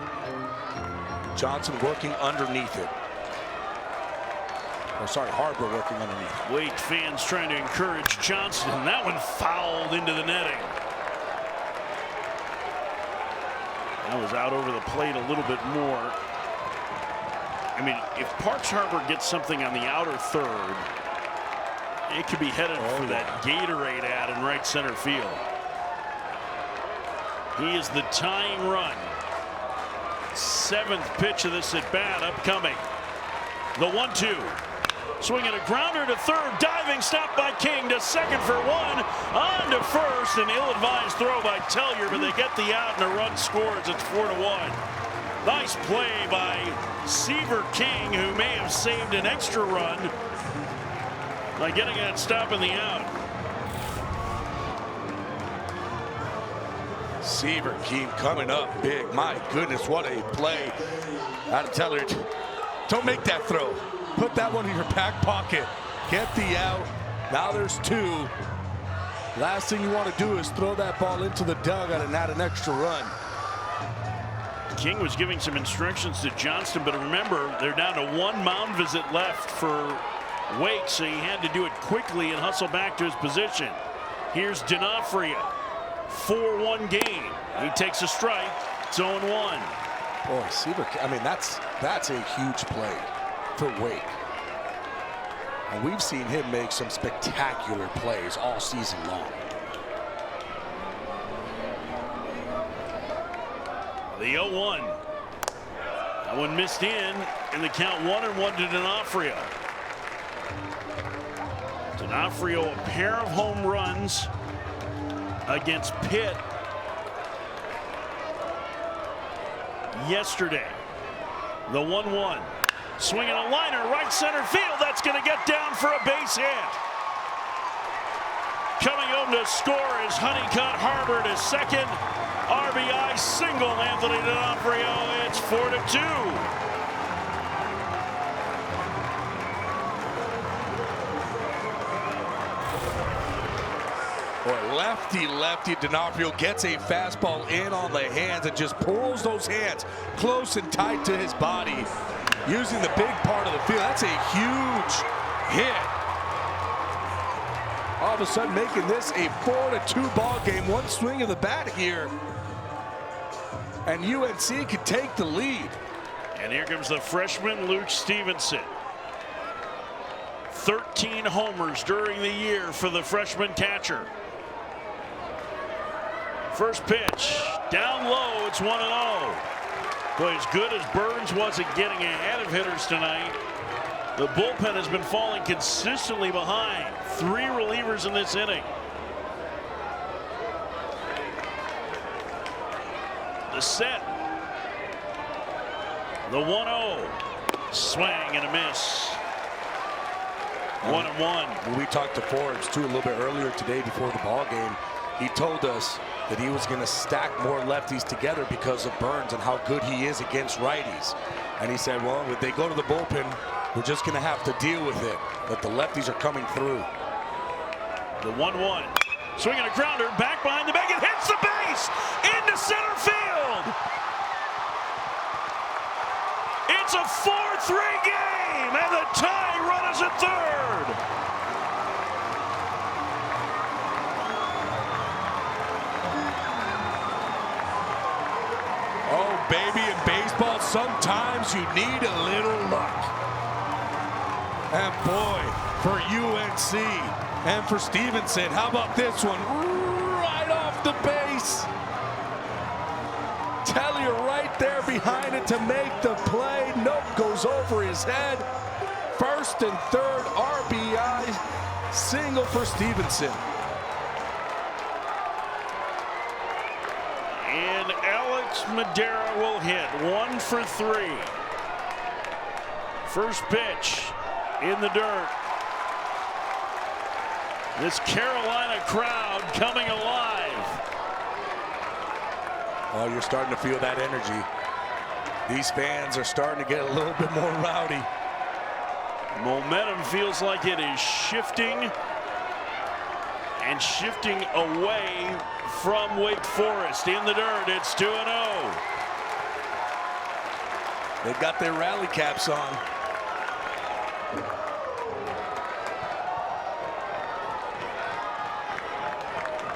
Johnson working underneath it. Oh, sorry, Harbor working underneath. Wake fans trying to encourage Johnson. That one fouled into the netting. That was out over the plate a little bit more. I mean, if Parks Harbor gets something on the outer 3rd, it could be headed for that Gatorade ad in right center field. He is the tying run. 7th pitch of this at bat upcoming. The 1-2. Swinging a grounder to 3rd, diving stop by King to 2nd for 1, on to 1st, an ill-advised throw by Tellier, but they get the out and a run scores. It's 4-1. Nice play by Seaver King, who may have saved an extra run by getting that stop in the out. Seaver King coming up big. My goodness, what a play. Out of Tellier. Don't make that throw. Put that one in your back pocket. Get the out. Now there's 2. Last thing you want to do is throw that ball into the dugout and add an extra run. King was giving some instructions to Johnston, but remember, they're down to 1 mound visit left for Wake, so he had to do it quickly and hustle back to his position. Here's D'Onofrio. 4-1 game. He takes a strike. It's 0-1. Boy, Sieber, I mean, that's a huge play for Wake. And we've seen him make some spectacular plays all season long. The 0-1. That one missed in the count 1-1 to D'Onofrio. D'Onofrio, a pair of home runs against Pitt yesterday. The 1-1. Swinging a liner, right center field. That's going to get down for a base hit. Coming home to score is Honeycutt Harbor, his second RBI single. Anthony D'Onofrio. It's 4-2. Boy, lefty D'Onofrio gets a fastball in on the hands and just pulls those hands close and tight to his body, using the big part of the field. That's a huge hit. All of a sudden making this a 4-2 ball game. One swing of the bat here, and UNC could take the lead. And here comes the freshman Luke Stevenson. 13 homers during the year for the freshman catcher. First pitch, down low, it's 1-0. Boy, as good as Burns was at getting ahead of hitters tonight, the bullpen has been falling consistently behind. 3 relievers in this inning. The set. The 1-0. Swing and a miss. 1-1. When we talked to Forbes too a little bit earlier today before the ball game, he told us that he was going to stack more lefties together because of Burns and how good he is against righties. And he said, well, if they go to the bullpen, we're just going to have to deal with it. But the lefties are coming through. The 1-1. Swinging a grounder back behind the bag. It hits the base into center field. It's a 4-3 game, and the tying run is at third. Oh, baby, in baseball, sometimes you need a little luck. And boy, for UNC and for Stevenson, how about this one? Right off the base. Tellier right there behind it to make the play. Nope, goes over his head. First and third RBI single for Stevenson. And Alex Madera will hit 1 for 3. First pitch in the dirt. This Carolina crowd coming alive. Oh, you're starting to feel that energy. These fans are starting to get a little bit more rowdy. Momentum feels like it is shifting and shifting away from Wake Forest. In the dirt, it's 2-0. They've got their rally caps on.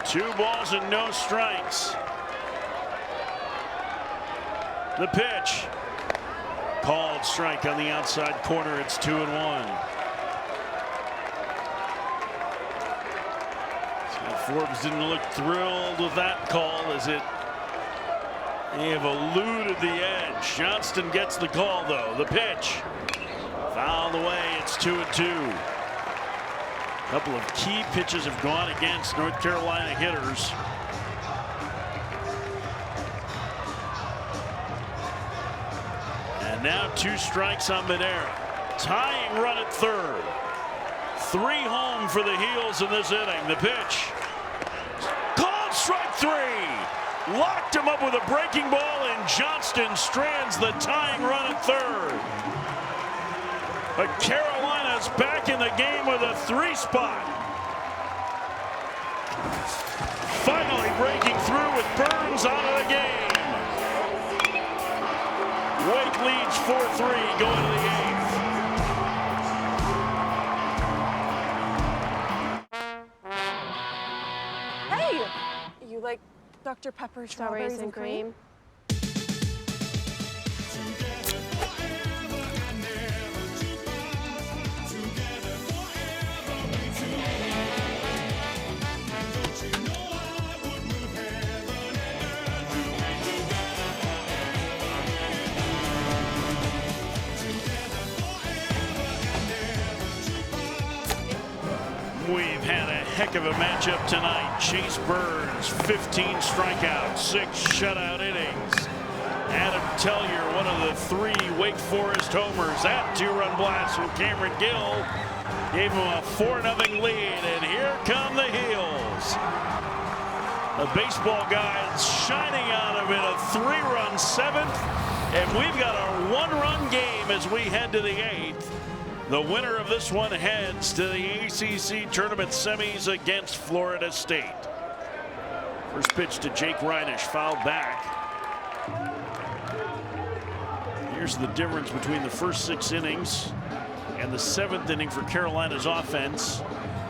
Two balls and no strikes. The pitch. Called strike on the outside corner. It's 2-1. Forbes didn't look thrilled with that call as it may have eluded the edge. Johnston gets the call though. The pitch. Fouled away. It's 2-2. A couple of key pitches have gone against North Carolina hitters. And now 2 strikes on Madera. Tying run at third. 3 home for the Heels in this inning. The pitch. Called strike 3. Locked him up with a breaking ball, and Johnston strands the tying run at third. But Carolina's back in the game with a 3 spot. Finally breaking through with Burns out of the game. Wake leads 4-3 going to the 8th. Hey! You like Dr. Pepper strawberries and cream? We've had a heck of a matchup tonight. Chase Burns, 15 strikeouts, 6 shutout innings. Adam Tellier, one of the 3 Wake Forest homers. That 2-run blast from Cameron Gill gave him a 4-0 lead, and here come the Heels. The baseball guys shining on him in a 3-run 7th, and we've got a 1-run game as we head to the 8th. The winner of this one heads to the ACC tournament semis against Florida State. First pitch to Jake Reinisch, fouled back. Here's the difference between the first 6 innings and the 7th inning for Carolina's offense.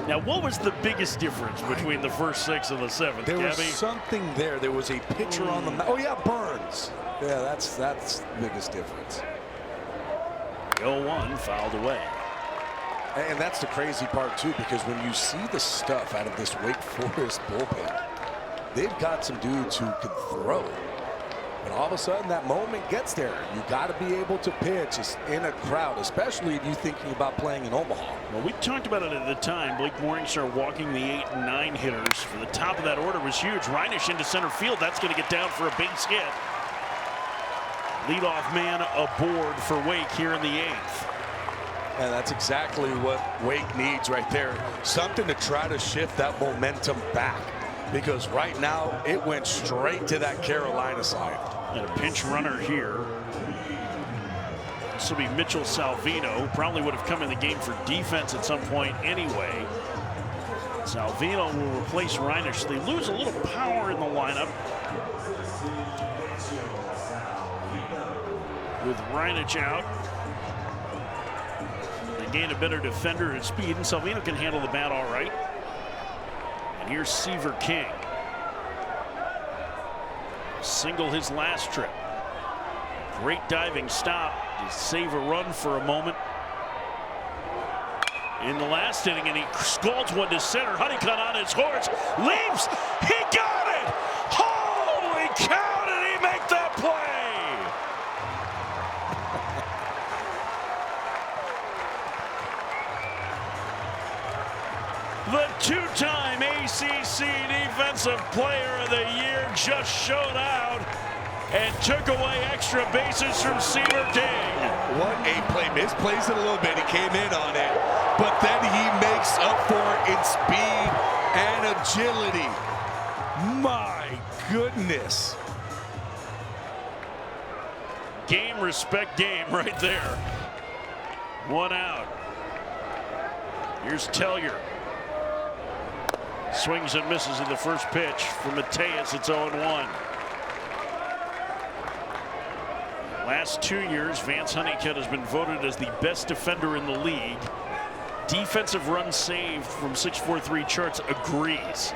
Now, what was the biggest difference between the first 6 and the 7th, There was Gabby? something there. There was a pitcher on the mound. Oh, yeah, Burns. Yeah, that's the biggest difference. 0-1, fouled away. And that's the crazy part, too, because when you see the stuff out of this Wake Forest bullpen, they've got some dudes who can throw. But all of a sudden, that moment gets there. You got to be able to pitch in a crowd, especially if you're thinking about playing in Omaha. Well, we talked about it at the time. Blake Morningstar walking the 8 and 9 hitters for the top of that order was huge. Reinisch into center field. That's going to get down for a base hit. Leadoff man aboard for Wake here in the 8th. And that's exactly what Wake needs right there. Something to try to shift that momentum back. Because right now, it went straight to that Carolina side. And a pinch runner here. This will be Mitchell Salvino. Probably would have come in the game for defense at some point anyway. Salvino will replace Reinisch. They lose a little power in the lineup. With Reinisch out. They gain a better defender at speed, and Salvino can handle the bat all right. And here's Seaver King. Single his last trip. Great diving stop to save a run for a moment. In the last inning, and he scalds one to center. Honeycutt on his horse, leaps, he got it! Holy cow, did he make that play! The 2-time ACC Defensive Player of the Year just showed out and took away extra bases from Seaver King. What a play. Misplays it a little bit. He came in on it. But then he makes up for it in speed and agility. My goodness. Game, respect game right there. 1 out. Here's Tellier. Swings and misses in the first pitch. For Mateus, it's 0-1. Last 2 years, Vance Honeycutt has been voted as the best defender in the league. Defensive runs saved from 643 charts agrees.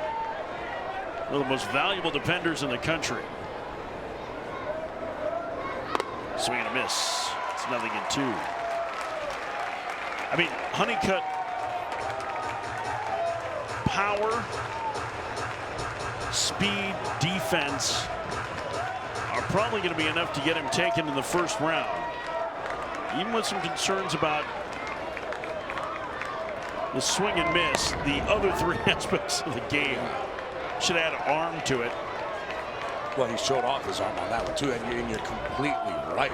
One of the most valuable defenders in the country. Swing and a miss. It's 0-2. I mean, Honeycutt, power, speed, defense are probably going to be enough to get him taken in the first round. Even with some concerns about the swing and miss, the other 3 aspects of the game should add arm to it. Well, he showed off his arm on that one, too, and you're completely right.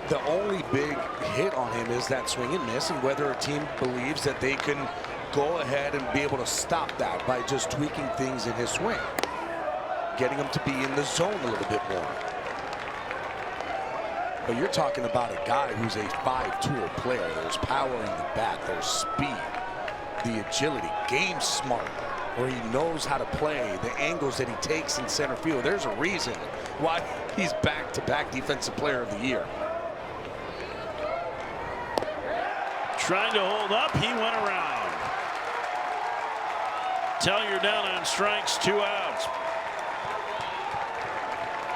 The only big hit on him is that swing and miss, and whether a team believes that they can go ahead and be able to stop that by just tweaking things in his swing. Getting him to be in the zone a little bit more. But you're talking about a guy who's a 5-tool player. There's power in the bat, there's speed, the agility, game smart, where he knows how to play, the angles that he takes in center field. There's a reason why he's back-to-back Defensive Player of the Year. Trying to hold up, he went around. Tellier down on strikes, 2 outs.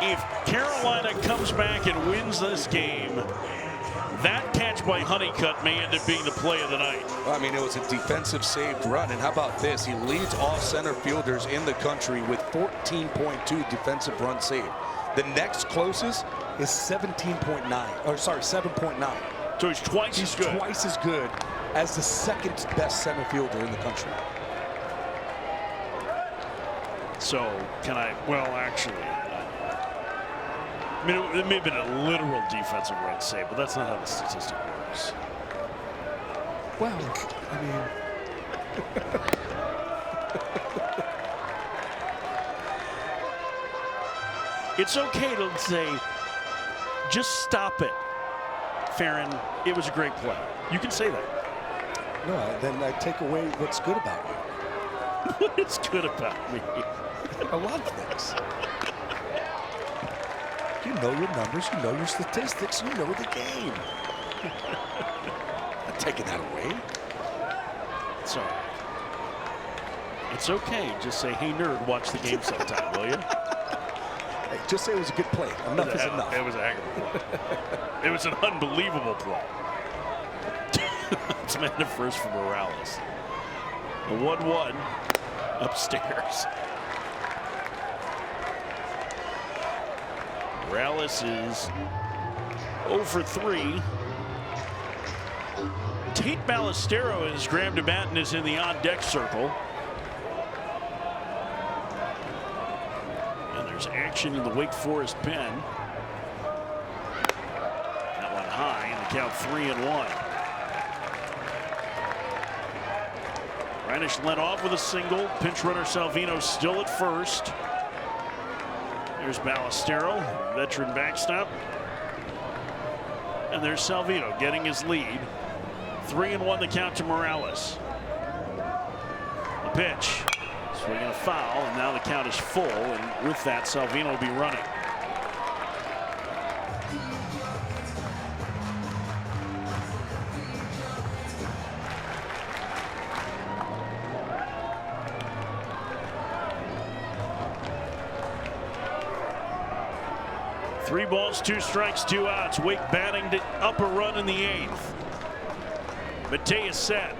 if Carolina comes back and wins this game, that catch by Honeycutt may end up being the play of the night. Well, I mean, it was a defensive saved run. And how about this? He leads all center fielders in the country with 14.2 defensive runs saved. The next closest is 17.9, or sorry, 7.9. So he's twice as good. He's twice as good as the second best center fielder in the country. So can I, well, actually, I mean, it may have been a literal defensive run save, but that's not how the statistic works. Well, I mean, it's okay to say, just stop it, Farron. It was a great play. You can say that. no, then I take away what's good about you. What is good about me? A lot of things. You know your numbers, you know your statistics, you know the game. Not taking that away. It's all right. It's okay. Just say, hey, nerd, watch the game sometime, will you? Hey, just say it was a good play. Enough is enough. It was a heck of a play. It was an unbelievable play. It's man at first for Morales. The 1-1 upstairs. Morales is 0 for 3. Tate Ballestero is Graham DeMatton is in the on-deck circle. And there's action in the Wake Forest pen. That one high, and the count 3-1. Reinish led off with a single. Pinch runner Salvino still at first. There's Ballestero, veteran backstop. And there's Salvino getting his lead. 3-1 the count to Morales. The pitch. Swinging a foul, and now the count is full. And with that, Salvino will be running. Three balls, 2 strikes, 2 outs. Wake batting to up a run in the 8th. Mateus set.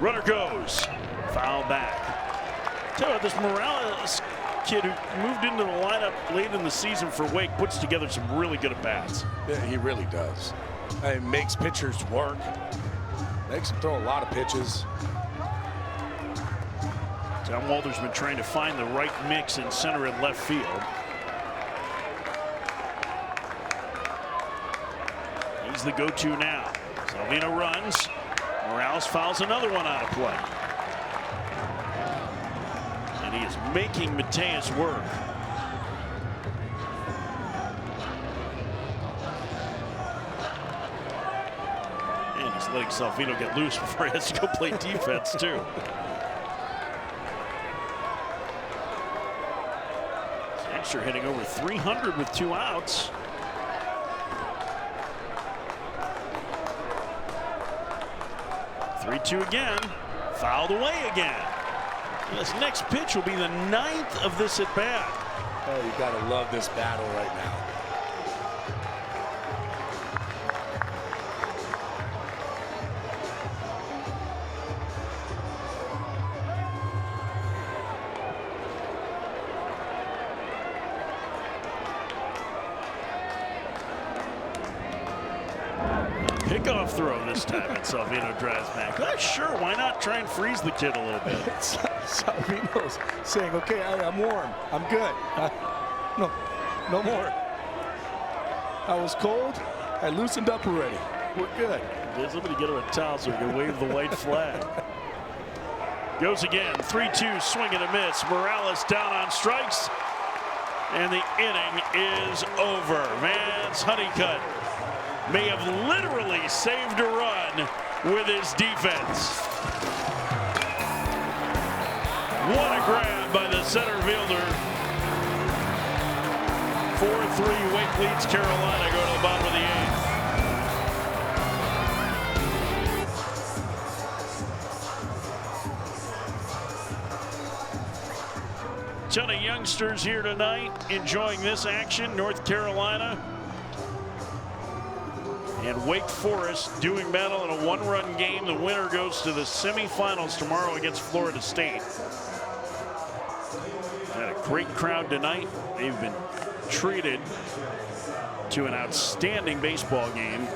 Runner goes. Foul back. Tell you what, this Morales kid who moved into the lineup late in the season for Wake puts together some really good at-bats. Yeah, he really does. It makes pitchers work. Makes them throw a lot of pitches. Tom Walter's been trying to find the right mix in center and left field. He's the go-to now. Salvino runs. Morales fouls another one out of play. And he is making Mateus work. And he's letting Salvino get loose before he has to go play defense, too. Sixer hitting over 300 with 2 outs. Three-two again, fouled away again. And this next pitch will be the 9th of this at bat. Oh, you gotta love this battle right now. Pickoff throw this time, and Salvino drives back. Sure, why not try and freeze the kid a little bit? Salvino's saying, okay, I'm warm. I'm good. No more. I was cold. I loosened up already. We're good. Did somebody get him a towel so he can wave the white flag? Goes again. 3-2, swing and a miss. Morales down on strikes. And the inning is over. Vance Honeycutt may have literally saved a run with his defense. What a grab by the center fielder. 4-3, Wake leads Carolina, going to the bottom of the 8th. ton of youngsters here tonight enjoying this action. North Carolina and Wake Forest doing battle in a one-run game. The winner goes to the semifinals tomorrow against Florida State. Had a great crowd tonight. They've been treated to an outstanding baseball game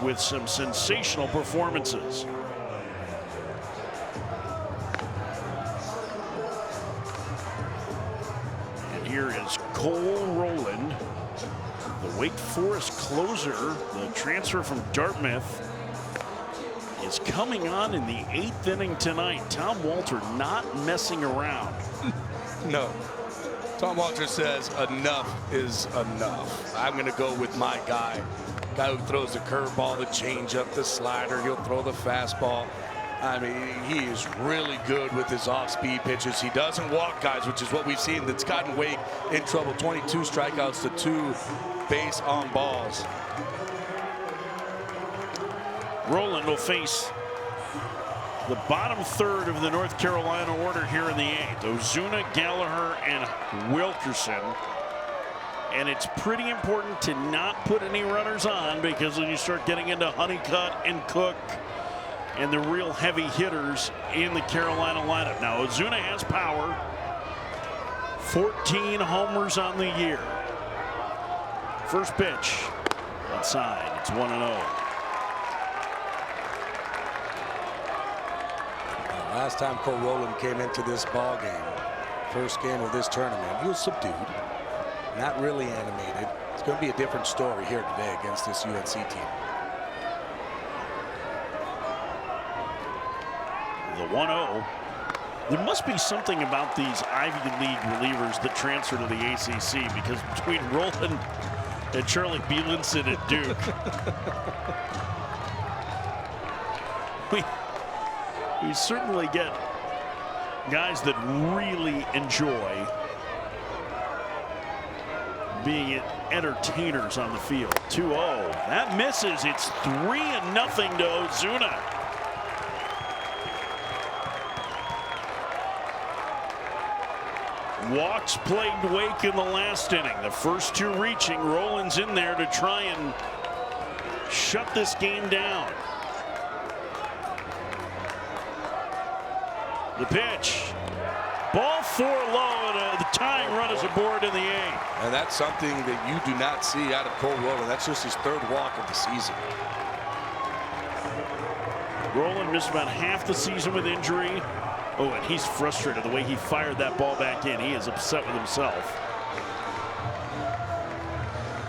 with some sensational performances. And here is Cole Rowland, the Wake Forest closer. The transfer from Dartmouth is coming on in the 8th inning tonight. Tom Walter not messing around. No. Tom Walter says enough is enough. I'm going to go with my guy who throws the curveball, the changeup, the slider. He'll throw the fastball. I mean, he is really good with his off-speed pitches. He doesn't walk guys, which is what we've seen that's gotten Wake in trouble. 22 strikeouts to 2 base on balls. Rowland will face the bottom third of the North Carolina order here in the 8th. Ozuna, Gallagher, and Wilkerson. And it's pretty important to not put any runners on, because when you start getting into Honeycutt and Cook and the real heavy hitters in the Carolina lineup. Now, Ozuna has power. 14 homers on the year. First pitch. Outside. It's 1-0. Last time Cole Rowland came into this ball game, first game of this tournament, he was subdued, not really animated. It's going to be a different story here today against this UNC team. The 1-0. There must be something about these Ivy League relievers that transfer to the ACC, because between Rowland and Charlie Bielenson at Duke, we certainly get guys that really enjoy being entertainers on the field. 2-0. That misses. It's 3-0 to Ozuna. Walks plagued Wake in the last inning. The first 2 reaching. Rowland's in there to try and shut this game down. The pitch. Ball 4 low, and the tying run is aboard in the 8th. And that's something that you do not see out of Cole Rowland. That's just his 3rd walk of the season. Rowland missed about half the season with injury. Oh, and he's frustrated the way he fired that ball back in. He is upset with himself.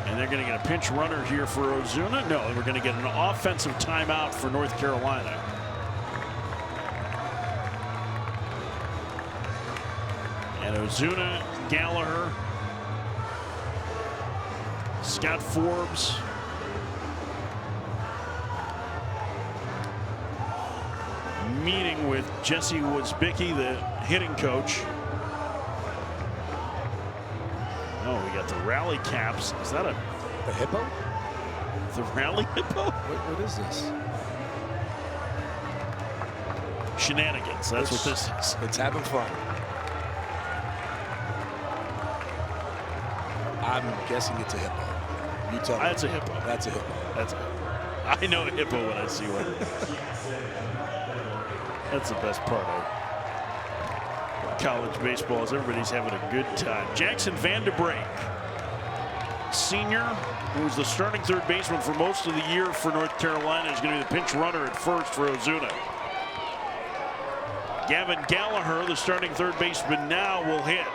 And they're going to get a pinch runner here for Ozuna. No, we're going to get an offensive timeout for North Carolina. And Ozuna, Gallagher, Scott Forbes, meeting with Jesse Wozbicki, the hitting coach. Oh, we got the rally caps. Is that a hippo? The rally hippo? What is this? Shenanigans. That's what this is. It's having fun. I'm guessing it's a hippo. You tell me. That's a hippo. That's a hippo. That's a hippo. I know a hippo when I see one. That's the best part of college baseball, is everybody's having a good time. Jackson Vanderbrake, senior, who was the starting third baseman for most of the year for North Carolina, is going to be the pinch runner at first for Ozuna. Gavin Gallagher, the starting third baseman now, will hit.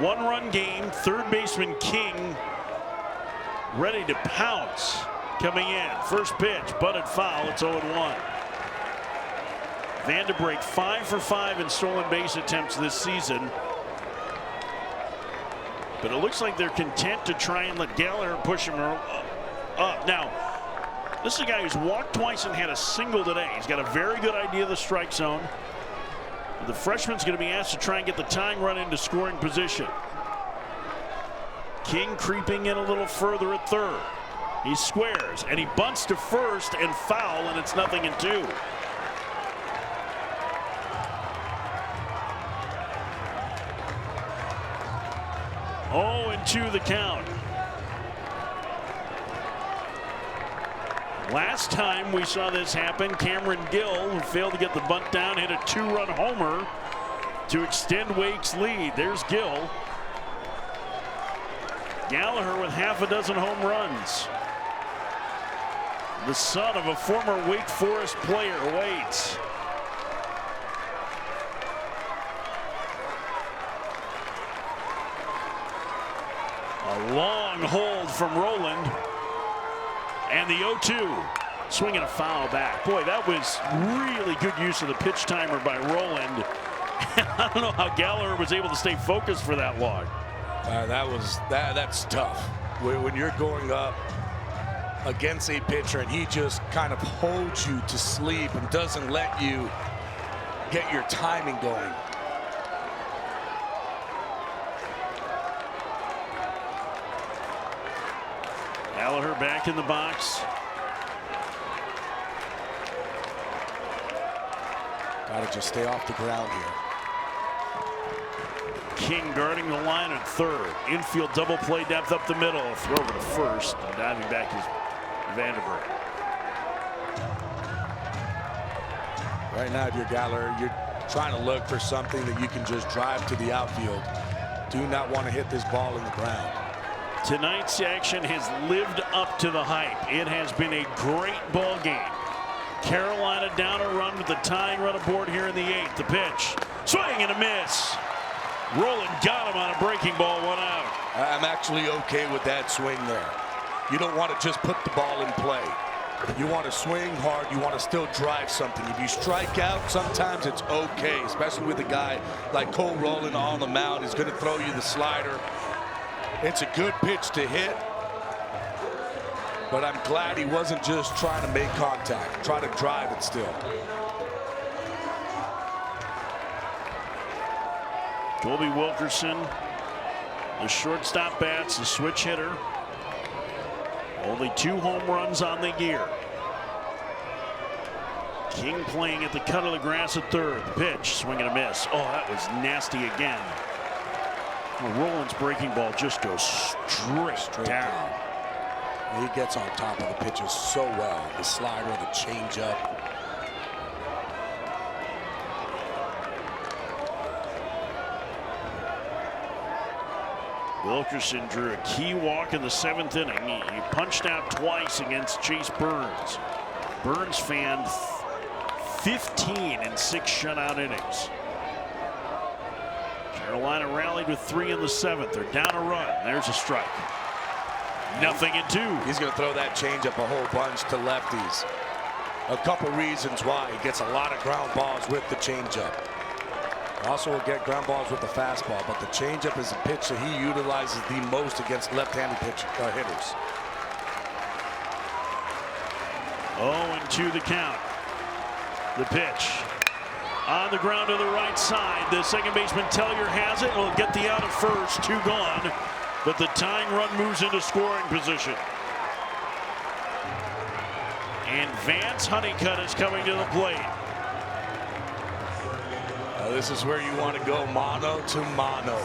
1-run game, third baseman King ready to pounce. Coming in, first pitch, butted foul, it's 0-1. Vanderbrake 5 for 5 in stolen base attempts this season. But it looks like they're content to try and let Gallagher push him up. Now, this is a guy who's walked twice and had a single today. He's got a very good idea of the strike zone. The freshman's going to be asked to try and get the tying run into scoring position. King creeping in a little further at third. He squares, and he bunts to first and foul, and it's 0-2. 0-2 the count. Last time we saw this happen, Cameron Gill, who failed to get the bunt down, hit a 2-run homer to extend Wake's lead. There's Gill. Gallagher with half a dozen home runs. The son of a former Wake Forest player waits. A long hold from Roland. And the 0-2. Swinging a foul back. Boy, that was really good use of the pitch timer by Roland. I don't know how Gallagher was able to stay focused for that long. That's tough. When you're going up against a pitcher and he just kind of holds you to sleep and doesn't let you get your timing going. Gallagher back in the box. Gotta just stay off the ground here. King guarding the line at third. Infield double play depth up the middle. Throw over to first. And diving back is Vandenberg. Right now, if you're Gallagher, you're trying to look for something that you can just drive to the outfield. Do not want to hit this ball in the ground. Tonight's action has lived up to the hype. It has been a great ball game. Carolina down a run with the tying run aboard here in the 8th. The pitch. Swing and a miss. Roland got him on a breaking ball, 1 out. I'm actually okay with that swing there. You don't want to just put the ball in play. You want to swing hard. You want to still drive something. If you strike out, sometimes it's okay, especially with a guy like Cole Roland on the mound. He's going to throw you the slider. It's a good pitch to hit. But I'm glad he wasn't just trying to make contact, try to drive it still. Colby Wilkerson, the shortstop bats, the switch hitter. Only 2 home runs on the year. King playing at the cut of the grass at third. The pitch, swing and a miss. Oh, that was nasty again. Well, Roland's breaking ball just goes straight down. He gets on top of the pitches so well. The slider, the changeup. Wilkerson drew a key walk in the 7th inning. He punched out twice against Chase Burns. Burns fanned 15 in 6 shutout innings. Carolina rallied with 3 in the 7th. They're down a run. There's a strike. 0-2. He's going to throw that changeup a whole bunch to lefties. A couple reasons why. He gets a lot of ground balls with the changeup. Also will get ground balls with the fastball, but the changeup is a pitch that he utilizes the most against left-handed hitters. 0-2 the count. The pitch. On the ground to the right side. The second baseman Tellier has it. Will get the out at first. 2 gone. But the tying run moves into scoring position. And Vance Honeycutt is coming to the plate. This is where you want to go mano to mano.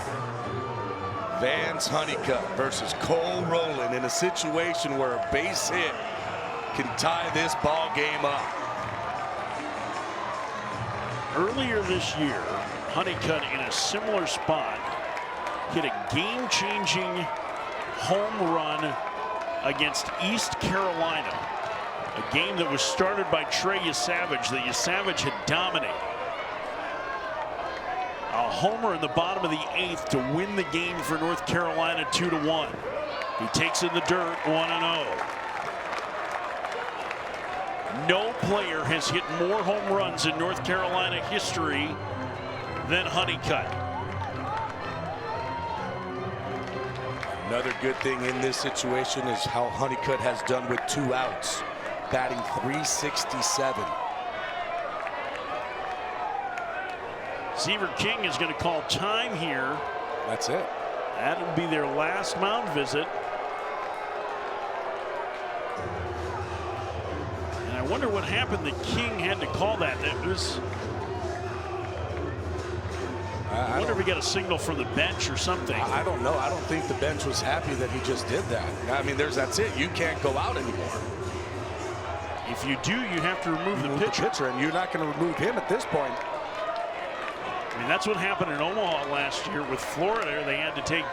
Vance Honeycutt versus Cole Roland in a situation where a base hit can tie this ball game up. Earlier this year, Honeycutt in a similar spot hit a game-changing home run against East Carolina. A game that was started by Trey Yesavage that Yesavage had dominated. A homer in the bottom of the 8th to win the game for North Carolina 2-1. He takes in the dirt 1-0. No player has hit more home runs in North Carolina history than Honeycutt. Another good thing in this situation is how Honeycutt has done with 2 outs, batting .367. Seaver King is going to call time here. That's it. That'll be their last mound visit. And I wonder what happened that King had to call that. That was... I wonder if we got a signal from the bench or something. I don't know. I don't think the bench was happy that he just did that. I mean, that's it. You can't go out anymore. If you do, you have to remove the pitcher. And you're not going to remove him at this point. I mean, that's what happened in Omaha last year with Florida. They had to take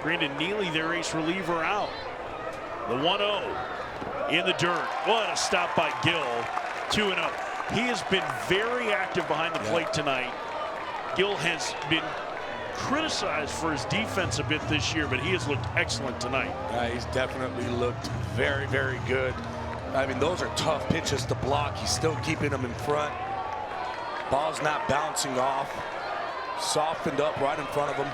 Brandon Neely, their ace reliever, out. The 1-0 in the dirt. What a stop by Gill. 2-0. He has been very active behind the plate tonight. Gill has been criticized for his defense a bit this year, but he has looked excellent tonight. Yeah, he's definitely looked very, very good. I mean, those are tough pitches to block. He's still keeping them in front. Ball's not bouncing off. Softened up right in front of him.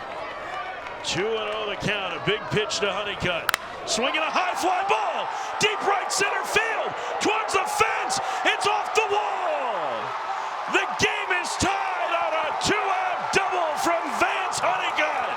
2-0 the count. A big pitch to Honeycutt. Swinging a high fly ball. Deep right center field. Towards the fence. It's off the wall. The game is tied on a 2-out double from Vance Honeycutt.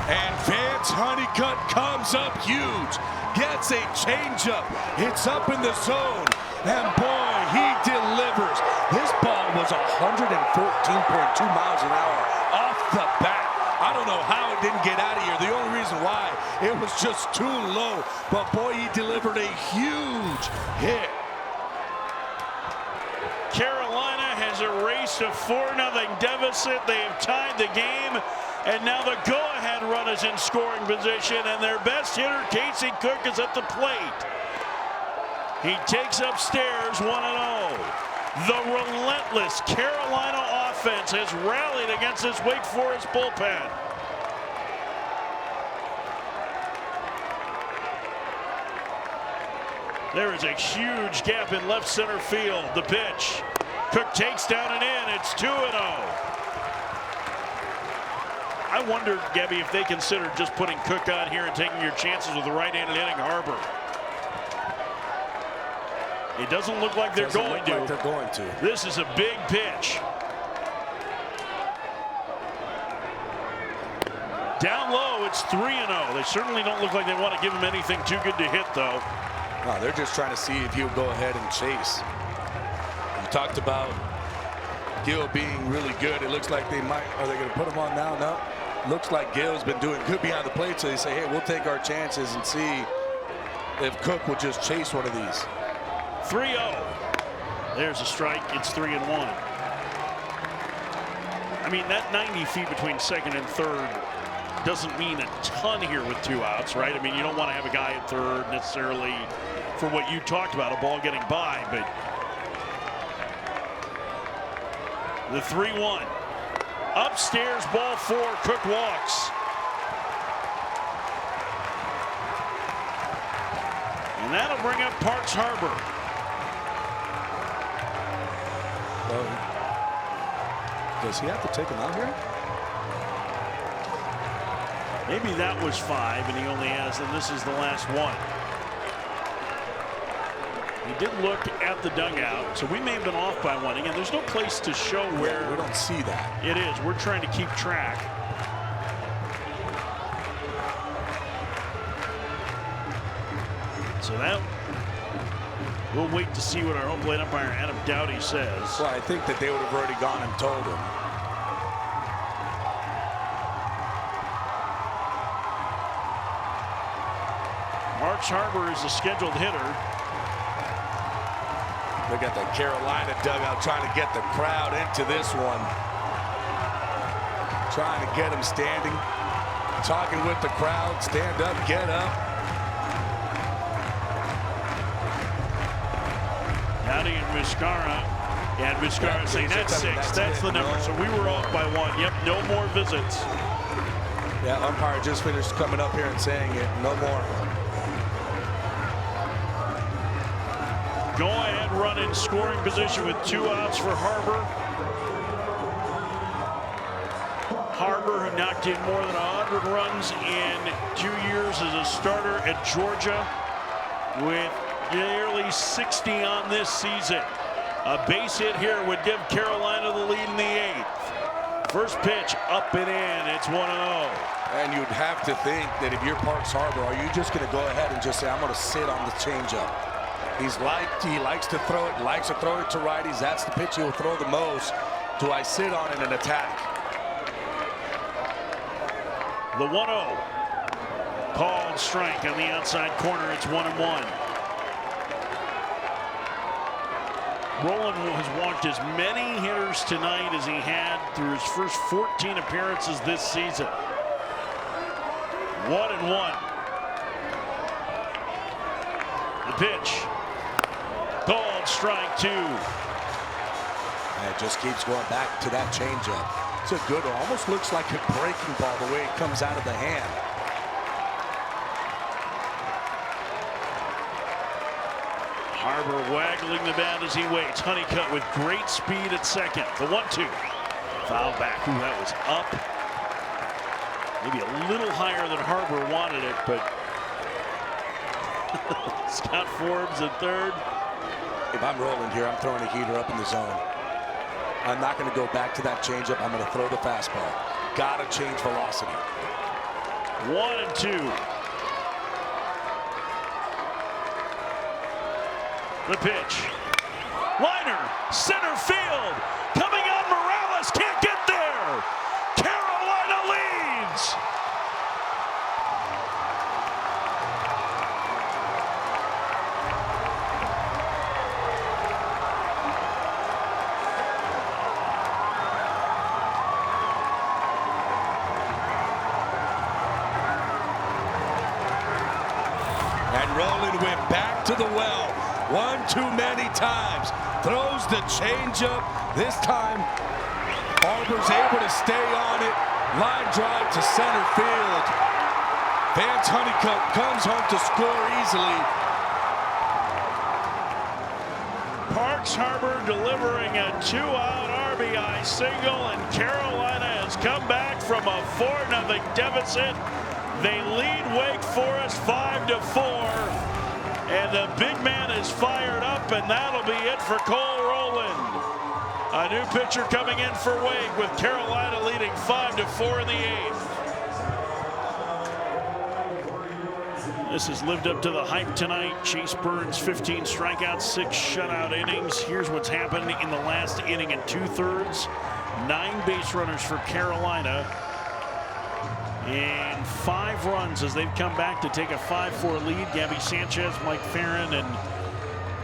And Vance Honeycutt comes up huge, gets a changeup, it's up in the zone, and boy, he delivers. This ball was 114.2 miles an hour off the bat. I don't know how it didn't get out of here. The only reason why, it was just too low, but boy, he delivered a huge hit. Carolina has erased a 4-0 deficit. They have tied the game. And now the go-ahead run is in scoring position, and their best hitter, Casey Cook, is at the plate. He takes upstairs 1-0. The relentless Carolina offense has rallied against this Wake Forest bullpen. There is a huge gap in left center field. The pitch. Cook takes down and in. It's 2-0. I wonder, Gabby, if they consider just putting Cook on here and taking your chances with the right-handed hitting Harbor. It doesn't look like they're going to. This is a big pitch. Down low, it's 3-0. They certainly don't look like they want to give him anything too good to hit, though. No, they're just trying to see if he'll go ahead and chase. We talked about Gill being really good. It looks like they might. Are they going to put him on now? No. Looks like Gill's been doing good behind the plate, so they say, hey, we'll take our chances and see if Cook will just chase one of these. 3-0. There's a strike. It's 3-1. I mean, that 90 feet between second and third doesn't mean a ton here with 2 outs, right? I mean, you don't want to have a guy at third necessarily for what you talked about, a ball getting by, but the 3-1. Upstairs, ball 4, Cook walks. And that'll bring up Parks Harbor. Does he have to take him out here? Maybe that was 5 and he only has, and this is the last one. He did look at the dugout, so we may have been off by 1. Again, there's no place to show where. We don't see that. It is. We're trying to keep track. So that, we'll wait to see what our home plate umpire, Adam Dowdy, says. Well, I think that they would have already gone and told him. Parks Harbor is a scheduled hitter. They got the Carolina dugout trying to get the crowd into this one. Trying to get them standing. Talking with the crowd. Stand up, get up. Dowdy and Vizcarra. And Vizcarra saying that's 6. That's the number. So we were off by 1. Yep, no more visits. Yeah, umpire just finished coming up here and saying it. No more. Go ahead, run in scoring position with 2 outs for Harbor. Harbor, who knocked in more than 100 runs in 2 years as a starter at Georgia, with nearly 60 on this season. A base hit here would give Carolina the lead in the 8th. First pitch up and in. It's 1-0. And you'd have to think that if you're Parks Harbor, are you just going to go ahead and just say, I'm going to sit on the changeup? He likes to throw it, likes to throw it to righties. That's the pitch he'll throw the most. Do I sit on it and attack? The 1-0. Called strike on the outside corner. It's 1-1. Roland has walked as many hitters tonight as he had through his first 14 appearances this season. 1-1. The pitch. Called strike 2. And it just keeps going back to that changeup. It's a good one. Almost looks like a breaking ball the way it comes out of the hand. Harbor waggling the bat as he waits. Honeycutt with great speed at second. The 1-2. Foul back. Ooh, that was up. Maybe a little higher than Harbor wanted it, but Scott Forbes at third. If I'm rolling here, I'm throwing a heater up in the zone. I'm not going to go back to that changeup. I'm going to throw the fastball. Got to change velocity. 1-2. The pitch. Liner, center field. Coming on, Morales can't get there. Carolina leads. And Roland went back to the well. One too many times. Throws the changeup. This time, Harbor's able to stay on it. Line drive to center field. Vance Honeycutt comes home to score easily. Parks Harbor delivering a 2-out RBI single, and Carolina has come back from a 4-0 deficit. They lead Wake Forest 5-4. And the big man is fired up, and that'll be it for Cole Rowland. A new pitcher coming in for Wake, with Carolina leading 5-4 in the 8th. This has lived up to the hype tonight. Chase Burns, 15 strikeouts, 6 shutout innings. Here's what's happened in the last inning and 2/3. 9 base runners for Carolina. And 5 runs as they've come back to take a 5-4 lead. Gabby Sanchez, Mike Farron, and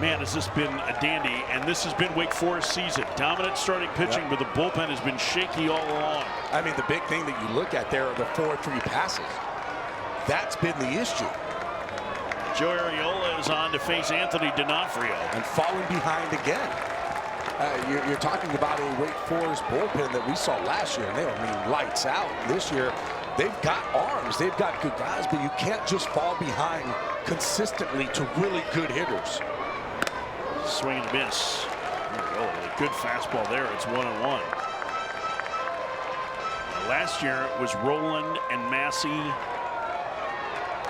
man, has this been a dandy. And this has been Wake Forest season. Dominant starting pitching, but the bullpen has been shaky all along. I mean, the big thing that you look at there are the 4-3 passes. That's been the issue. Joe Ariola is on to face Anthony D'Onofrio. And falling behind again. You're talking about a Wake Forest bullpen that we saw last year, and they were, lights out. This year, they've got arms, they've got good guys, but you can't just fall behind consistently to really good hitters. Swing and miss. Oh, a good fastball there. It's 1-1. Last year it was Roland and Massey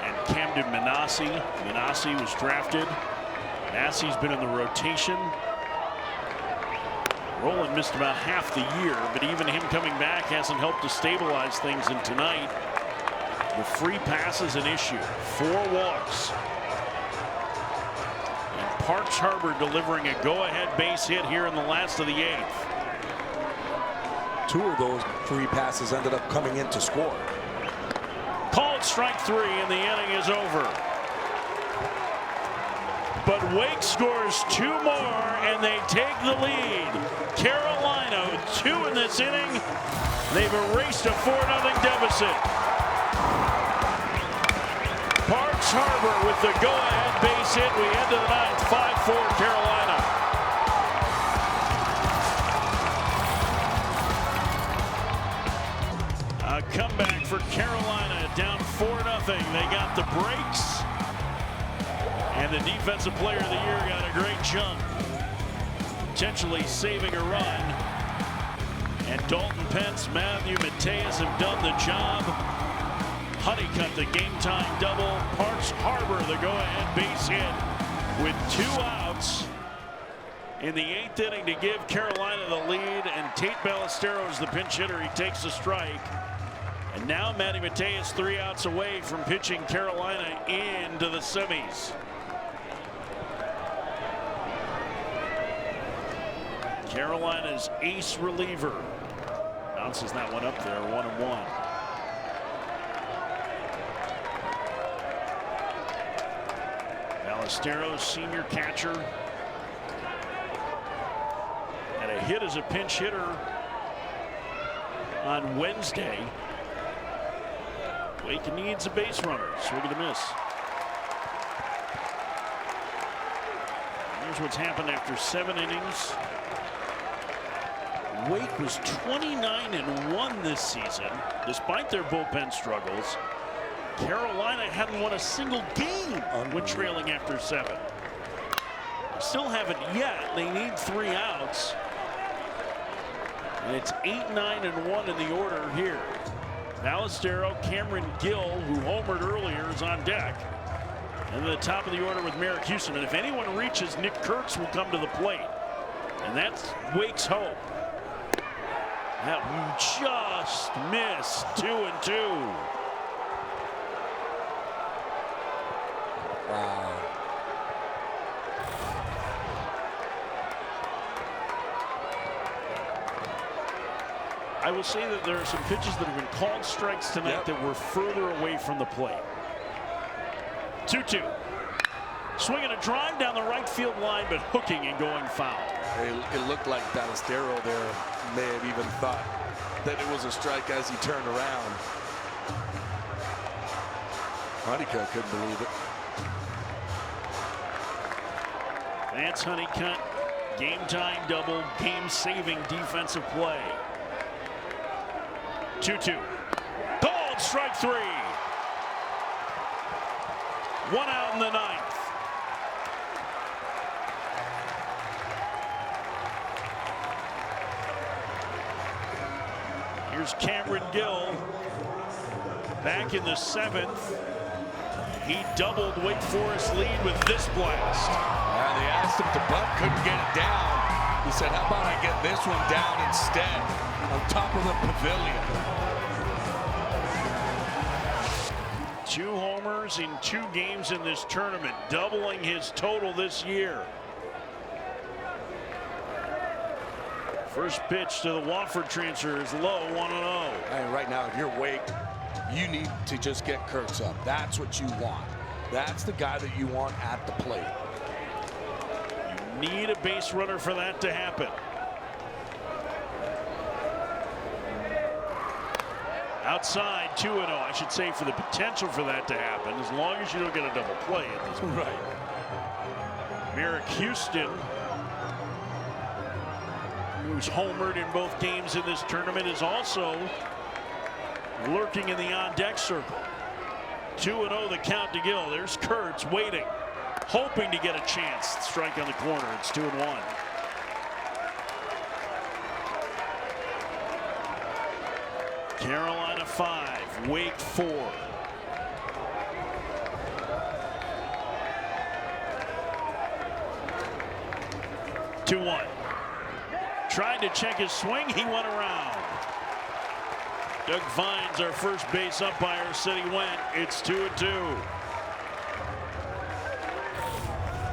and Camden Manassi. Manassi was drafted. Massey's been in the rotation. Roland missed about half the year, but even him coming back hasn't helped to stabilize things. And tonight, the free pass is an issue. 4 walks. And Parks Harbor delivering a go-ahead base hit here in the last of the 8th. 2 of those free passes ended up coming in to score. Called strike 3, and the inning is over. But Wake scores 2 more, and they take the lead. Carolina with 2 in this inning. They've erased a 4-0 deficit. Parks Harbor with the go-ahead base hit. We end to the 9th, 5-4 Carolina. A comeback for Carolina, down 4-0. They got the breaks. And the defensive player of the year got a great jump, potentially saving a run. And Dalton Pence, Matthew Mateus have done the job. Honeycutt, the game-time double. Parks Harbor, the go-ahead base hit with 2 outs. in the 8th inning to give Carolina the lead, and Tate Ballesteros is the pinch hitter. He takes the strike. And now Matty Mateus 3 outs away from pitching Carolina into the semis. Carolina's ace reliever bounces that one up there, 1-1. Ballesteros, senior catcher, had a hit as a pinch hitter on Wednesday. Wake needs a base runner. Swing and a miss. Here's what's happened after 7 innings. Wake was 29-1 this season, despite their bullpen struggles. Carolina hadn't won a single game when trailing after 7. Still haven't yet. They need 3 outs. And it's 8-9-1 in the order here. Ballesteros, Cameron Gill, who homered earlier, is on deck. And the top of the order with Merrick Houston. And if anyone reaches, Nick Kurtz will come to the plate. And that's Wake's hope. That just missed. 2-2. Wow. I will say that there are some pitches that have been called strikes tonight that were further away from the plate. 2-2. Swinging a drive down the right field line, but hooking and going foul. It looked like Ballesteros there may have even thought that it was a strike as he turned around. Honeycutt couldn't believe it. Vance Honeycutt, game-tying double, game-saving defensive play. 2-2. Called strike 3. 1 out in the 9th. Here's Cameron Gill back in the 7th. He doubled Wake Forest lead with this blast. They asked him to bunt, couldn't get it down. He said, how about I get this one down instead on top of the pavilion. 2 homers in 2 games in this tournament, doubling his total this year. First pitch to the Wofford transfer is low, 1-0. And right now, if you're Wake, you need to just get Kurtz up. That's what you want. That's the guy that you want at the plate. You need a base runner for that to happen. Outside, 2-0. I should say for the potential for that to happen, as long as you don't get a double play at this point. Right. Merrick Houston, who's homered in both games in this tournament, is also lurking in the on-deck circle. 2-0 the count to Gill. There's Kurtz waiting, hoping to get a chance. Strike on the corner. It's 2-1. Carolina 5, Wake 4. Tried to check his swing. He went around. Doug Vines, our first base umpire, said he went. It's 2-2.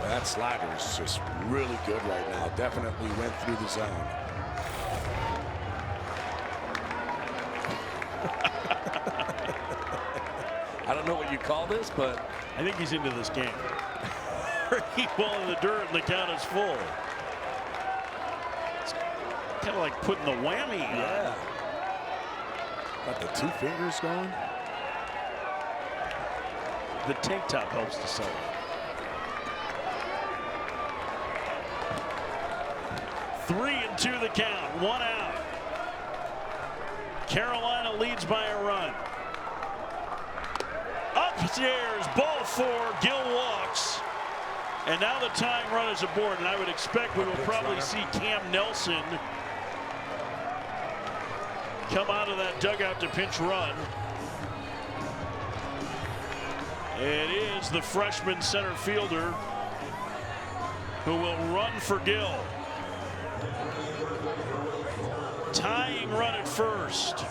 That slider is just really good right now. Definitely went through the zone. I don't know what you call this, but I think he's into this game. Keep ball in the dirt and the count is full. It's kind of like putting the whammy on. Yeah. Got the 2 fingers going. The tank top helps to sell it. Three and 2 the count. 1 out. Carolina leads by a run. Upstairs, ball 4. Gill walks. And now the tying run is aboard. And I would expect we will probably see Cam Nelson come out of that dugout to pinch run. It is the freshman center fielder who will run for Gill. tying run at first.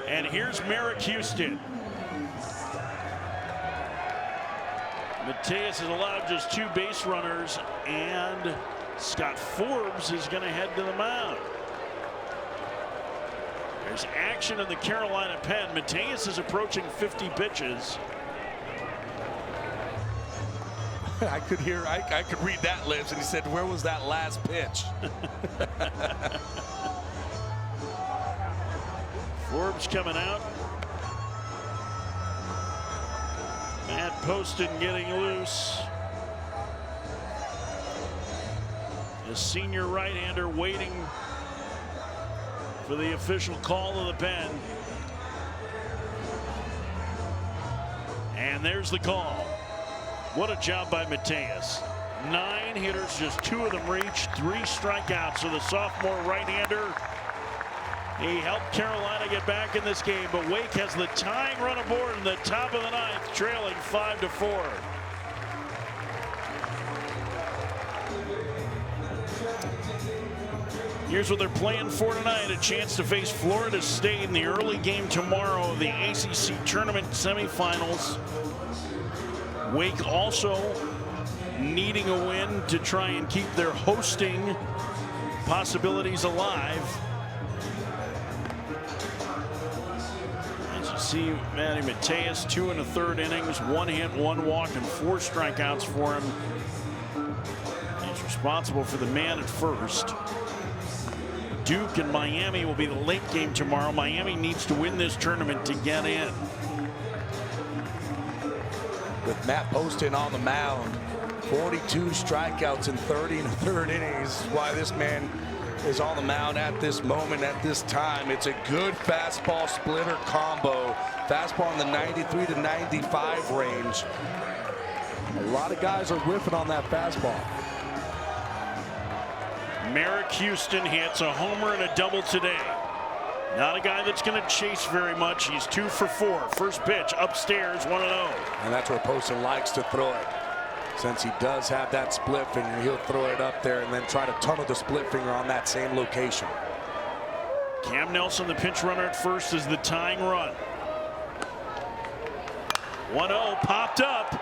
And here's Merrick Houston. Mateus has allowed just 2 base runners, and Scott Forbes is going to head to the mound. There's action in the Carolina pen. Mateus is approaching 50 pitches. I could read that lips, and he said, where was that last pitch? Forbes coming out. Matt Poston getting loose. The senior right-hander waiting for the official call of the pen. And there's the call. What a job by Mateus. 9 hitters, just 2 of them reached, 3 strikeouts. So the sophomore right-hander, he helped Carolina get back in this game, but Wake has the tying run aboard in the top of the 9th, trailing 5-4. Here's what they're playing for tonight: a chance to face Florida State in the early game tomorrow of the ACC tournament semifinals. Wake also needing a win to try and keep their hosting possibilities alive. As you see, Manny Mateus, 2 1/3 innings, 1 hit, 1 walk, and 4 strikeouts for him. He's responsible for the man at first. Duke and Miami will be the late game tomorrow. Miami needs to win this tournament to get in. With Matt Poston on the mound, 42 strikeouts in 30 1/3 innings is why this man is on the mound at this moment, at this time. It's a good fastball splitter combo. Fastball in the 93 to 95 range. A lot of guys are whiffing on that fastball. Merrick Houston hits a homer and a double today. Not a guy that's going to chase very much. He's 2 for 4. First pitch upstairs, 1-0. And that's where Poston likes to throw it. Since he does have that split finger, he'll throw it up there and then try to tunnel the split finger on that same location. Cam Nelson, the pinch runner at first, is the tying run. 1-0 popped up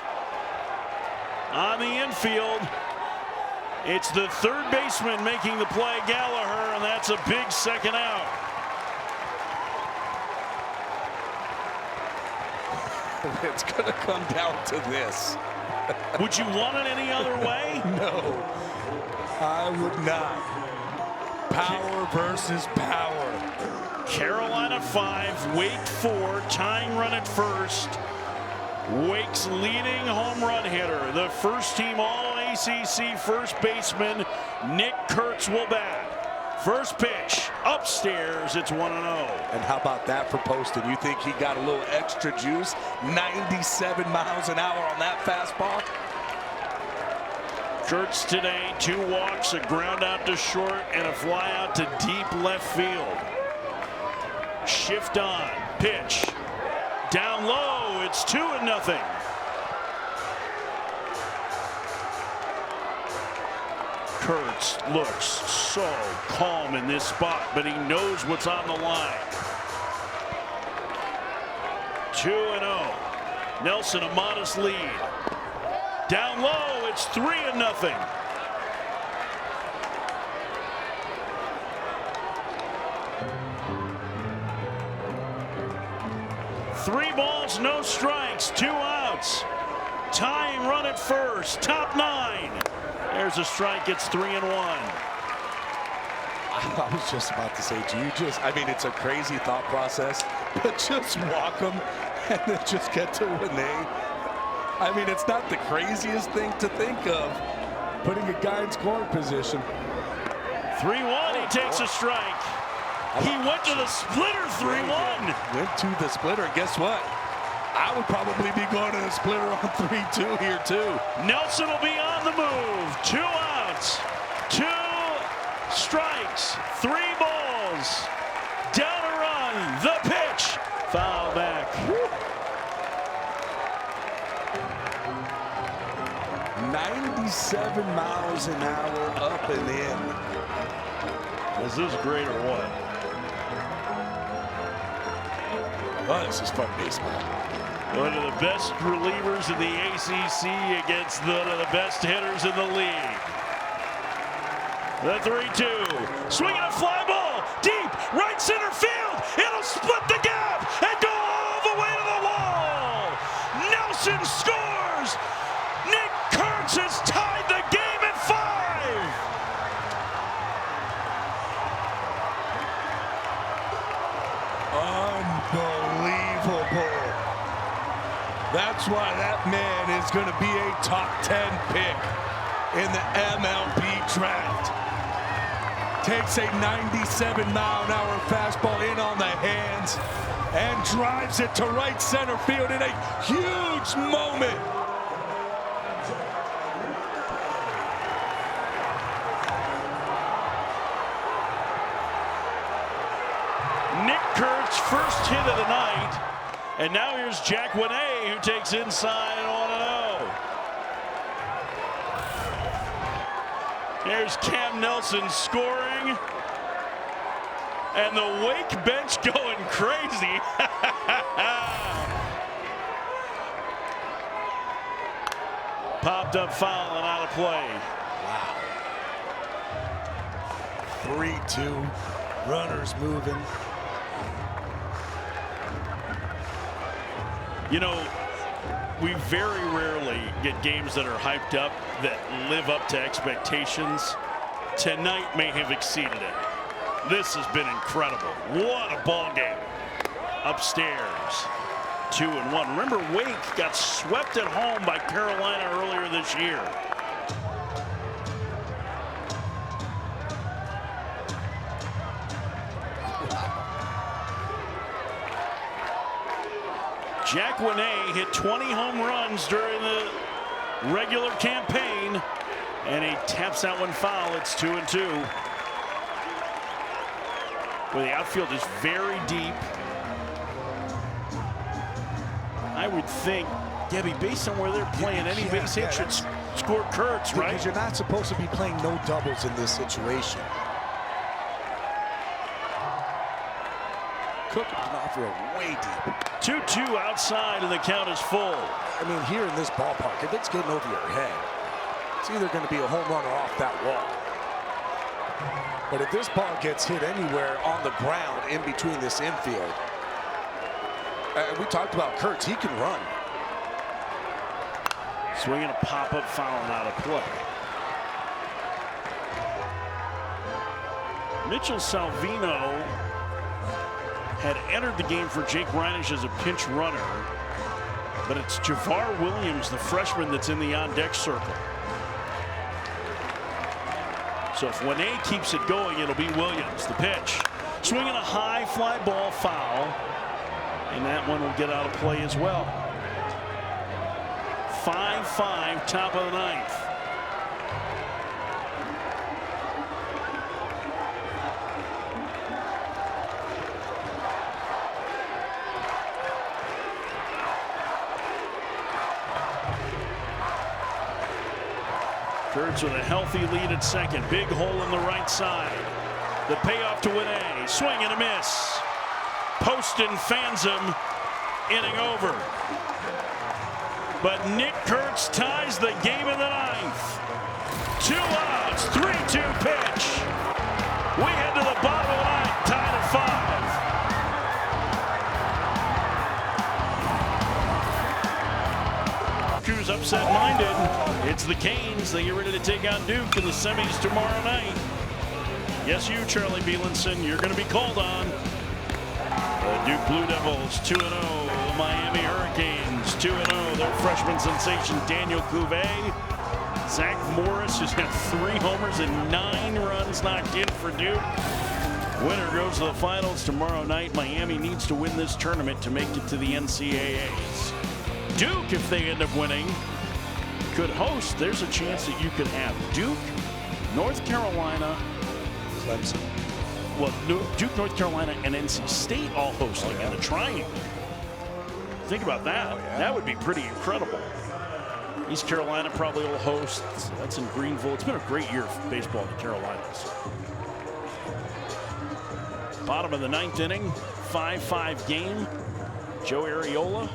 on the infield. It's the third baseman making the play, Gallagher, and that's a big second out. It's going to come down to this. Would you want it any other way? No, I would not. Power versus power. Carolina 5, Wake 4, tying run at first. Wake's leading home run hitter, the first team All-ACC first baseman, Nick Kurtz will bat. First pitch, upstairs, it's 1-0. And how about that for Poston? You think he got a little extra juice? 97 miles an hour on that fastball. Kurtz today, 2 walks, a ground out to short, and a fly out to deep left field. Shift on, pitch, down low, it's 2-0. Kurtz looks so calm in this spot, but he knows what's on the line. 2-0. Nelson, a modest lead. Down low, it's 3-0. Three balls, no strikes, 2 outs. Tying run at first, top 9. There's a strike, it's 3-1. I was just about to say, I mean, it's a crazy thought process, but just walk them and then just get to when they, I mean, it's not the craziest thing to think of, putting a guy in scoring position. 3-1, he takes a strike. He went to the splitter, 3-1. Went to the splitter, and guess what? I would probably be going to the splitter on 3-2 here too. Nelson will be on the move. 2 outs, 2 strikes, 3 balls. Down a run, the pitch, foul back. 97 97 miles an hour up and in. Is this great or what? Oh, this is fun baseball. One of the best relievers in the ACC against one of the best hitters in the league. The 3-2. Swinging a fly ball. Deep. Right center field. It'll split the gap and go all the way to the wall. Nelson scores. Nick Kurtz has tied the game at 5. Unbelievable. That's why that man is going to be a top 10 pick in the MLB draft. Takes a 97-mile-an-hour fastball in on the hands and drives it to right center field in a huge moment. Nick Kurtz, first hit of the night. And now here's Jack Winay, who takes inside and 1-0. Here's Cam Nelson scoring. And the Wake bench going crazy. Popped up foul and out of play. Wow. 3-2. Runners moving. You know, we very rarely get games that are hyped up that live up to expectations. Tonight may have exceeded it. This has been incredible. What a ball game. Upstairs, 2-1. Remember, Wake got swept at home by Carolina earlier this year. Jack Winay hit 20 home runs during the regular campaign, and he taps that one foul. It's 2-2. Where the outfield is very deep. I would think, Debbie, based on where they're playing, any base hit should score Kurtz, right? Because you're not supposed to be playing no doubles in this situation. Cook can offer it way deep. 2-2 outside, and the count is full. I mean, here in this ballpark, if it's getting over your head, it's either going to be a home run or off that wall. But if this ball gets hit anywhere on the ground in between this infield, and we talked about Kurtz, he can run. Swinging a pop-up foul and out of play. Mitchell Salvino had entered the game for Jake Reinisch as a pinch runner, but it's Javar Williams, the freshman, that's in the on-deck circle. So if Winay keeps it going, it'll be Williams. The pitch. Swinging a high fly ball foul, and that one will get out of play as well. 5-5, top of the ninth. Kurtz with a healthy lead at second. Big hole in the right side. The payoff to Winay. Swing and a miss. Poston fans him, inning over. But Nick Kurtz ties the game in the ninth. 2 outs, 3-2 pitch. We head to the bottom of the ninth, tied at 5. Cruz upset-minded. It's the Canes. They get ready to take on Duke in the semis tomorrow night. Yes, you, Charlie Bielenson, you're going to be called on. The Duke Blue Devils 2-0. The Miami Hurricanes 2-0. Their freshman sensation Daniel Cuvée. Zach Morris, who's got 3 homers and 9 runs knocked in for Duke. Winner goes to the finals tomorrow night. Miami needs to win this tournament to make it to the NCAAs. Duke, if they end up winning, could host. There's a chance that you could have Duke, North Carolina, Clemson. Well, Duke, North Carolina, and NC State all hosting in the Triangle. Think about that. That would be pretty incredible. East Carolina probably will host. So that's in Greenville. It's been a great year for baseball in the Carolinas. Bottom of the 9th inning, 5-5 game. Joe Arriola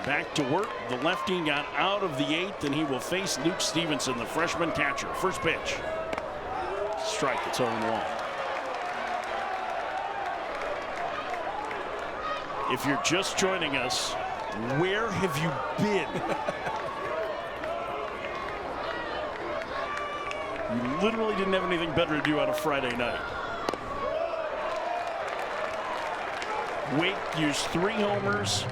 back to work. The lefty got out of the 8th, and he will face Luke Stevenson, the freshman catcher. First pitch. Strike, it's 0-1. If you're just joining us, where have you been? You literally didn't have anything better to do on a Friday night. Wake used 3 homers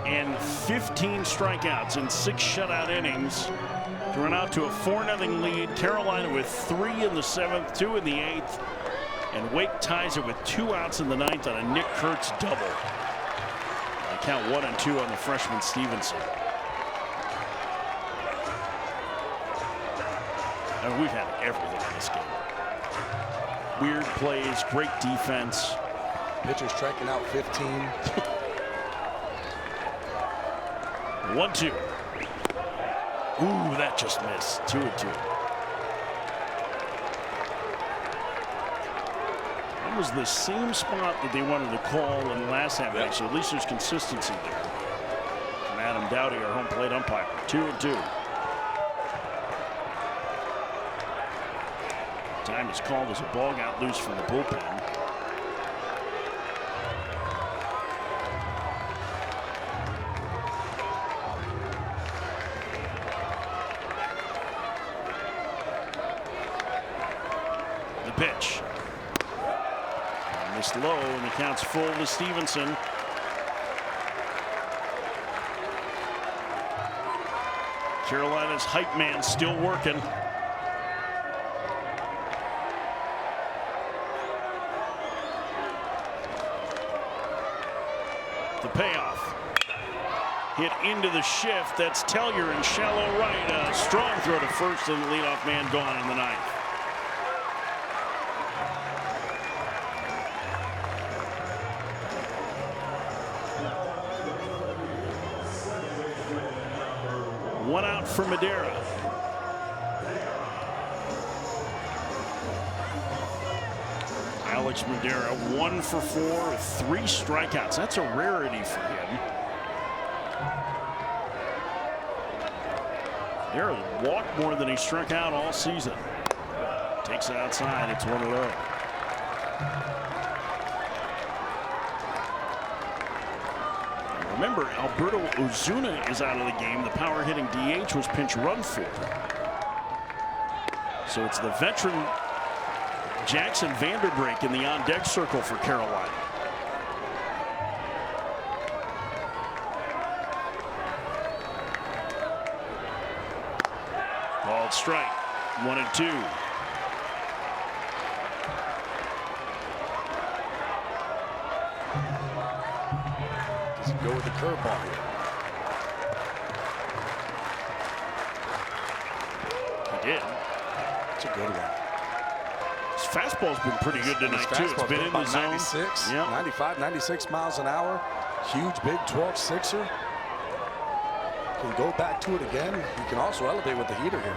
and 15 strikeouts in 6 shutout innings to run out to a 4-0 lead. Carolina with 3 in the 7th, 2 in the 8th, and Wake ties it with 2 outs in the 9th on a Nick Kurtz double. I count 1 and 2 on the freshman Stevenson. I mean, we've had everything in this game. Weird plays, great defense. Pitcher striking out 15. 1-2. Ooh, that just missed. 2-2. That was the same spot that they wanted to call in the last half inning, so at least there's consistency there. From Adam Dowdy, our home plate umpire. 2-2. Time is called as a ball got loose from the bullpen. The pitch. Missed low, and the count's full to Stevenson. Carolina's hype man still working. The payoff. Hit into the shift. That's Tellier in shallow right. A strong throw to first, and the leadoff man gone in the 9th. One out for Madera. Alex Madera 1 for 4, 3 strikeouts. That's a rarity for him. Madera walked more than he struck out all season. Takes it outside. It's 1-0. Remember, Alberto Ozuna is out of the game. The power hitting DH was pinch run for. So it's the veteran Jackson Vanderbrink in the on-deck circle for Carolina. Called strike. 1-2. Go with the curveball here. He did. It's a good one. His fastball's been pretty good tonight, too. It's been in the zone. 96, yep. 95, 96 miles an hour. Huge, big 12-6er. Can go back to it again. He can also elevate with the heater here.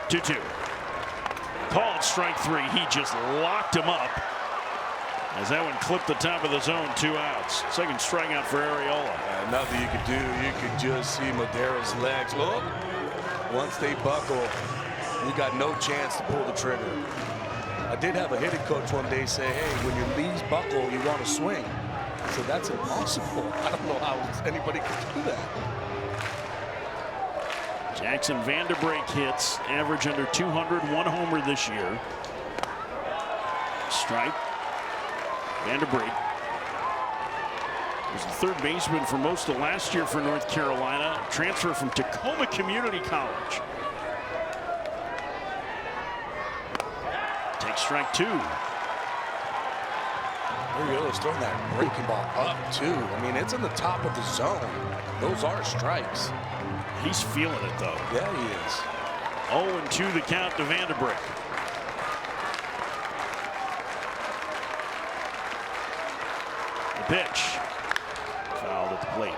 2-2. Called strike 3. He just locked him up. As that one clipped the top of the zone, 2 outs. Second strikeout for Arriola. Nothing you could do. You could just see Madera's legs. Oh, once they buckle, you got no chance to pull the trigger. I did have a hitting coach one day say, hey, when your knees buckle, you want to swing. I said, that's impossible. I don't know how anybody could do that. Jackson Vanderbrink hits, average under 200, 1 homer this year. Strike. Vanderbrink was the third baseman for most of last year for North Carolina. Transfer from Tacoma Community College. Takes strike 2. Arriola's throwing that breaking ball up, too. I mean, it's in the top of the zone. Those are strikes. He's feeling it, though. Yeah, he is. 0-2 the count to Vanderbrink. pitch. Fouled at the plate.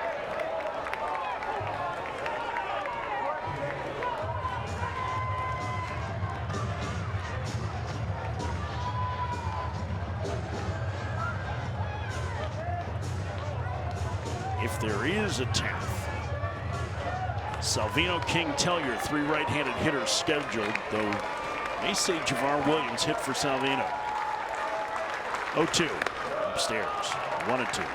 If there is a 10th, Salvino, King, Tellier, 3 right-handed hitters scheduled, though they say Javar Williams hit for Salvino. 0-2 upstairs, 1-2.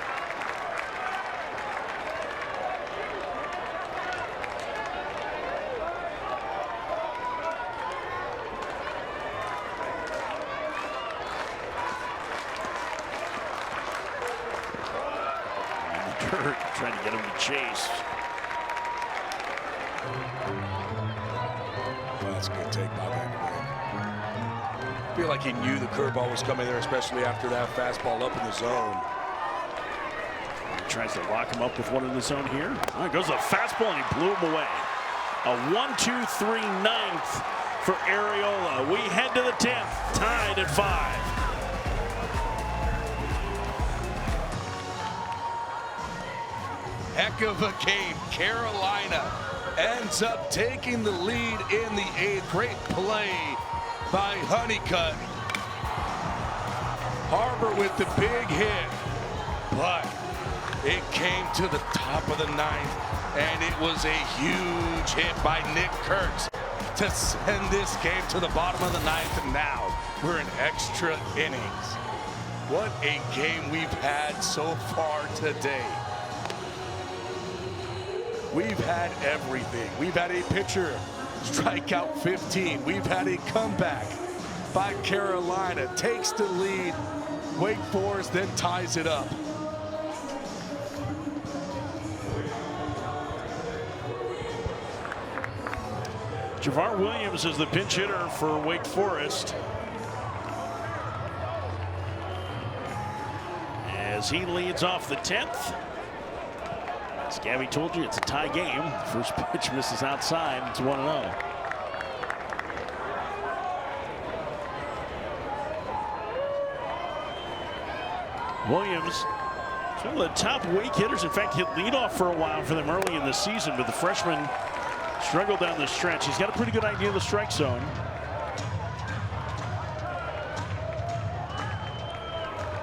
Trying to get him to chase. Well, that's a good take by that. I feel like he knew the curveball was coming there, especially after that fastball up in the zone. He tries to lock him up with one in the zone here. Oh, goes the fastball and he blew him away. A 1-2-3 ninth for Arriola. We head to the 10th, tied at 5. Heck of a game. Carolina ends up taking the lead in the 8th. Great play by Honeycutt. Harbor with the big hit, but it came to the top of the 9th, and it was a huge hit by Nick Kurtz to send this game to the bottom of the 9th, and now we're in extra innings. What a game we've had so far today. We've had everything. We've had a pitcher strike out 15. We've had a comeback by Carolina. Takes the lead. Wake Forest then ties it up. Javar Williams is the pinch hitter for Wake Forest. As he leads off the 10th. As Gabby told you, it's a tie game. First pitch misses outside. It's 1-0. Williams, one of the top Wake hitters. In fact, hit leadoff for a while for them early in the season, but the freshman struggled down the stretch. He's got a pretty good idea of the strike zone.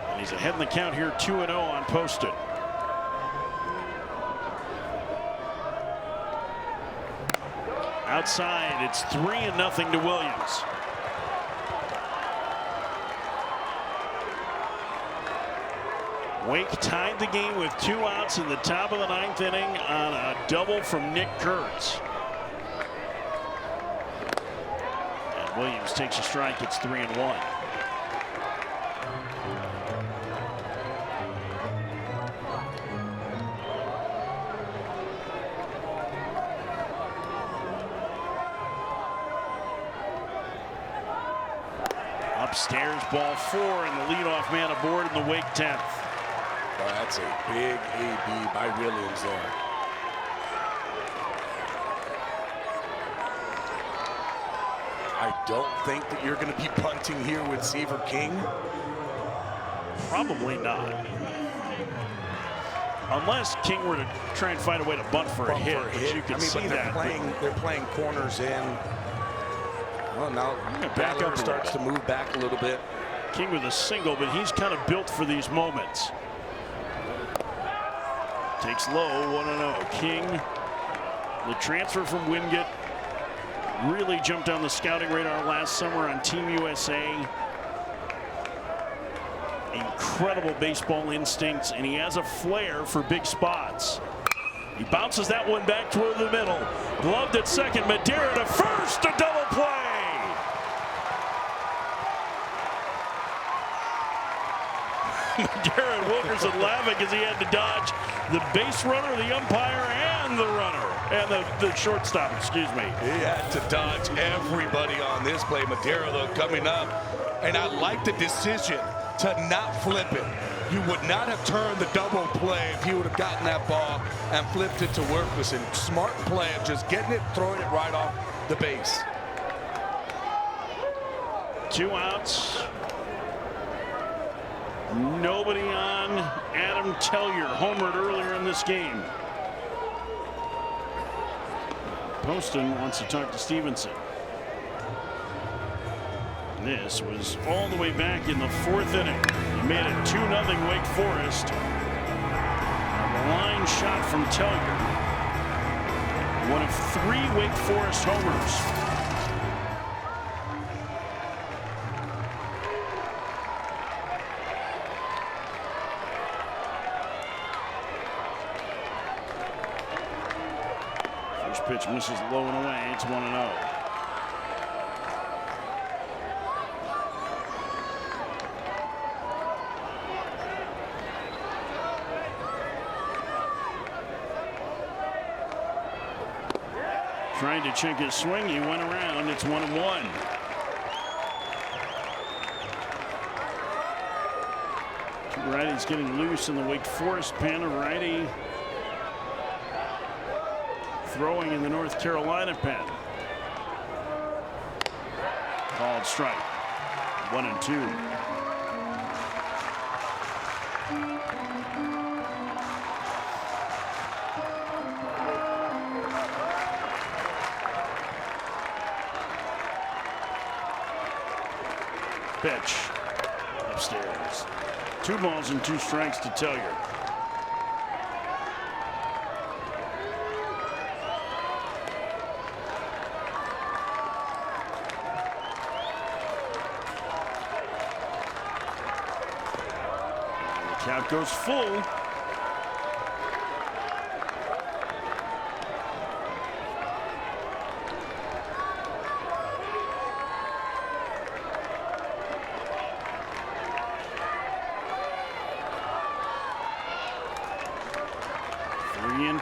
And he's ahead in the count here, 2-0 on Poston. Outside, it's 3-0 to Williams. Wake tied the game with 2 outs in the top of the 9th inning on a double from Nick Kurtz. And Williams takes a strike. It's 3-1. Upstairs, ball 4, and the leadoff man aboard in the Wake 10th. Oh, that's a big AB by Williams there. I don't think that you're going to be punting here with Seaver King. Probably not. Unless King were to try and find a way to bunt for a hit, which you can see that. They're playing corners in. Well, now Ballard starts to move back a little bit. King with a single, but he's kind of built for these moments. Takes low, 1-0. King, the transfer from Wingate, really jumped on the scouting radar last summer on Team USA. Incredible baseball instincts, and he has a flair for big spots. He bounces that one back toward the middle. Gloved at second, Madeira to first, a double play. Madeira and Wilkerson laughing as he had to dodge the base runner, the umpire, and the runner, and the shortstop, excuse me. He had to dodge everybody on this play. Madeira, though, coming up, and I like the decision to not flip it. You would not have turned the double play if he would have gotten that ball and flipped it to Wilkerson. Smart play of just getting it, throwing it right off the base. 2 outs. Nobody on Adam Tellier, homered earlier in this game. Poston wants to talk to Stevenson. This was all the way back in the 4th inning. He made it 2-0 Wake Forest. A line shot from Tellier. One of 3 Wake Forest homers. First pitch misses low and away. It's 1-0. Trying to check his swing. He went around. It's 1-1. Two righties getting loose in the Wake Forest pen. A righty throwing in the North Carolina pen. Called strike. 1-2. Pitch upstairs. 2 balls and 2 strikes to Tellier. The count goes full.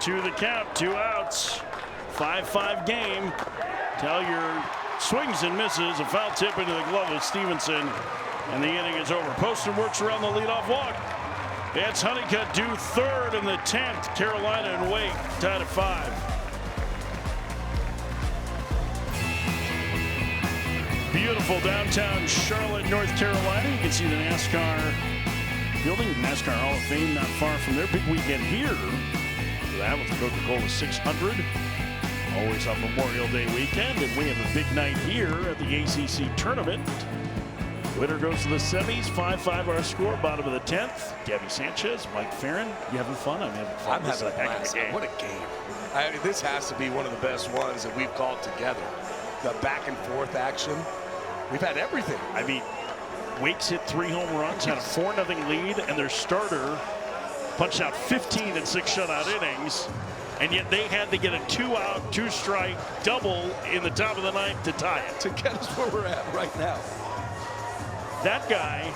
To the count, 2 outs, 5-5 game. Tellier swings and misses. A foul tip into the glove of Stevenson, and the inning is over. Poston works around the leadoff walk. It's Honeycutt due 3rd in the 10th. Carolina and Wake tied at 5. Beautiful downtown Charlotte, North Carolina. You can see the NASCAR building, NASCAR Hall of Fame not far from there. Big weekend here. That was the Coca-Cola 600, always on Memorial Day weekend, and we have a big night here at the ACC tournament. Winner goes to the semis. 5-5 our score. Bottom of the 10th. Gabby Sanchez, Mike Farron. You having fun? I'm having fun. I'm having a blast. What a game! I mean, this has to be one of the best ones that we've called together. The back and forth action. We've had everything. I mean, Wake's hit 3 home runs, had a 4-0 lead, and their starter punched out 15 in 6 shutout innings, and yet they had to get a 2-out, 2-strike double in the top of the 9th to tie it. To get us where we're at right now. That guy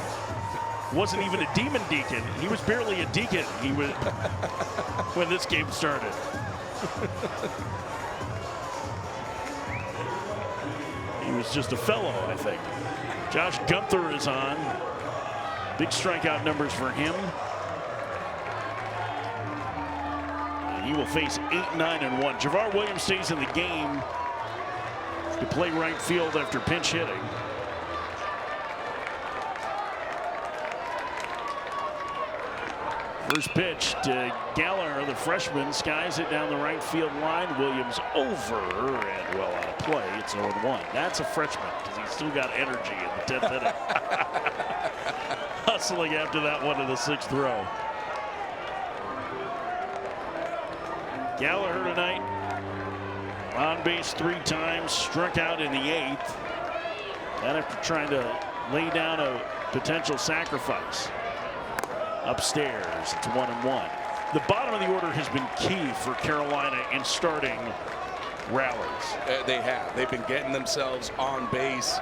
wasn't even a Demon Deacon. He was barely a deacon. He was when this game started. He was just a fellow, I think. Josh Gunther is on. Big strikeout numbers for him. He will face 8-9-1. Javar Williams stays in the game to play right field after pinch hitting. First pitch to Gallagher, the freshman, skies it down the right field line. Williams over and well out of play. It's 0-1. That's a freshman because he's still got energy in the 10th inning. Hustling after that one in the 6th row. Gallagher tonight on base 3 times, struck out in the 8th. That after trying to lay down a potential sacrifice. Upstairs, it's 1-1. The bottom of the order has been key for Carolina in starting rallies. They have. They've been getting themselves on base.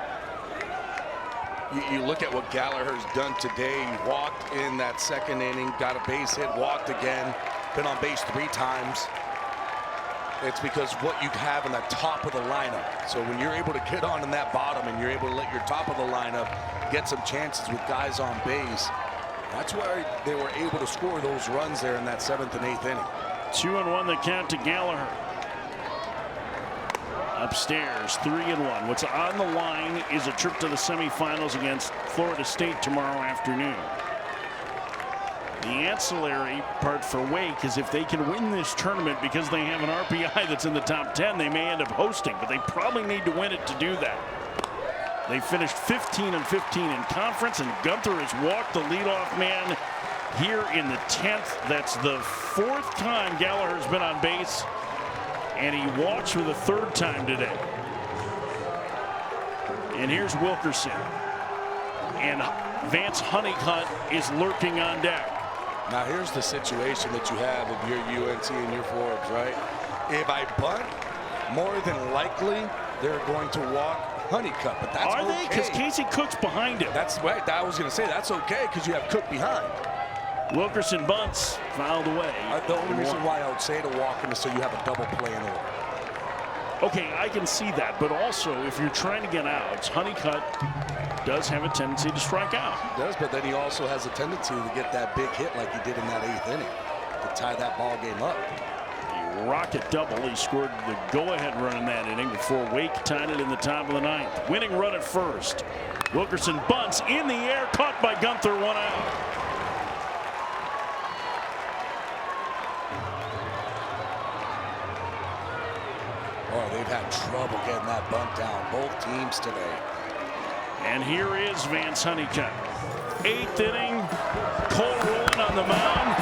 You look at what Gallagher's done today. He walked in that 2nd inning, got a base hit, walked again, been on base 3 times. It's because what you have in the top of the lineup. So when you're able to get on in that bottom and you're able to let your top of the lineup get some chances with guys on base, that's why they were able to score those runs there in that 7th and 8th inning. 2-1 the count to Gallagher. Upstairs, 3-1. What's on the line is a trip to the semifinals against Florida State tomorrow afternoon. The ancillary part for Wake is if they can win this tournament because they have an RPI that's in the top 10, they may end up hosting, but they probably need to win it to do that. They finished 15-15 in conference, and Gunther has walked the leadoff man here in the 10th. That's the 4th time Gallagher's been on base, and he walks for the 3rd time today. And here's Wilkerson. And Vance Honeycutt is lurking on deck. Now here's the situation that you have with your UNC and your forwards, right? If I bunt, more than likely they're going to walk Honeycutt, but that's Are okay. they? Because Casey Cook's behind him. That's right. I was going to say that's okay because you have Cook behind. Wilkerson bunts, fouled away. The only reason why I would say to walk him is so you have a double play in order. Okay, I can see that, but also if you're trying to get outs, Honeycutt does have a tendency to strike out. He does, but then he also has a tendency to get that big hit like he did in that 8th inning to tie that ball game up. A rocket double. He scored the go-ahead run in that inning before Wake tied it in the top of the 9th. Winning run at first. Wilkerson bunts in the air, caught by Gunther, 1 out. Oh, they've had trouble getting that bunt down, both teams today. And here is Vance Honeycutt. 8th inning, Cole rolling on the mound.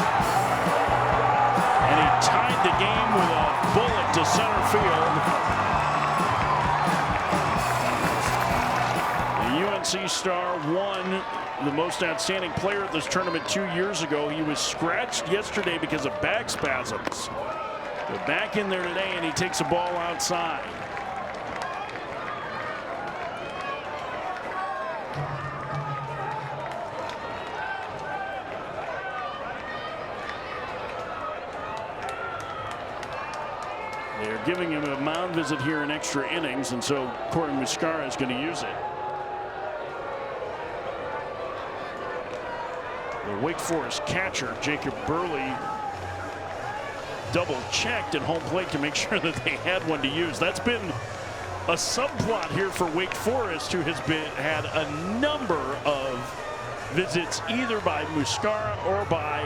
And he tied the game with a bullet to center field. The UNC star won the most outstanding player at this tournament 2 years ago. He was scratched yesterday because of back spasms. But back in there today, and he takes a ball outside. They're giving him a mound visit here in extra innings, and so Corey Muscara is going to use it. The Wake Forest catcher, Jacob Burley, double-checked at home plate to make sure that they had one to use. That's been a subplot here for Wake Forest, who has had a number of visits either by Muscara or by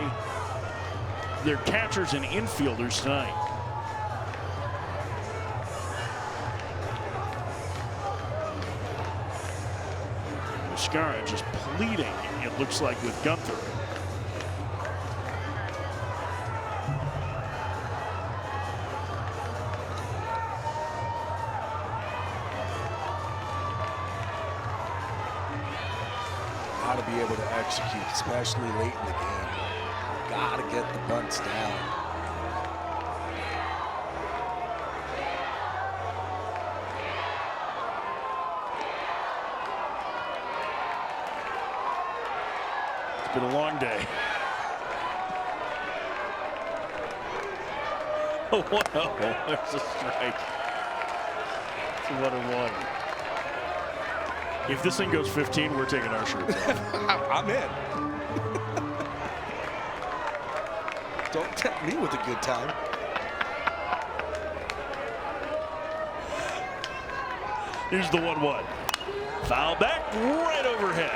their catchers and infielders tonight. Muscara just pleading, it looks like, with Gunther. Got to be able to execute, especially late in the game. Got to get the bunts down. It's been a long day. Oh, 1-0. There's a strike. It's a 1-1. If this thing goes 15, we're taking our shirts off. I'm in. Don't tempt me with a good time. Here's the 1-1. Foul back, right overhead.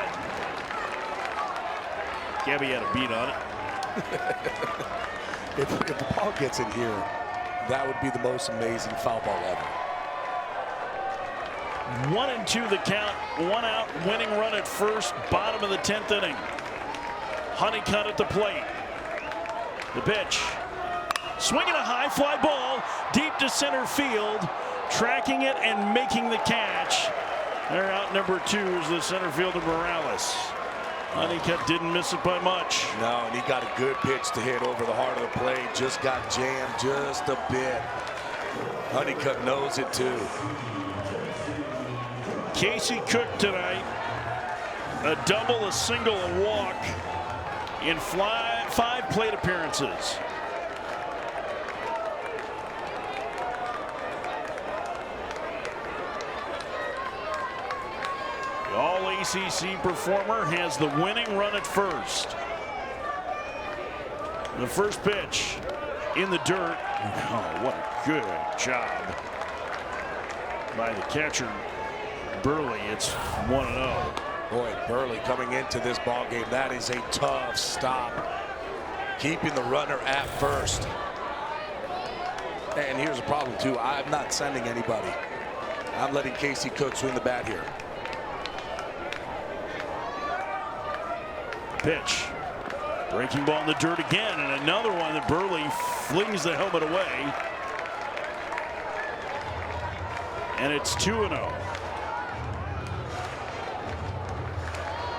Gabby had a beat on it. If the ball gets in here, that would be the most amazing foul ball ever. 1-2 the count, 1 out, winning run at first, bottom of the 10th inning. Honeycutt at the plate. The pitch. Swinging a high fly ball deep to center field, tracking it and making the catch. They're out number 2 is the center fielder Morales. Honeycutt didn't miss it by much. No, and he got a good pitch to hit over the heart of the plate. Just got jammed just a bit. Honeycutt knows it too. Casey Cook tonight, a double, a single, a walk in 5 plate appearances. The All-ACC performer has the winning run at first. The first pitch in the dirt. Oh, what a good job by the catcher. Burley, it's 1-0. Boy, Burley coming into this ball game, that is a tough stop keeping the runner at first. And here's the problem, too. I'm not sending anybody. I'm letting Casey Cook swing the bat here. Pitch. Breaking ball in the dirt again, and another one that Burley flings the helmet away. And it's 2-0.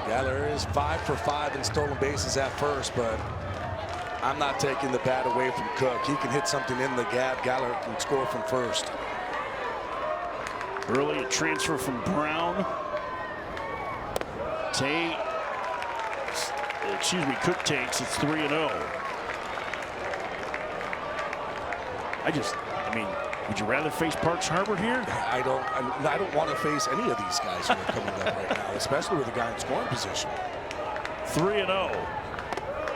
Galler is 5 for 5 in stolen bases at first, but I'm not taking the bat away from Cook. He can hit something in the gap. Galler can score from first. Burley, a transfer from Brown. Cook takes. It's 3-0. I mean, would you rather face Parks Harbor here? I don't want to face any of these guys who are coming up right now, especially with a guy in scoring position. 3-0.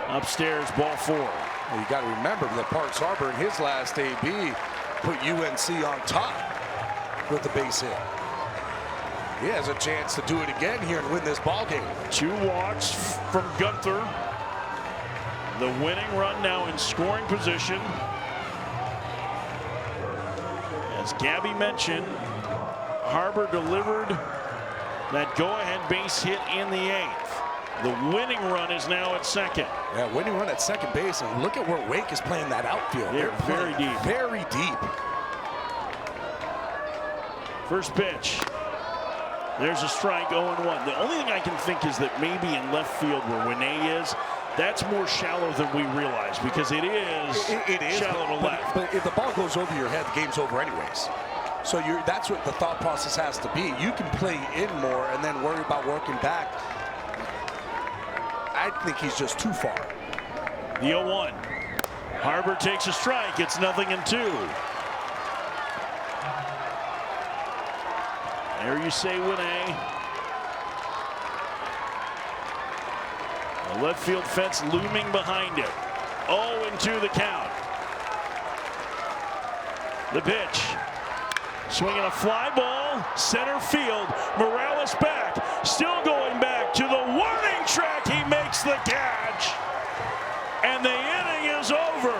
Upstairs, ball 4. Well, you got to remember that Parks Harbor in his last AB put UNC on top with the base hit. He has a chance to do it again here and win this ball game. 2 walks from Gunther. The winning run now in scoring position. As Gabby mentioned, Harbor delivered that go-ahead base hit in the 8th. The winning run is now at second. Yeah, winning run at second base, and look at where Wake is playing that outfield. They're very deep. Very deep. First pitch. There's a strike, 0-1. The only thing I can think is that maybe in left field where Winnie is, that's more shallow than we realize, because it is shallow to left. But if the ball goes over your head, the game's over anyways. So that's what the thought process has to be. You can play in more and then worry about working back. I think he's just too far. The 0-1. Harbor takes a strike. It's 0-2. There you say Winnie. The left field fence looming behind it. 0-2 the count. The pitch. Swinging a fly ball. Center field. Morales back. Still going back to the warning track. He makes the catch. And the inning is over.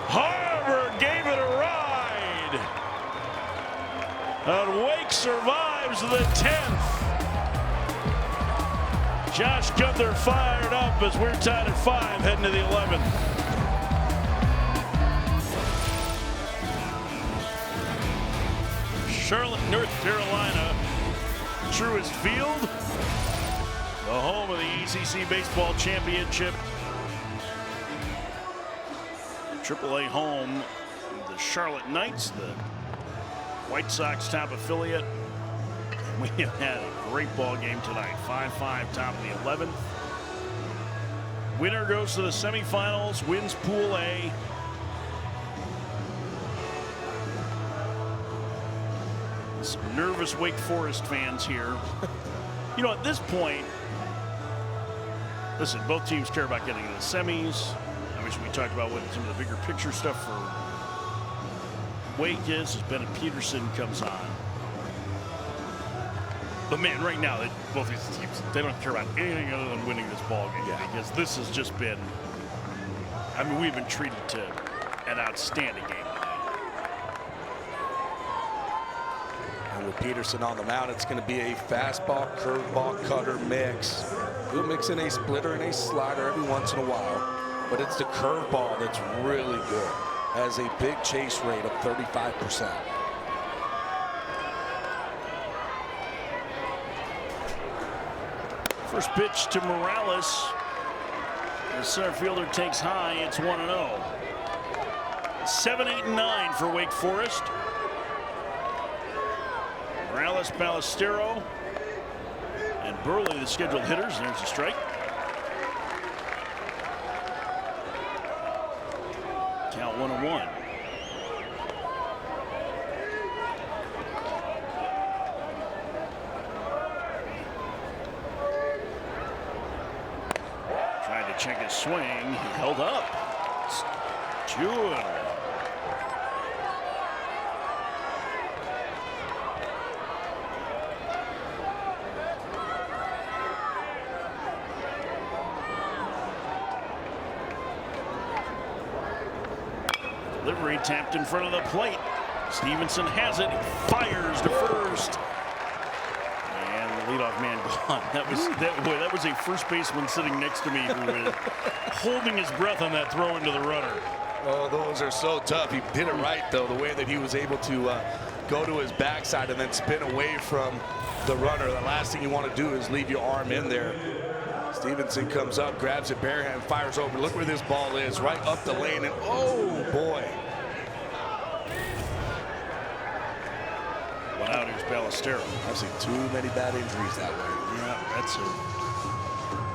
Harbor gave it a ride. And Wake survives the 10th. Josh Gunther fired up as we're tied at 5 heading to the 11th. Charlotte, North Carolina, Truist Field, the home of the ACC Baseball Championship. AAA home, the Charlotte Knights, the White Sox top affiliate. We have had a great ball game tonight. 5-5 top of the 11th. Winner goes to the semifinals, wins Pool A. Some nervous Wake Forest fans here. You know, at this point, listen, both teams care about getting to the semis. Obviously, we talked about what some of the bigger picture stuff for Wake is as Bennett Peterson comes on. But man, right now, both these teams, they don't care about anything other than winning this ball game. Yeah. Because this has just been, I mean, we've been treated to an outstanding game. And with Peterson on the mound, it's going to be a fastball, curveball, cutter mix. We'll mix in a splitter and a slider every once in a while. But it's the curveball that's really good. Has a big chase rate of 35%. First pitch to Morales. The center fielder takes high. It's 1-0. 7, 8, and 9 for Wake Forest. Morales, Ballestero, and Burley, the scheduled hitters. There's a strike. Count 1-1. Tried to check his swing. He held up. It's 2-0. delivery tapped in front of the plate. Stevenson has it, fires to first. And the leadoff man gone. That was a first baseman sitting next to me who was holding his breath on that throw into the runner. Oh, those are so tough. He did it right, though, the way that he was able to go to his backside and then spin away from the runner. The last thing you want to do is leave your arm in there. Stevenson comes up, grabs it bare hand, fires over. Look where this ball is, right up the lane, and oh, boy. One out, here's Ballesteros. I've seen too many bad injuries that way. Yeah, that's it.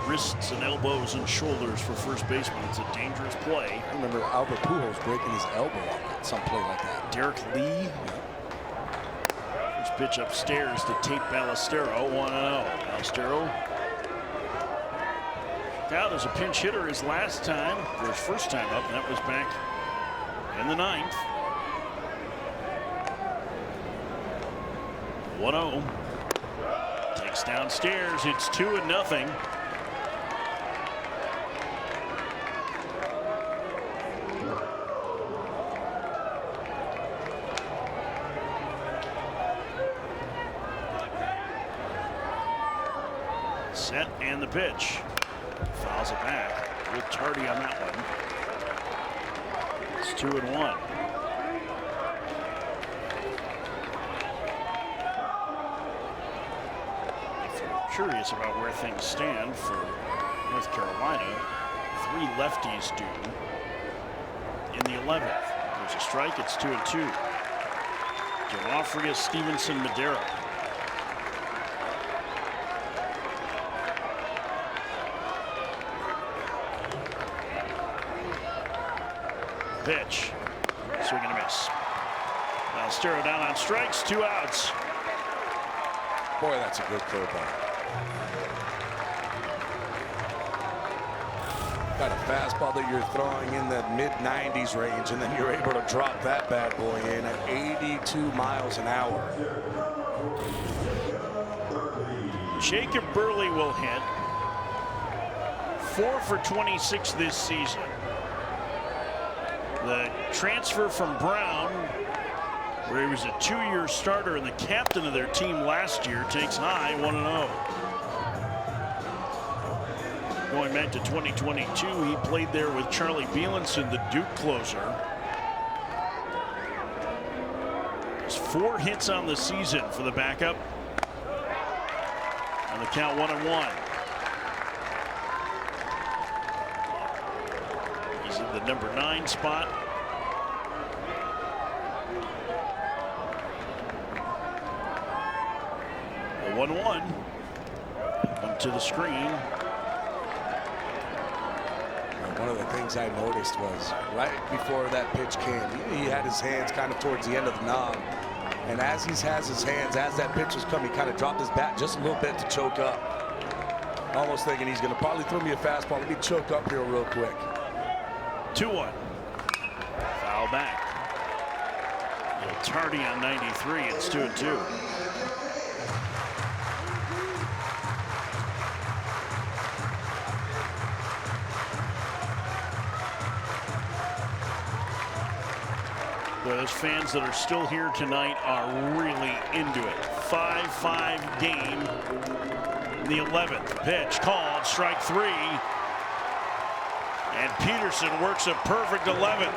Wrists and elbows and shoulders for first baseman. It's a dangerous play. I remember Albert Pujols breaking his elbow on some play like that. Derek Lee. First pitch upstairs to Tate Ballesteros, 1-0. Ballesteros out as a pinch hitter his last time, or his first time up, and that was back in the 9th. 1-0. Takes downstairs. It's 2-0. Set and the pitch. Fouls it back. A little tardy on that one. It's 2-1. If you're curious about where things stand for North Carolina, 3 lefties do in the 11th. There's a strike. It's 2-2. Joafrius, Stevenson, Madera. Pitch. Swing and a miss. Ballesteros down on strikes, 2 outs. Boy, that's a good curveball. Got a fastball that you're throwing in the mid-90s range, and then you're able to drop that bad boy in at 82 miles an hour. Jacob Burley will hit. 4 for 26 this season. The transfer from Brown, where he was a 2-year starter and the captain of their team last year, takes high, 1-0. Going back to 2022, he played there with Charlie Bielenson, the Duke closer. There's 4 hits on the season for the backup. On the count, 1-1. He's in the number 9 spot. The 1-1. One to the screen. One of the things I noticed was right before that pitch came, he had his hands kind of towards the end of the knob. And as he has his hands, as that pitch was coming, he kind of dropped his bat just a little bit to choke up. Almost thinking he's going to probably throw me a fastball. Let me choke up here real quick. 2-1. Foul back. A little tardy on 93. It's 2-2. Well, those fans that are still here tonight are really into it. 5-5 game. The 11th pitch called, strike 3. And Peterson works a perfect 11th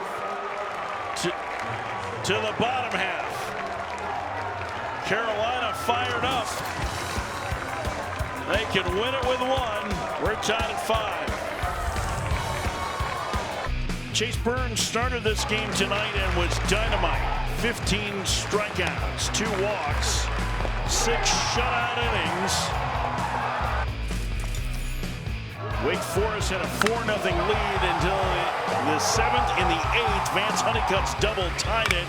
to the bottom half. Carolina fired up. They can win it with 1. We're tied at 5. Chase Burns started this game tonight and was dynamite. 15 strikeouts, 2 walks, 6 shutout innings. Wake Forest had a 4-0 lead until the 7th. In the 8th, Vance Honeycutt's double tied it.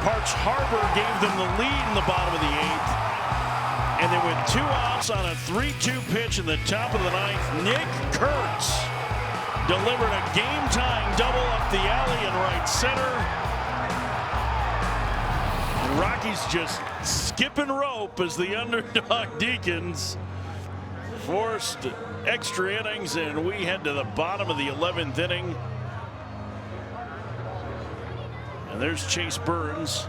Parks Harbor gave them the lead in the bottom of the 8th. And then with 2 outs on a 3-2 pitch in the top of the 9th, Nick Kurtz delivered a game-tying double up the alley in right center. And Rockies just skipping rope as the underdog Deacons forced extra innings, and we head to the bottom of the 11th inning. And there's Chase Burns.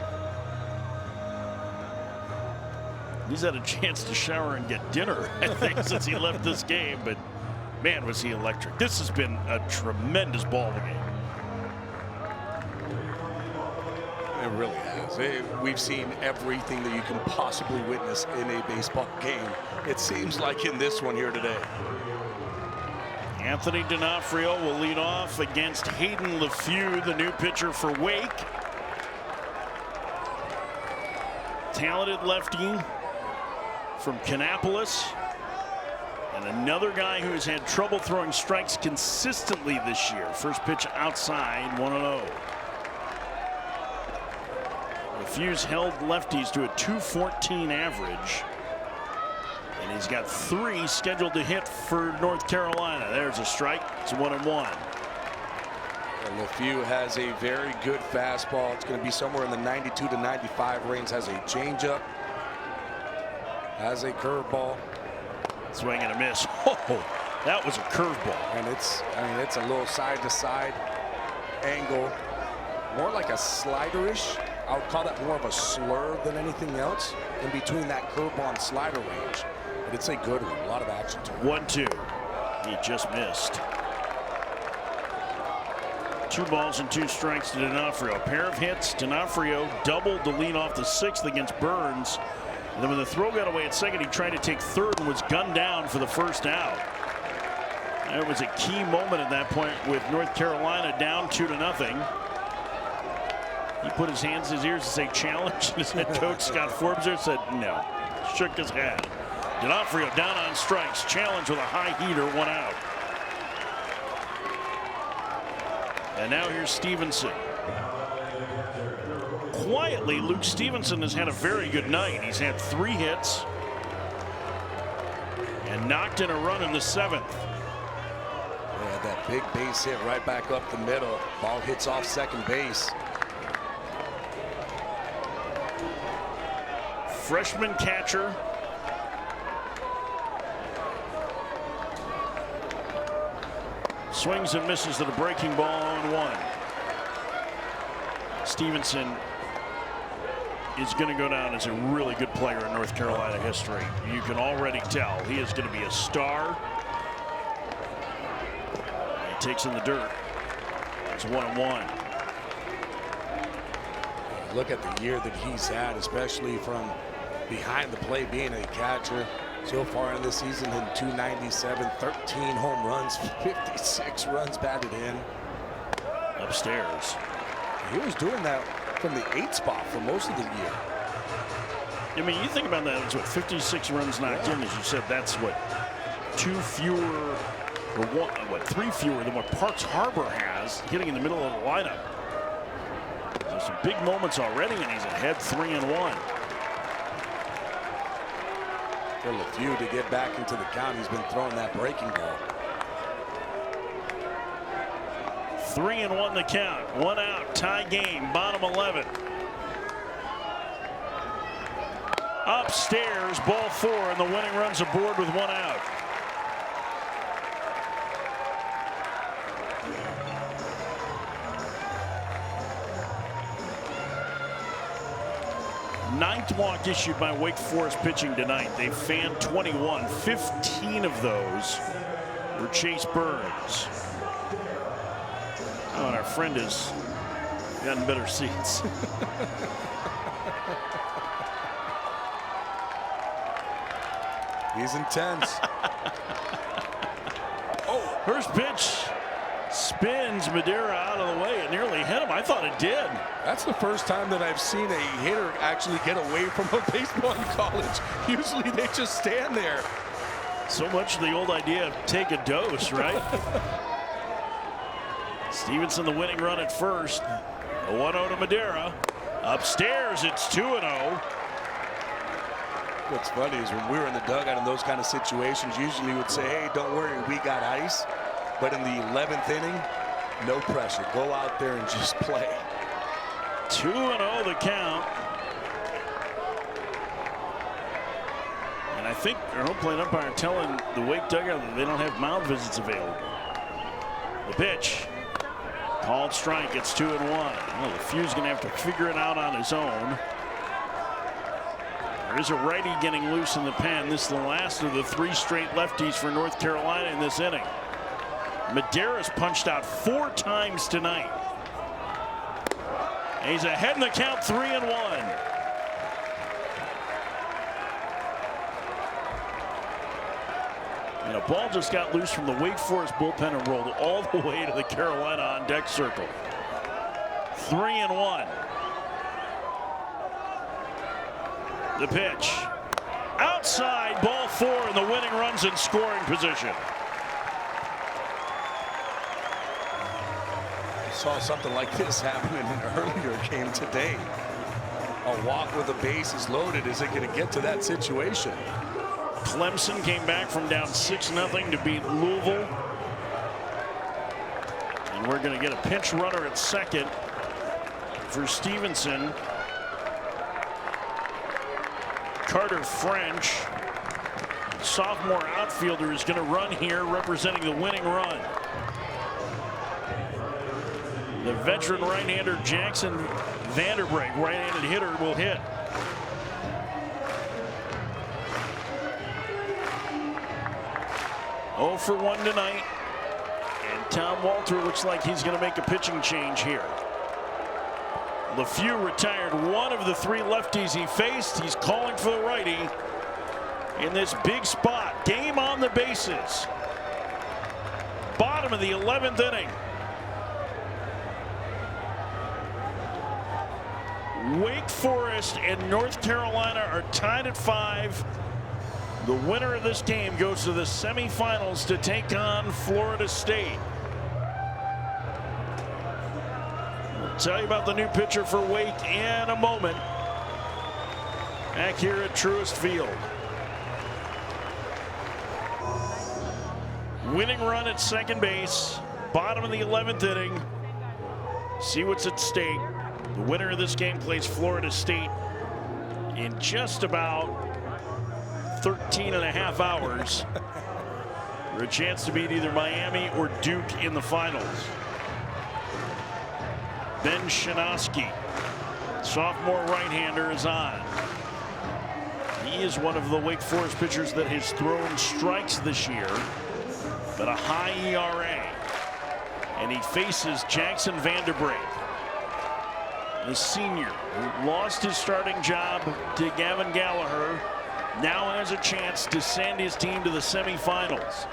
He's had a chance to shower and get dinner, I think, since he left this game. But, man, was he electric. This has been a tremendous ball game. It really has. We've seen everything that you can possibly witness in a baseball game. It seems like in this one here today. Anthony D'Onofrio will lead off against Hayden LeFew, the new pitcher for Wake. Talented lefty from Kannapolis. And another guy who has had trouble throwing strikes consistently this year. First pitch outside, 1-0. LeFew's held lefties to a .214 average. And he's got 3 scheduled to hit for North Carolina. There's a strike. It's 1-1. LeFew has a very good fastball. It's going to be somewhere in the 92 to 95 range. Has a changeup. Has a curveball. Swing and a miss. Oh, that was a curveball. And it's a little side to side angle. More like a sliderish. I would call that more of a slur than anything else in between that curveball and slider range. But it's a good one. A lot of action to it. 1-2. He just missed. 2 balls and 2 strikes to D'Onofrio. A pair of hits. D'Onofrio doubled to lead off the 6th against Burns. And then when the throw got away at second, he tried to take third and was gunned down for the first out. There was a key moment at that point with North Carolina down 2-0. He put his hands in his ears to say challenge. His head coach Scott Forbes said no. Shook his head. D'Onofrio down on strikes. Challenge with a high heater, 1 out. And now here's Stevenson. Quietly, Luke Stevenson has had a very good night. He's had 3 hits and knocked in a run in the 7th. Yeah, that big base hit right back up the middle. Ball hits off second base. Freshman catcher. Swings and misses to the breaking ball on 1. Stevenson is going to go down as a really good player in North Carolina history. You can already tell he is going to be a star. He takes in the dirt. It's 1-1. Look at the year that he's had, especially from behind the plate, being a catcher. So far in this season, in 297, 13 home runs, 56 runs batted in. Upstairs. He was doing that from the 8th spot for most of the year. I mean, you think about that, it's what, 56 runs knocked in, as you said. That's what, 2 fewer, or 3 fewer than what Parks Harbor has, hitting in the middle of the lineup. There's some big moments already, and he's ahead 3-1. For LeFew to get back into the count, he's been throwing that breaking ball. 3-1 the count. 1 out. Tie game. Bottom 11. Upstairs. Ball 4. And the winning run's aboard with 1 out. Ninth walk issued by Wake Forest pitching tonight. They fanned 21. 15 of those were Chase Burns. Oh, and our friend has gotten better seats. He's intense. Oh, first pitch spins Madeira out of the way. It nearly hit him. I thought it did. That's the first time that I've seen a hitter actually get away from a baseball in college. Usually they just stand there. So much the old idea of take a dose, right? Stevenson the winning run at first. A 1-0 to Madeira. Upstairs, it's 2-0. What's funny is when we were in the dugout in those kind of situations, usually we would say, hey, don't worry, we got ice. But in the 11th inning, no pressure. Go out there and just play. 2-0 the count. And I think our home plate umpire telling the Wake dugout that they don't have mound visits available. The pitch. Called strike. It's 2-1. Well, the Few's going to have to figure it out on his own. There's a righty getting loose in the pen. This is the last of the 3 straight lefties for North Carolina in this inning. Medeiros punched out 4 times tonight. And he's ahead in the count, 3-1. And a ball just got loose from the Wake Forest bullpen and rolled all the way to the Carolina on deck circle. 3-1. The pitch. Outside, ball 4, and the winning run's in scoring position. I saw something like this happen in an earlier game today. A walk with the bases loaded. Is it going to get to that situation? Clemson came back from down 6-0 to beat Louisville. And we're going to get a pinch runner at second for Stevenson. Carter French, sophomore outfielder, is going to run here representing the winning run. The veteran right-hander Jackson Vanderbrink, right-handed hitter, will hit. Oh for 1 tonight, and Tom Walter looks like he's going to make a pitching change here. LeFew retired 1 of the 3 lefties he faced. He's calling for the righty in this big spot. Game on the bases. Bottom of the 11th inning. Wake Forest and North Carolina are tied at 5. The winner of this game goes to the semifinals to take on Florida State. We'll tell you about the new pitcher for Wake in a moment. Back here at Truist Field. Winning run at second base. Bottom of the 11th inning. See what's at stake. The winner of this game plays Florida State in just about 13.5 hours for a chance to beat either Miami or Duke in the finals. Ben Shinosky, sophomore right-hander, is on. He is one of the Wake Forest pitchers that has thrown strikes this year, but a high ERA. And he faces Jackson Vanderbrink, the senior, who lost his starting job to Gavin Gallagher, now has a chance to send his team to the semifinals.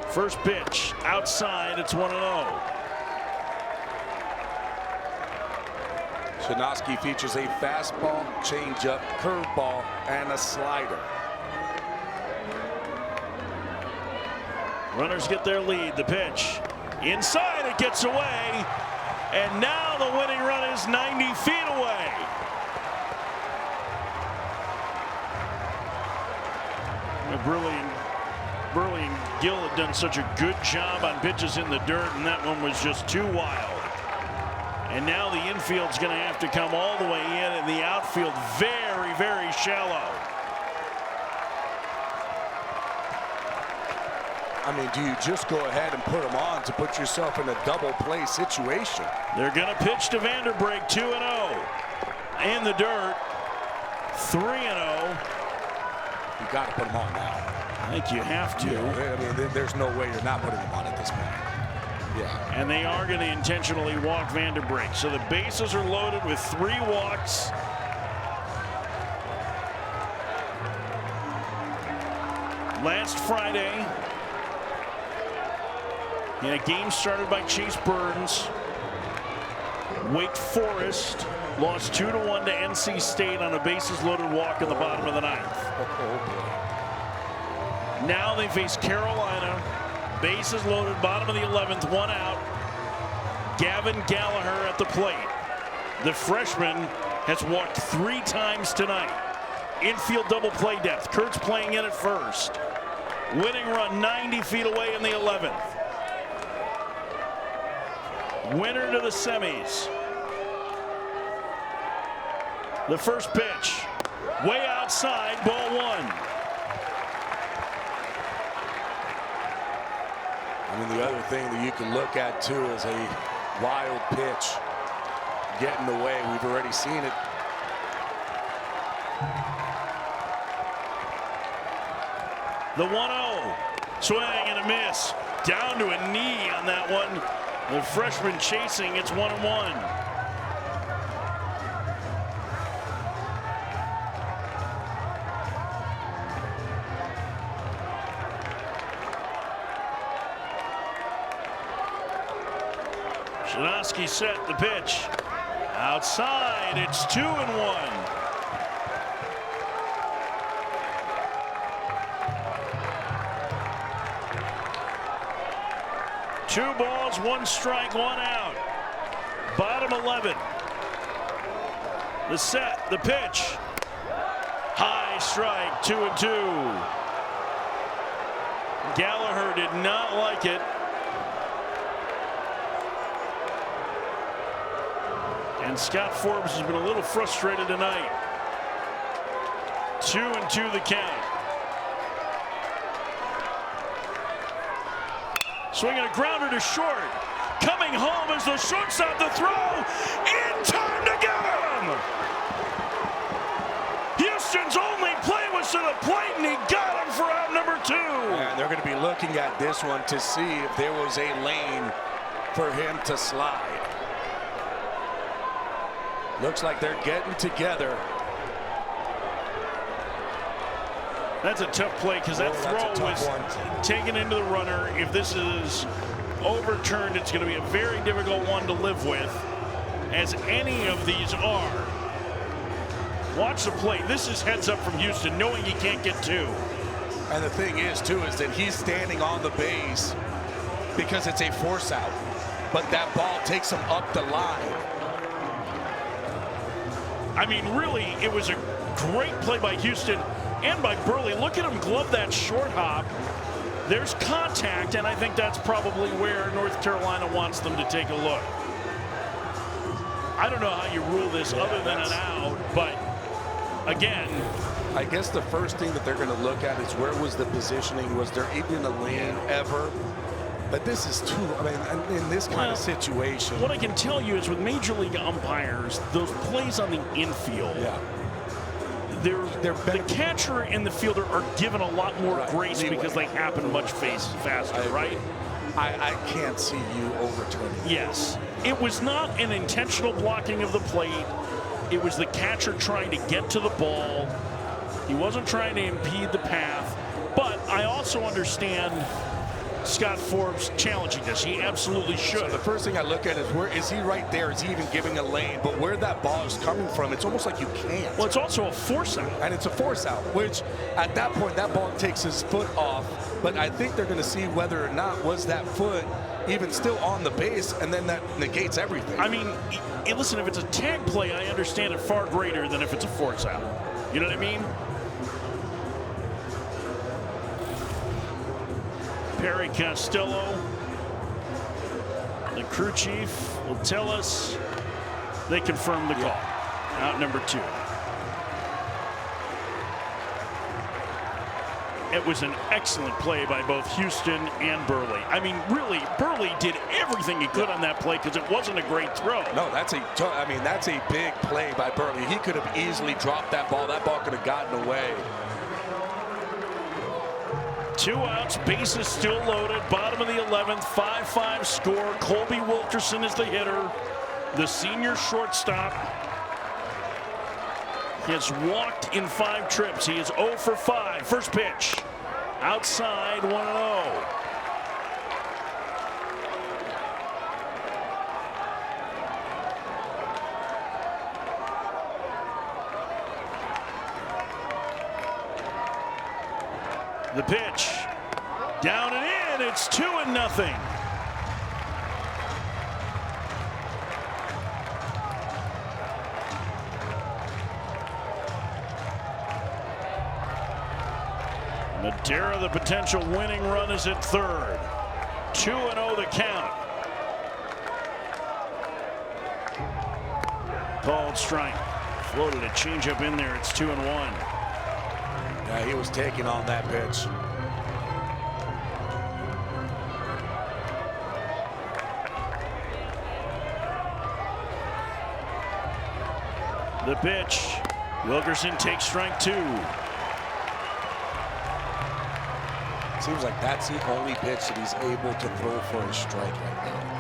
First pitch, outside, it's 1-0. Shinosky features a fastball, changeup, curveball, and a slider. Runners get their lead. The pitch, inside, it gets away. And now the winning run is 90 feet away. Burley and Gill had done such a good job on pitches in the dirt, and that one was just too wild. And now the infield's going to have to come all the way in, and the outfield very, very shallow. I mean, do you just go ahead and put them on to put yourself in a double play situation? They're going to pitch to Vanderbrink, 2-0. In the dirt, 3-0. You got to put them on now. I think you have to. Yeah, I mean, there's no way you're not putting them on at this point. Yeah. And they are going to intentionally walk Vanderbrink. So the bases are loaded with 3 walks. Last Friday, in a game started by Chase Burns, Wake Forest lost 2-1 to NC State on a bases loaded walk in the bottom of the 9th. Now they face Carolina, bases loaded, bottom of the 11th, 1 out. Gavin Gallagher at the plate. The freshman has walked 3 times tonight. Infield double play depth. Kurtz playing in at first. Winning run 90 feet away in the 11th. Winner to the semis. The first pitch, way outside, ball 1. I mean, the other thing that you can look at too is Wild pitch. Getting away. We've already seen it. The 1-0. Swing and a miss. Down to a knee on that one. The freshman chasing. It's 1-1. Shanoski set the pitch. Outside, it's 2-1. Two balls, one strike, one out. Bottom 11. The set, the pitch. High strike, 2-2. Gallagher did not like it. And Scott Forbes has been a little frustrated tonight. 2-2 the count. Swinging a grounder to short. Coming home as the shortstop to throw. In time to get him! Houston's only play was to the plate, and he got him for out number 2. And they're going to be looking at this one to see if there was a lane for him to slide. Looks like they're getting together. That's a tough play because that throw was taken into the runner. If this is overturned, it's going to be a very difficult one to live with, as any of these are. Watch the play. This is heads up from Houston, knowing he can't get 2. And the thing is, too, is that he's standing on the base because it's a force out. But that ball takes him up the line. I mean, really, it was a great play by Houston and by Burley. Look at him glove that short hop. There's contact, and I think that's probably where North Carolina wants them to take a look. I don't know how you rule this other than an out, but again, I guess the first thing that they're going to look at is where was the positioning? Was there even a lane ever? But this is too, I mean, in this kind of situation. What I can tell you is with Major League umpires, those plays on the infield, the catcher and the fielder are given a lot more grace because they happen much faster, right? I can't see you overturning. Yes. It was not an intentional blocking of the plate. It was the catcher trying to get to the ball. He wasn't trying to impede the path. But I also understand Scott Forbes challenging this. He absolutely should. So the first thing I look at is where is he right there? Is he even giving a lane? But where that ball is coming from, it's almost like you can't. Well, it's also a force out. And it's a force out, which at that point, that ball takes his foot off. But I think they're going to see whether or not was that foot even still on the base, and then that negates everything. I mean, listen, if it's a tag play, I understand it far greater than if it's a force out. You know what I mean? Perry Costello, the crew chief, will tell us they confirmed the call. Out number 2. It was an excellent play by both Houston and Burley. I mean, really, Burley did everything he could on that play because it wasn't a great throw. No, that's a big play by Burley. He could have easily dropped that ball. That ball could have gotten away. 2 outs, bases still loaded, bottom of the 11th, 5-5 score. Colby Wilkerson is the hitter, the senior shortstop. He has walked in 5 trips. He is 0 for 5. First pitch, outside, 1-0. The pitch, down and in, it's 2-0. Madera, the potential winning run, is at third. 2-0 the count. Called strike. Floated a changeup in there. It's 2-1. Yeah, he was taking on that pitch. The pitch. Wilkerson takes strike 2. Seems like that's the only pitch that he's able to throw for a strike right now.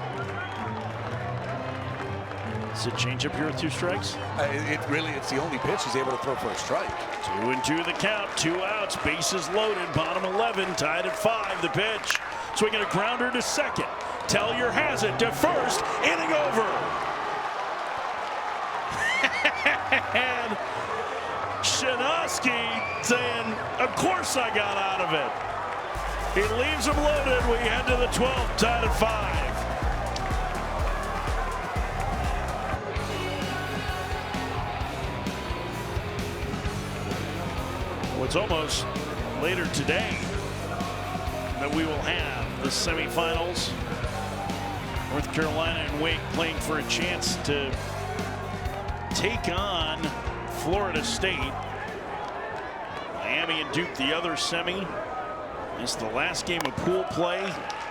Is it change up here with 2 strikes? It's the only pitch he's able to throw for a strike. 2-2 the count, 2 outs, bases loaded, bottom 11, tied at 5. The pitch, swinging a grounder to second. Tellier has it to first, inning over. And Shinosky saying, of course I got out of it. He leaves him loaded. We head to the 12th, tied at 5. It's almost later today that we will have the semifinals. North Carolina and Wake playing for a chance to take on Florida State. Miami and Duke the other semi. It's the last game of pool play,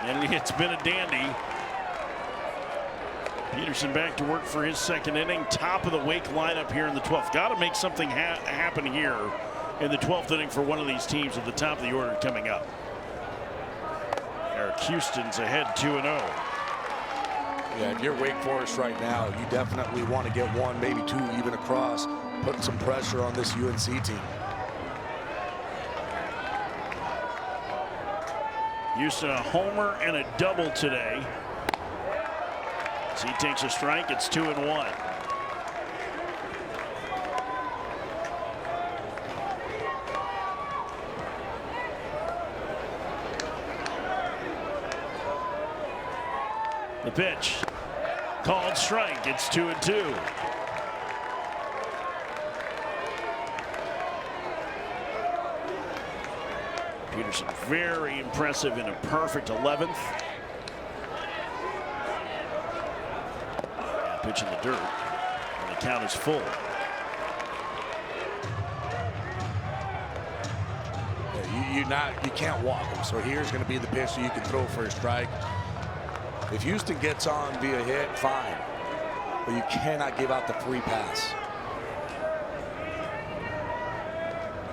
and it's been a dandy. Peterson back to work for his second inning. Top of the Wake lineup here in the 12th. Got to make something happen here in the 12th inning for one of these teams at the top of the order coming up. Eric Houston's ahead 2-0. Yeah, if you're Wake Forest right now, you definitely want to get 1, maybe 2 even across, putting some pressure on this UNC team. Houston a homer and a double today. As he takes a strike, it's 2-1. The pitch, called strike. It's 2-2. Peterson very impressive in a perfect 11th. Pitch in the dirt, and the count is full. You can't walk him. So here's going to be the pitch that you can throw for a strike. If Houston gets on via hit, fine. But you cannot give out the free pass.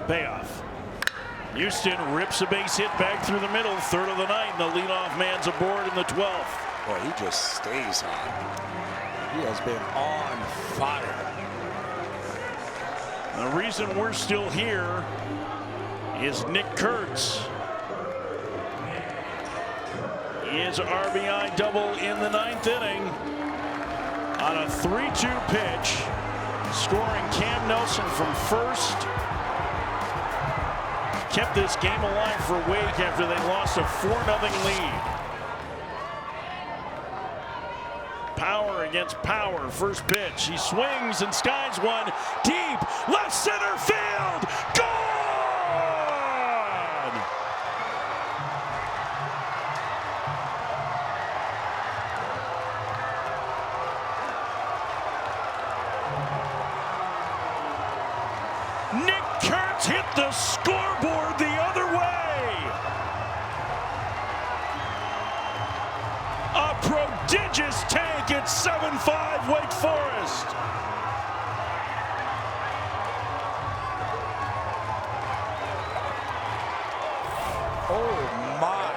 Payoff. Houston rips a base hit back through the middle, 3rd of the 9th. The leadoff man's aboard in the 12th. Boy, he just stays hot. He has been on fire. The reason we're still here is Nick Kurtz. His RBI double in the 9th inning on a 3-2 pitch, scoring Cam Nelson from first. Kept this game alive for Wake after they lost a 4-0 lead. Power against power. First pitch. He swings and skies one deep. Left center field. Gone! Nick Kurtz hit the scoreboard the other way. A prodigious tank at 7-5 Wake Forest. Oh my.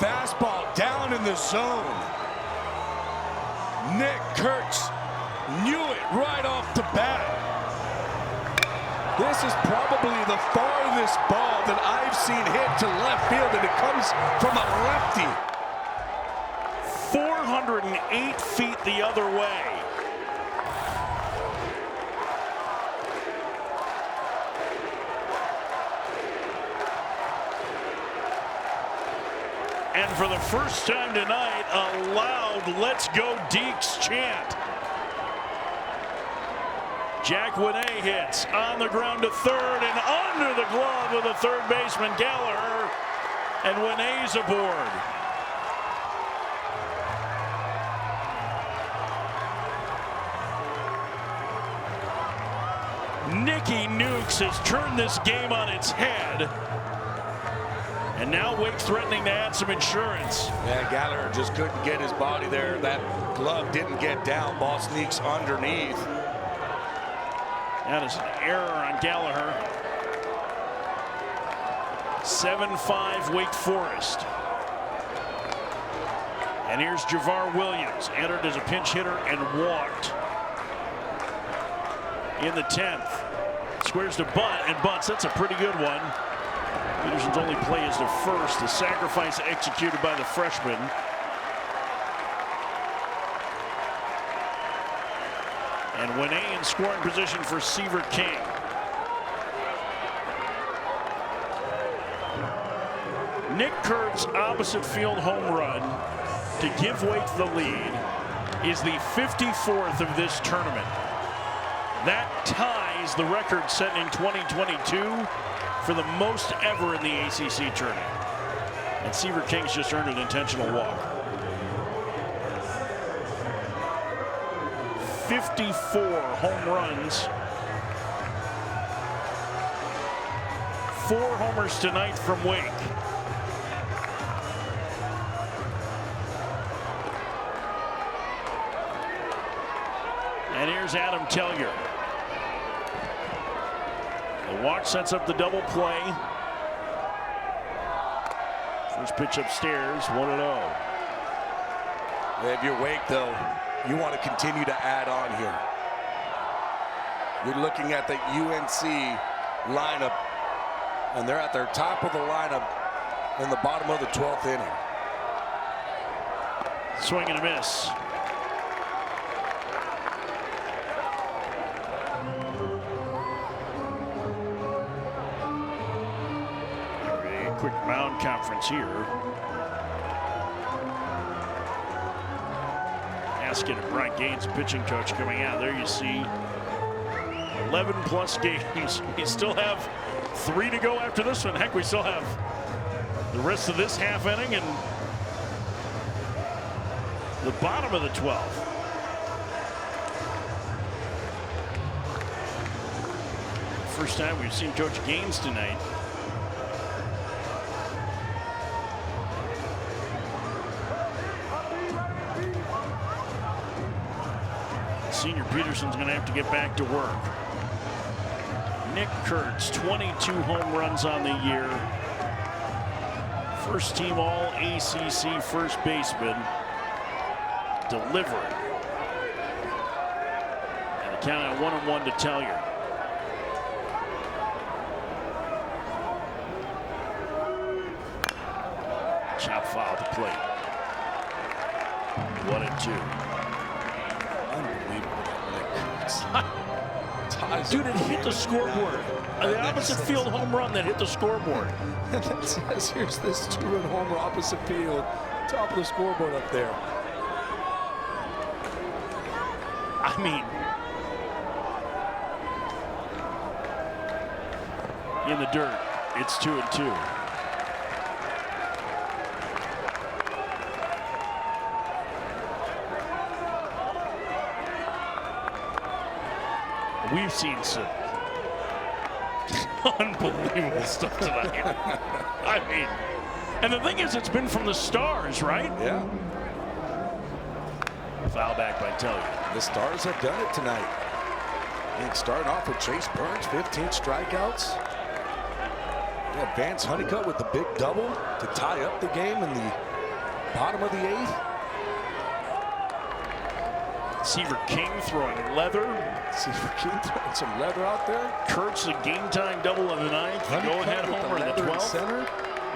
Fastball down in the zone. Nick Kurtz knew it right off the bat. This is probably the farthest ball that I've seen hit to left field, and it comes from a lefty. 408 feet the other way. And for the first time tonight, a loud "Let's Go Deeks" chant. Jack Winay hits on the ground to third and under the glove of the third baseman Gallagher, and Winay's aboard. Nicky Nukes has turned this game on its head. And now Wake threatening to add some insurance. Yeah, Gallagher just couldn't get his body there. That glove didn't get down. Ball sneaks underneath. That is an error on Gallagher. 7-5 Wake Forest. And here's Javar Williams, entered as a pinch hitter and walked in the 10th. Squares to bunt and bunts. That's a pretty good one. Peterson's only play is to first. The sacrifice executed by the freshman. And Winay in scoring position for Seaver King. Nick Kurt's opposite field home run to give Wake the lead is the 54th of this tournament. That ties the record set in 2022 for the most ever in the ACC tournament. And Seaver King's just earned an intentional walk. 54 home runs. 4 homers tonight from Wake. And here's Adam Tellier. The walk sets up the double play. First pitch upstairs, 1-0. If you're Wake, though, you want to continue to add on here. You're looking at the UNC lineup, and they're at their top of the lineup in the bottom of the 12th inning. Swing and a miss. Quick mound conference here. Asking if Brian Gaines, pitching coach, coming out. There you see 11 plus games. We still have 3 to go after this one. Heck, we still have the rest of this half inning and the bottom of the 12th. First time we've seen Coach Gaines tonight. Senior Peterson's going to have to get back to work. Nick Kurtz, 22 home runs on the year. First team all ACC first baseman. Delivering. And a count at 1-1 to Tellier. Chop foul at the plate. 1-2. Dude, it hit the scoreboard. The opposite field home run that hit the scoreboard. And that says here's this 2-run homer opposite field, top of the scoreboard up there. I mean, in the dirt, it's 2-2. We've seen some unbelievable stuff tonight. I mean, and the thing is, it's been from the Stars, right? Yeah. Foul back by Tellier. The Stars have done it tonight. And starting off with Chase Burns, 15 strikeouts. Yeah, Vance Honeycutt with the big double to tie up the game in the bottom of the 8th. Seaver King throwing leather. Seaver King throwing some leather out there. Kurtz the game time double of the 9th. Go-ahead homer in the 12th. Center.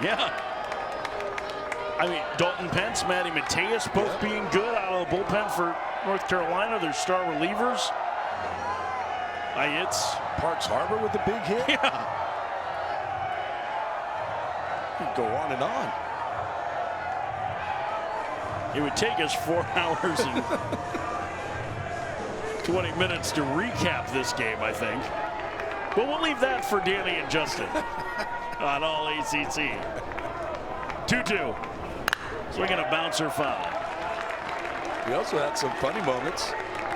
Yeah. I mean, Dalton Pence, Matty Mateus both being good out of the bullpen for North Carolina. Their star relievers. It's Parks Harbor with the big hit. Yeah. You go on and on. It would take us 4 hours and 20 minutes to recap this game, I think. But we'll leave that for Danny and Justin on All ACC. 2-2. Swinging a bouncer foul. We also had some funny moments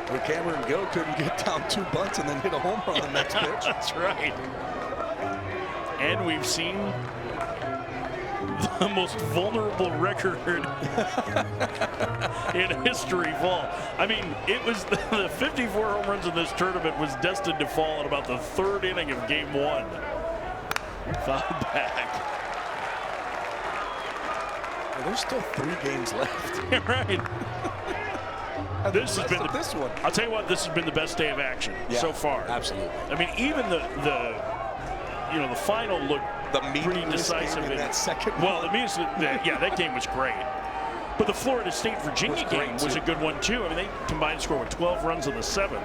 where Cameron Gill couldn't get down 2 bunts and then hit a home run on the next pitch. That's right. And we've seen the most vulnerable record in history fall. I mean, it was the 54 home runs in this tournament was destined to fall in about the 3rd inning of game 1. Foul back. Well, there's still 3 games left. Right. This has been this one. I'll tell you what, this has been the best day of action so far. Absolutely. I mean, even the final looked pretty decisive in that second well, that game was great. But the Florida State-Virginia game was a good one, too. I mean, they combined score with 12 runs in the 7th.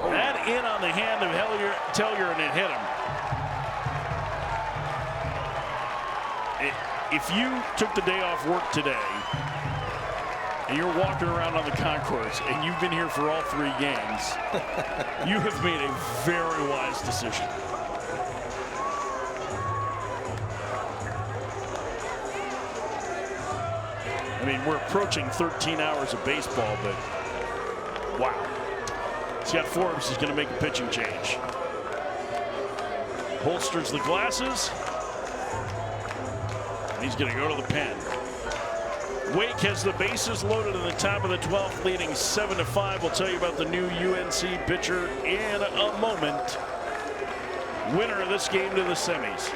That in on the hand of Tellier, and it hit him. If you took the day off work today, and you're walking around on the concourse, and you've been here for all 3 games, you have made a very wise decision. I mean, we're approaching 13 hours of baseball, but wow. Scott Forbes is going to make a pitching change. Holsters the glasses. And he's going to go to the pen. Wake has the bases loaded in the top of the 12th, leading 7-5. We'll tell you about the new UNC pitcher in a moment. Winner of this game to the semis.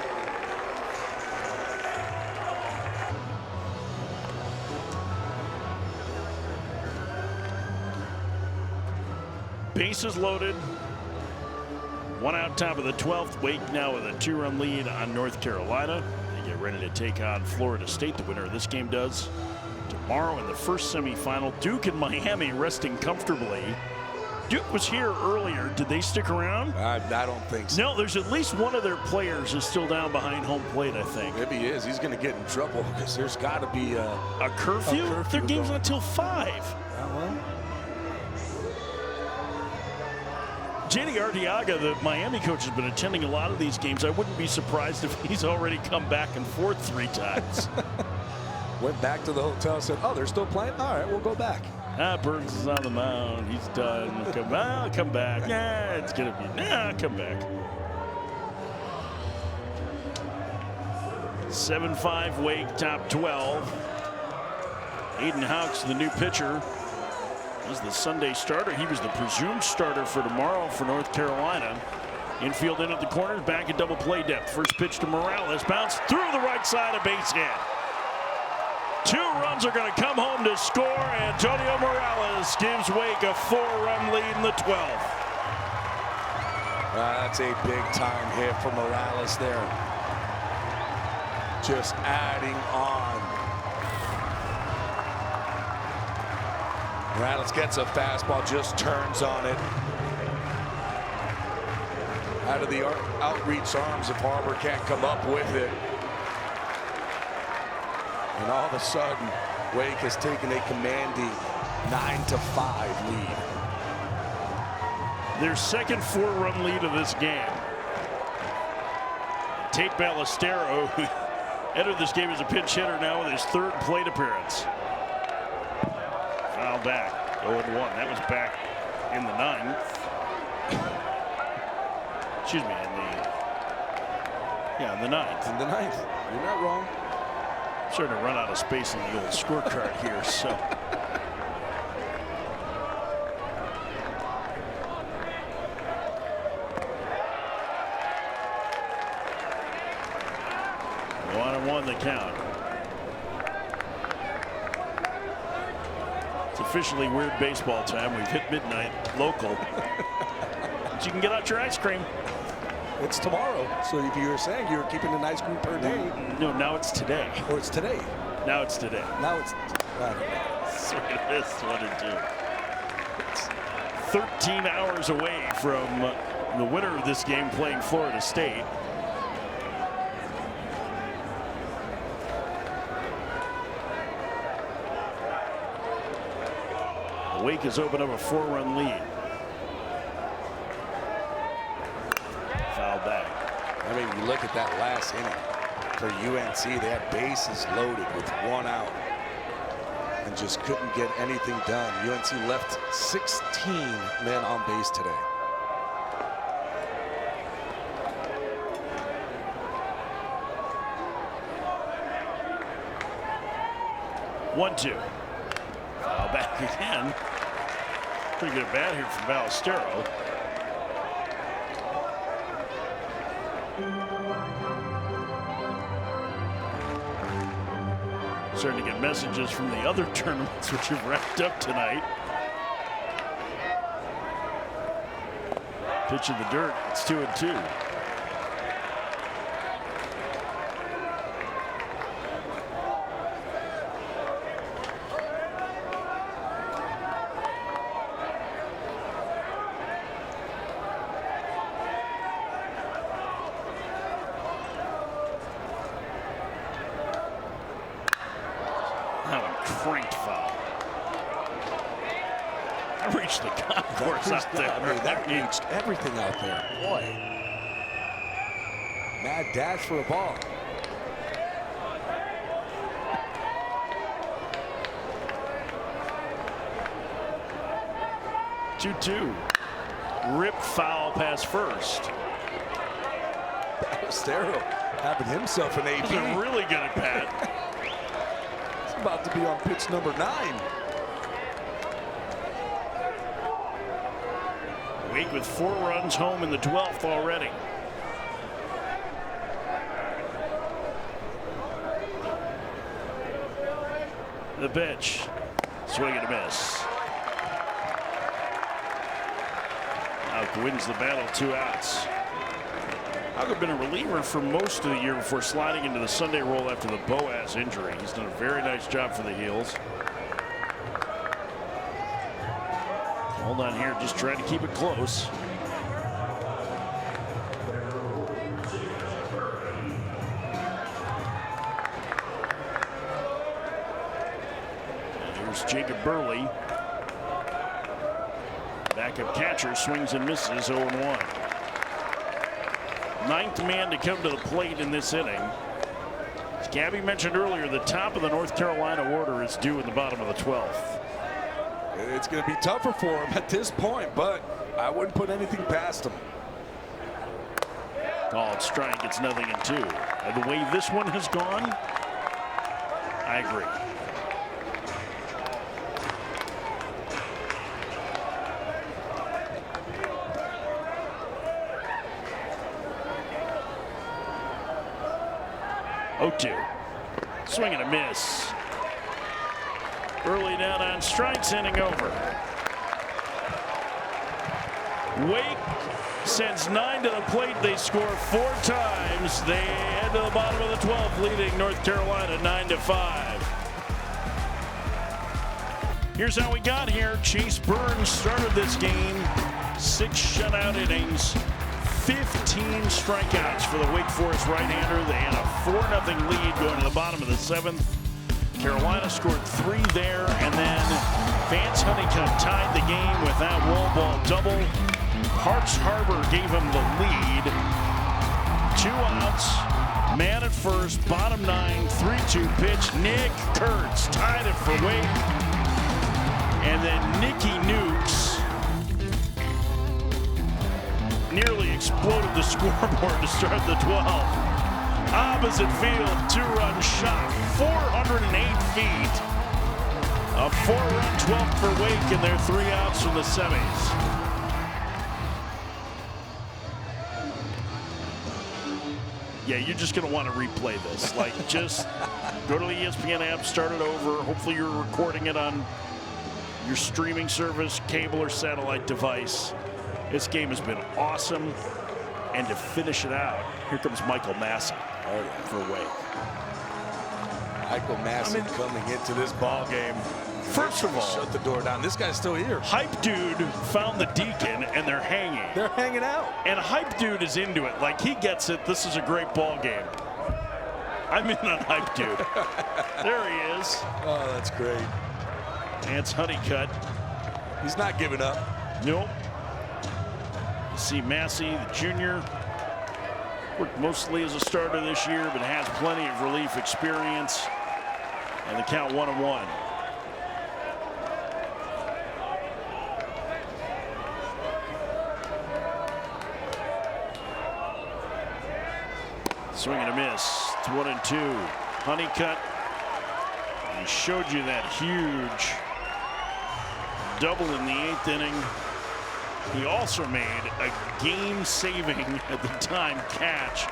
Bases loaded. 1 out top of the 12th. Wake now with a 2-run lead on North Carolina. They get ready to take on Florida State. The winner of this game does tomorrow in the first semifinal. Duke and Miami resting comfortably. Duke was here earlier. Did they stick around? I don't think so. No, there's at least one of their players is still down behind home plate, I think. Maybe he is. He's going to get in trouble because there's got to be a curfew? Their game's not till 5. Well. JD Arteaga, the Miami coach, has been attending a lot of these games. I wouldn't be surprised if he's already come back and forth 3 times. Went back to the hotel and said, oh, they're still playing? All right, we'll go back. Burns is on the mound. He's done. Come back. Yeah, it's going to be. Come back. 7-5 Wake, top 12. Aiden Hawks, the new pitcher, is the Sunday starter. He was the presumed starter for tomorrow for North Carolina. Infield in at the corners, back at double play depth. First pitch to Morales, bounced through the right side, a base hit. 2 runs are going to come home to score. Antonio Morales gives Wake a 4-run lead in the 12th. That's a big-time hit for Morales there. Just adding on. Morales gets a fastball, just turns on it. Out of the outreach arms if Harbor can't come up with it. And all of a sudden, Wake has taken a commanding 9-5 lead. Their second 4-run lead of this game. Tate Ballestero, who entered this game as a pinch hitter, now with his 3rd plate appearance. Foul back, 0-1. That was back in the 9th. Excuse me, in the 9th. In the 9th. You're not wrong. I'm starting to run out of space on the old scorecard here, so. One the count. It's officially weird baseball time. We've hit midnight local. But you can get out your ice cream. It's tomorrow. So if you were saying you were keeping an ice cream per day. No, now it's today. Or it's today. Now it's today. Now it's. Sweet this 1 and 2. It's 13 hours away from the winner of this game playing Florida State. Wake has opened up a 4-run lead. Foul back. I mean, you look at that last inning for UNC, they had bases loaded with 1 out and just couldn't get anything done. UNC left 16 men on base today. 1-2. Foul back again. Pretty good at bat here from Ballesteros. Starting to get messages from the other tournaments which have wrapped up tonight. Pitch in the dirt. It's 2-2. Cranked foul. That reached the concourse out there. I mean, that reached everything out there. Boy. Mad dash for a ball. Two. Rip foul past first. Ballesteros having himself an AP. He's really good at bat. About to be on pitch number 9. Wake with 4 runs home in the 12th already. The pitch. Swing and a miss. Houck wins the battle, 2 outs. Houck had been a reliever for most of the year before sliding into the Sunday role after the Boaz injury. He's done a very nice job for the Heels. Hold on here, just trying to keep it close. And here's Jacob Burley. Backup catcher swings and misses, 0-1. 9th man to come to the plate in this inning. As Gabby mentioned earlier, the top of the North Carolina order is due in the bottom of the 12th. It's going to be tougher for him at this point, but I wouldn't put anything past him. Called strike, it's 0-2. And the way this one has gone, I agree. Swing and a miss. Early down on strikes, inning over. Wake sends 9 to the plate. They score 4 times. They head to the bottom of the 12th, leading North Carolina 9-5. Here's how we got here. Chase Burns started this game. 6 shutout innings. 15 strikeouts for the Wake Forest right-hander. They had a 4-0 lead going to the bottom of the 7th. Carolina scored 3 there, and then Vance Honeycutt tied the game with that wall ball double. Parks Harbor gave him the lead. 2 outs, man at first, bottom 9, 3-2 pitch. Nick Kurtz tied it for Wake. And then Nicky Nukes nearly exploded the scoreboard to start the 12th. Opposite field, 2-run shot, 408 feet. A 4-run 12th for Wake, and they're 3 outs from the semis. Yeah, you're just going to want to replay this. Like, just go to the ESPN app, start it over. Hopefully you're recording it on your streaming service, cable or satellite device. This game has been awesome. And to finish it out, here comes Michael Massey for Wake. Michael Massey coming into this ball game. First of all, shut the door down. This guy's still here. Hype Dude found the Deacon, and they're hanging. They're hanging out. And Hype Dude is into it. Like, he gets it. This is a great ball game. I'm in on Hype Dude. There he is. Oh, that's great. Vance Honeycutt. He's not giving up. Nope. You see Massey, the junior, worked mostly as a starter this year, but has plenty of relief experience. And the count 1-1. Swing and a miss. It's 1-2. Honeycutt. He He showed you that huge double in the 8th inning. He also made a game-saving, at the time, catch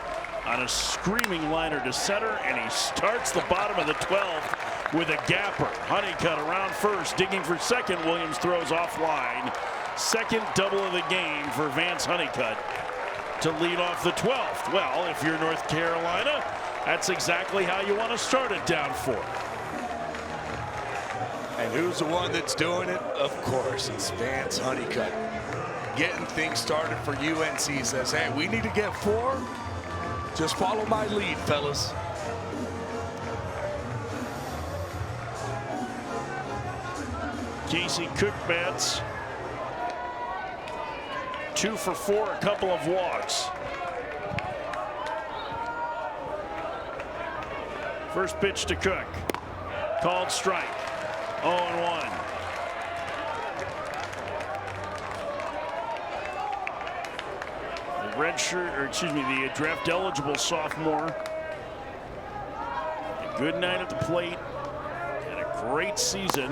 on a screaming liner to center, and he starts the bottom of the 12th with a gapper. Honeycutt around first, digging for second. Williams throws offline. Second double of the game for Vance Honeycutt to lead off the 12th. Well, if you're North Carolina, that's exactly how you want to start it down 4. And who's the one that's doing it? Of course, it's Vance Honeycutt. Getting things started for UNC. Says, hey, we need to get 4. Just follow my lead, fellas. Casey Cook bats. 2 for 4, a couple of walks. First pitch to Cook. Called strike. 0-1. The the draft eligible sophomore. A good night at the plate. And a great season.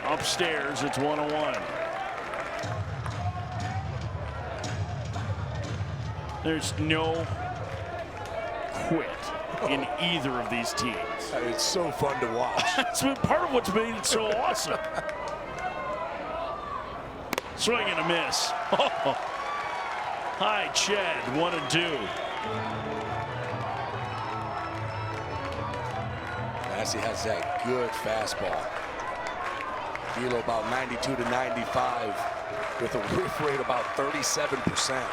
Upstairs, it's 1-1. There's no quit in either of these teams. It's so fun to watch. That's part of what's made it so awesome. Swing and a miss. Oh. Hi, Chad, 1-2. Massey has that good fastball. Velo about 92 to 95 with a whiff rate about 37%.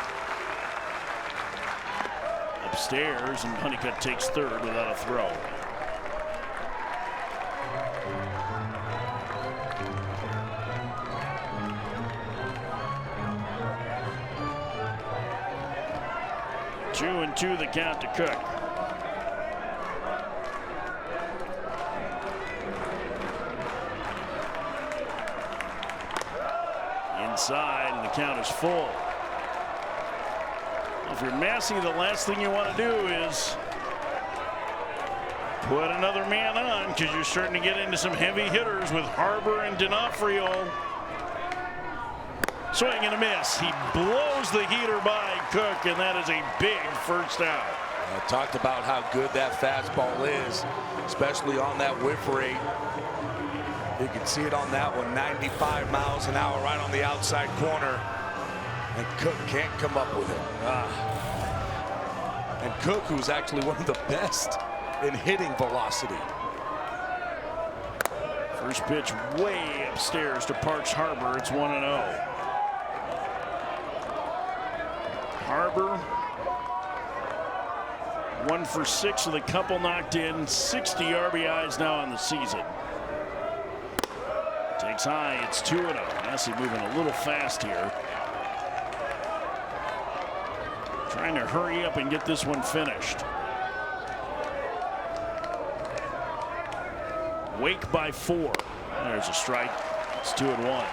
Upstairs, and Honeycutt takes third without a throw. Two and 2 the count to Cook. Inside, and the count is full. If you're Massey, the last thing you want to do is put another man on, because you're starting to get into some heavy hitters with Harbor and D'Onofrio. Swing and a miss. He blows the heater by Cook, and that is a big first out. I talked about how good that fastball is, especially on that whiff rate. You can see it on that one, 95 miles an hour right on the outside corner. And Cook can't come up with it. And Cook, who's actually one of the best in hitting velocity. First pitch way upstairs to Parks Harbor. It's 1-0. Harbor 1 for 6 with a couple knocked in. 60 RBIs now on the season. Takes high. It's 2-0. Massey moving a little fast here. Trying to hurry up and get this one finished. Wake by 4. There's a strike. It's 2-1.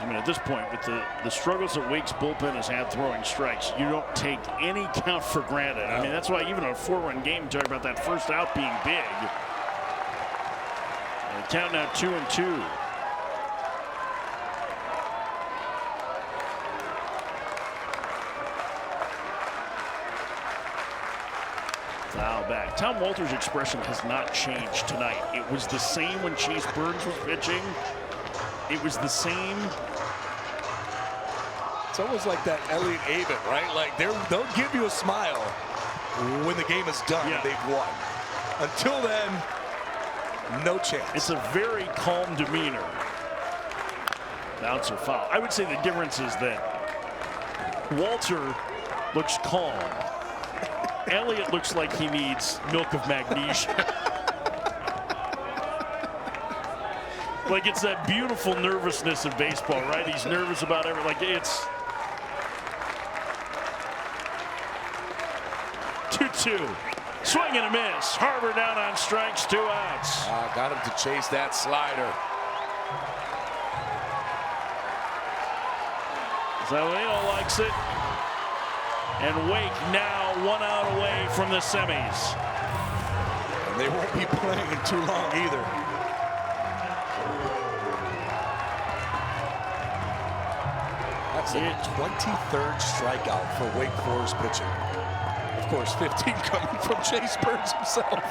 I mean, at this point, with the struggles that Wake's bullpen has had throwing strikes, you don't take any count for granted. I mean, that's why even a 4-run game, talk about that first out being big. And the count now 2-2. Foul back. Tom Walter's expression has not changed tonight. It was the same when Chase Burns was pitching. It was the same. It's almost like that Elliott Avett, right? Like they'll give you a smile when the game is done and they've won. Until then, no chance. It's a very calm demeanor. Bouncer foul. I would say the difference is that Walter looks calm. Elliott looks like he needs milk of magnesia. Like it's that beautiful nervousness of baseball, right? He's nervous about everything. Like it's 2-2. Swing and a miss. Harbor down on strikes, 2 outs. Got him to chase that slider. Zaleo likes it. And Wake now 1 out away from the semis. They won't be playing too long either. That's the 23rd strikeout for Wake Forest pitching. Of course, 15 coming from Chase Burns himself.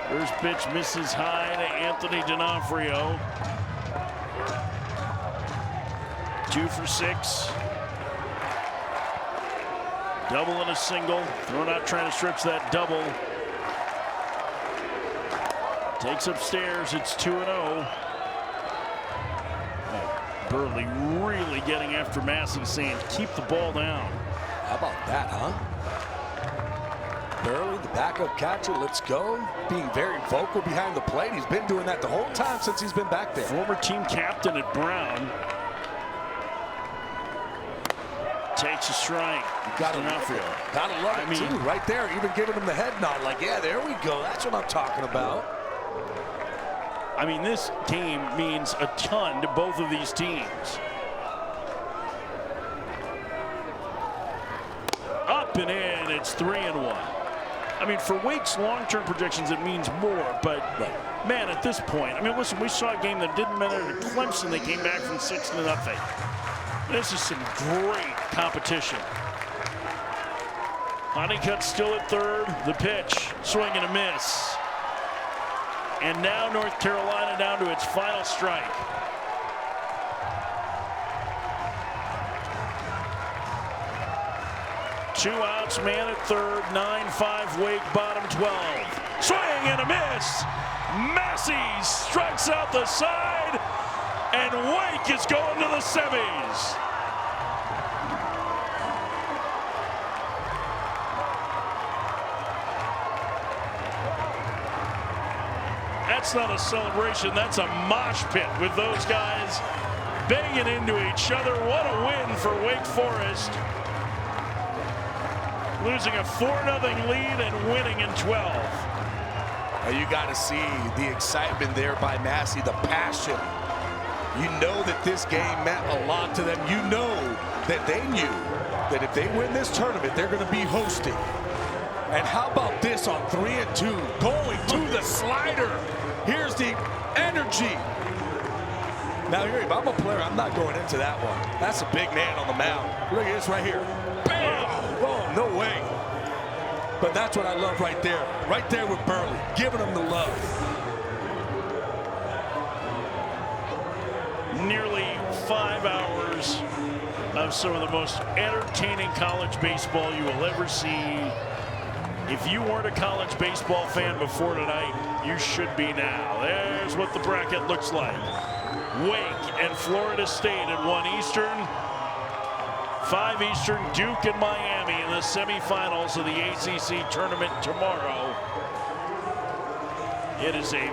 First pitch misses high to Anthony D'Onofrio. 2 for 6. Double and a single. Thrown out trying to stretch that double. Takes upstairs. It's 2-0. Burley really getting after Massey, saying keep the ball down. How about that, huh? Burley, the backup catcher, let's go. Being very vocal behind the plate. He's been doing that the whole time since he's been back there. Former team captain at Brown. Takes a strike. Gotta love it too, right there. Even giving him the head nod, like, yeah, there we go. That's what I'm talking about. I mean, this game means a ton to both of these teams. Up and in, it's 3-1. I mean, for Wake's long-term projections, it means more, but man, at this point, I mean, listen, we saw a game that didn't matter to Clemson. They came back from 6-0. This is some great competition. Honeycutt still at third. The pitch, swing and a miss. And now North Carolina down to its final strike. Two outs, man at third, 9-5 Wake, bottom 12. Swing and a miss. Massey strikes out the side, and Wake is going to the semis. That's not a celebration, that's a mosh pit with those guys banging into each other. What a win for Wake Forest. Losing a 4-0 lead and winning in 12. And you got to see the excitement there by Massey, the passion. You know that this game meant a lot to them. You know that they knew that if they win this tournament, they're going to be hosting. And how about this on 3-2, going to the slider. Here's the energy. Now, here, if I'm a player, I'm not going into that one. That's a big man on the mound. Look at this right here. Bam! Oh, no way. But that's what I love right there. Right there with Burley, giving him the love. Nearly 5 hours of some of the most entertaining college baseball you will ever see. If you weren't a college baseball fan before tonight, you should be now. There's what the bracket looks like. Wake and Florida State at 1 Eastern. 5 Eastern, Duke and Miami in the semifinals of the ACC tournament tomorrow. It is a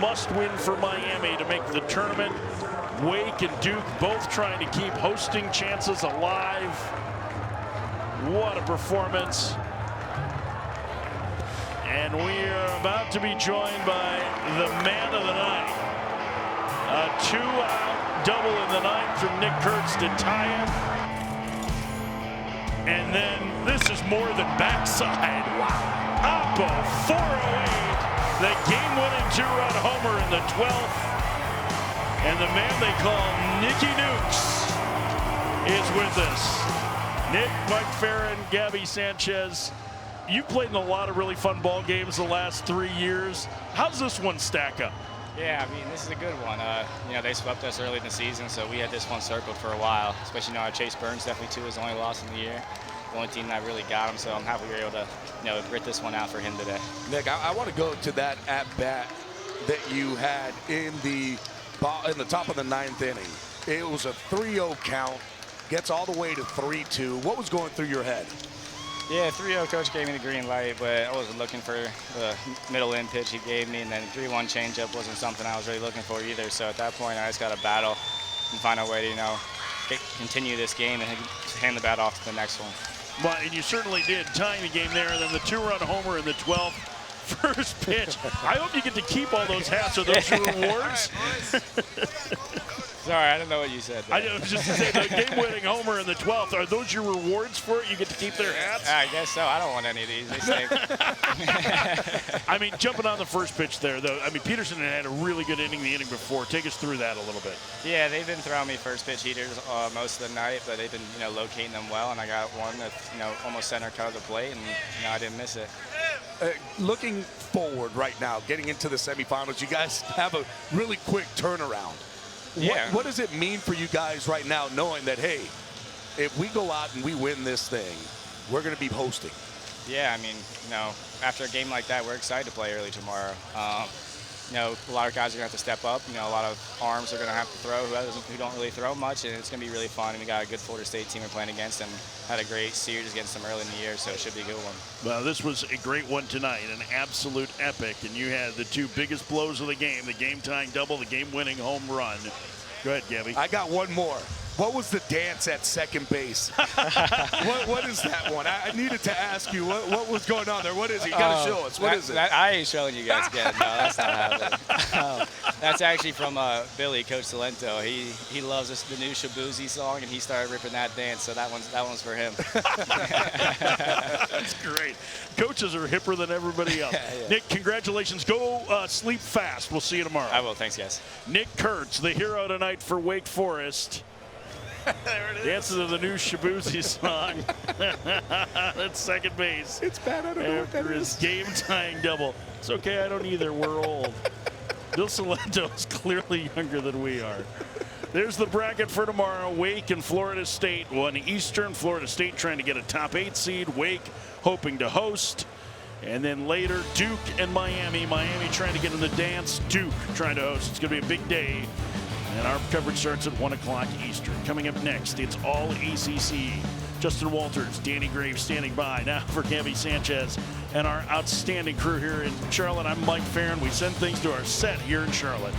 must-win for Miami to make the tournament. Wake and Duke both trying to keep hosting chances alive. What a performance. And we are about to be joined by the man of the night. A 2-out double in the ninth from Nick Kurtz to tie it. And then this is more than backside. Wow. Oppo 408, the game-winning 2-run homer in the 12th. And the man they call Nicky Nukes is with us. Nick, Mike Farron, Gabby Sanchez. You've played in a lot of really fun ball games the last 3 years. How's this one stack up? Yeah, I mean, this is a good one. You know, they swept us early in the season, so we had this one circled for a while. Especially, you know, Chase Burns definitely too is the only loss in the year. The only team that really got him, so I'm happy we were able to, you know, grit this one out for him today. Nick, I want to go to that at-bat that you had in the top of the 9th inning. It was a 3-0 count, gets all the way to 3-2. What was going through your head? Yeah, 3-0 coach gave me the green light, but I wasn't looking for the middle in pitch he gave me, and then 3-1 changeup wasn't something I was really looking for either. So at that point, I just got to battle and find a way to, you know, continue this game and hand the bat off to the next one. Well, and you certainly did, tying the game there, and then the 2-run homer in the 12th. First pitch. I hope you get to keep all those hats or those rewards. Sorry, I didn't know what you said there. I was just saying the game-winning homer in the 12th. Are those your rewards for it? You get to keep their hats? I guess so. I don't want any of these. They stink. I mean, jumping on the first pitch there, though, I mean, Peterson had a really good inning the inning before. Take us through that a little bit. Yeah, they've been throwing me first pitch heaters most of the night, but they've been, locating them well, and I got one that's, almost center cut of the plate, and, I didn't miss it. Looking forward right now, getting into the semifinals, you guys have a really quick turnaround. Yeah. What does it mean for you guys right now, knowing that, hey, if we go out and we win this thing, we're going to be hosting? Yeah, I mean, after a game like that, we're excited to play early tomorrow. A lot of guys are going to have to step up. A lot of arms are going to have to throw who don't really throw much, and it's going to be really fun. And we got a good Florida State team we're playing against, and had a great series against them early in the year, so it should be a good one. Well, this was a great one tonight, an absolute epic, and you had the two biggest blows of the game-tying double, the game-winning home run. Go ahead, Gabby. I got one more. What was the dance at second base? what is that one? I needed to ask you what was going on there. What is it? You got to show us. What is it? I ain't showing you guys again. No, that's not happening. That's actually from Billy, Coach Salento. He loves the new Shabuzi song, and he started ripping that dance. So that one's for him. That's great. Coaches are hipper than everybody else. Yeah. Nick, congratulations. Go sleep fast. We'll see you tomorrow. I will. Thanks, guys. Nick Kurtz, the hero tonight for Wake Forest. There it is. Dancing to the new Shabuzi song. That's second base. It's bad. I don't know what that is. Game-tying double. It's okay. I don't either. We're old. Bill Salento is clearly younger than we are. There's the bracket for tomorrow. Wake and Florida State. 1 Eastern. Florida State trying to get a top 8 seed. Wake hoping to host. And then later, Duke and Miami. Miami trying to get in the dance. Duke trying to host. It's going to be a big day. And our coverage starts at 1 o'clock Eastern. Coming up next, it's all ACC. Justin Walters, Danny Graves standing by. Now for Gabby Sanchez and our outstanding crew here in Charlotte. I'm Mike Farron. We send things to our set here in Charlotte.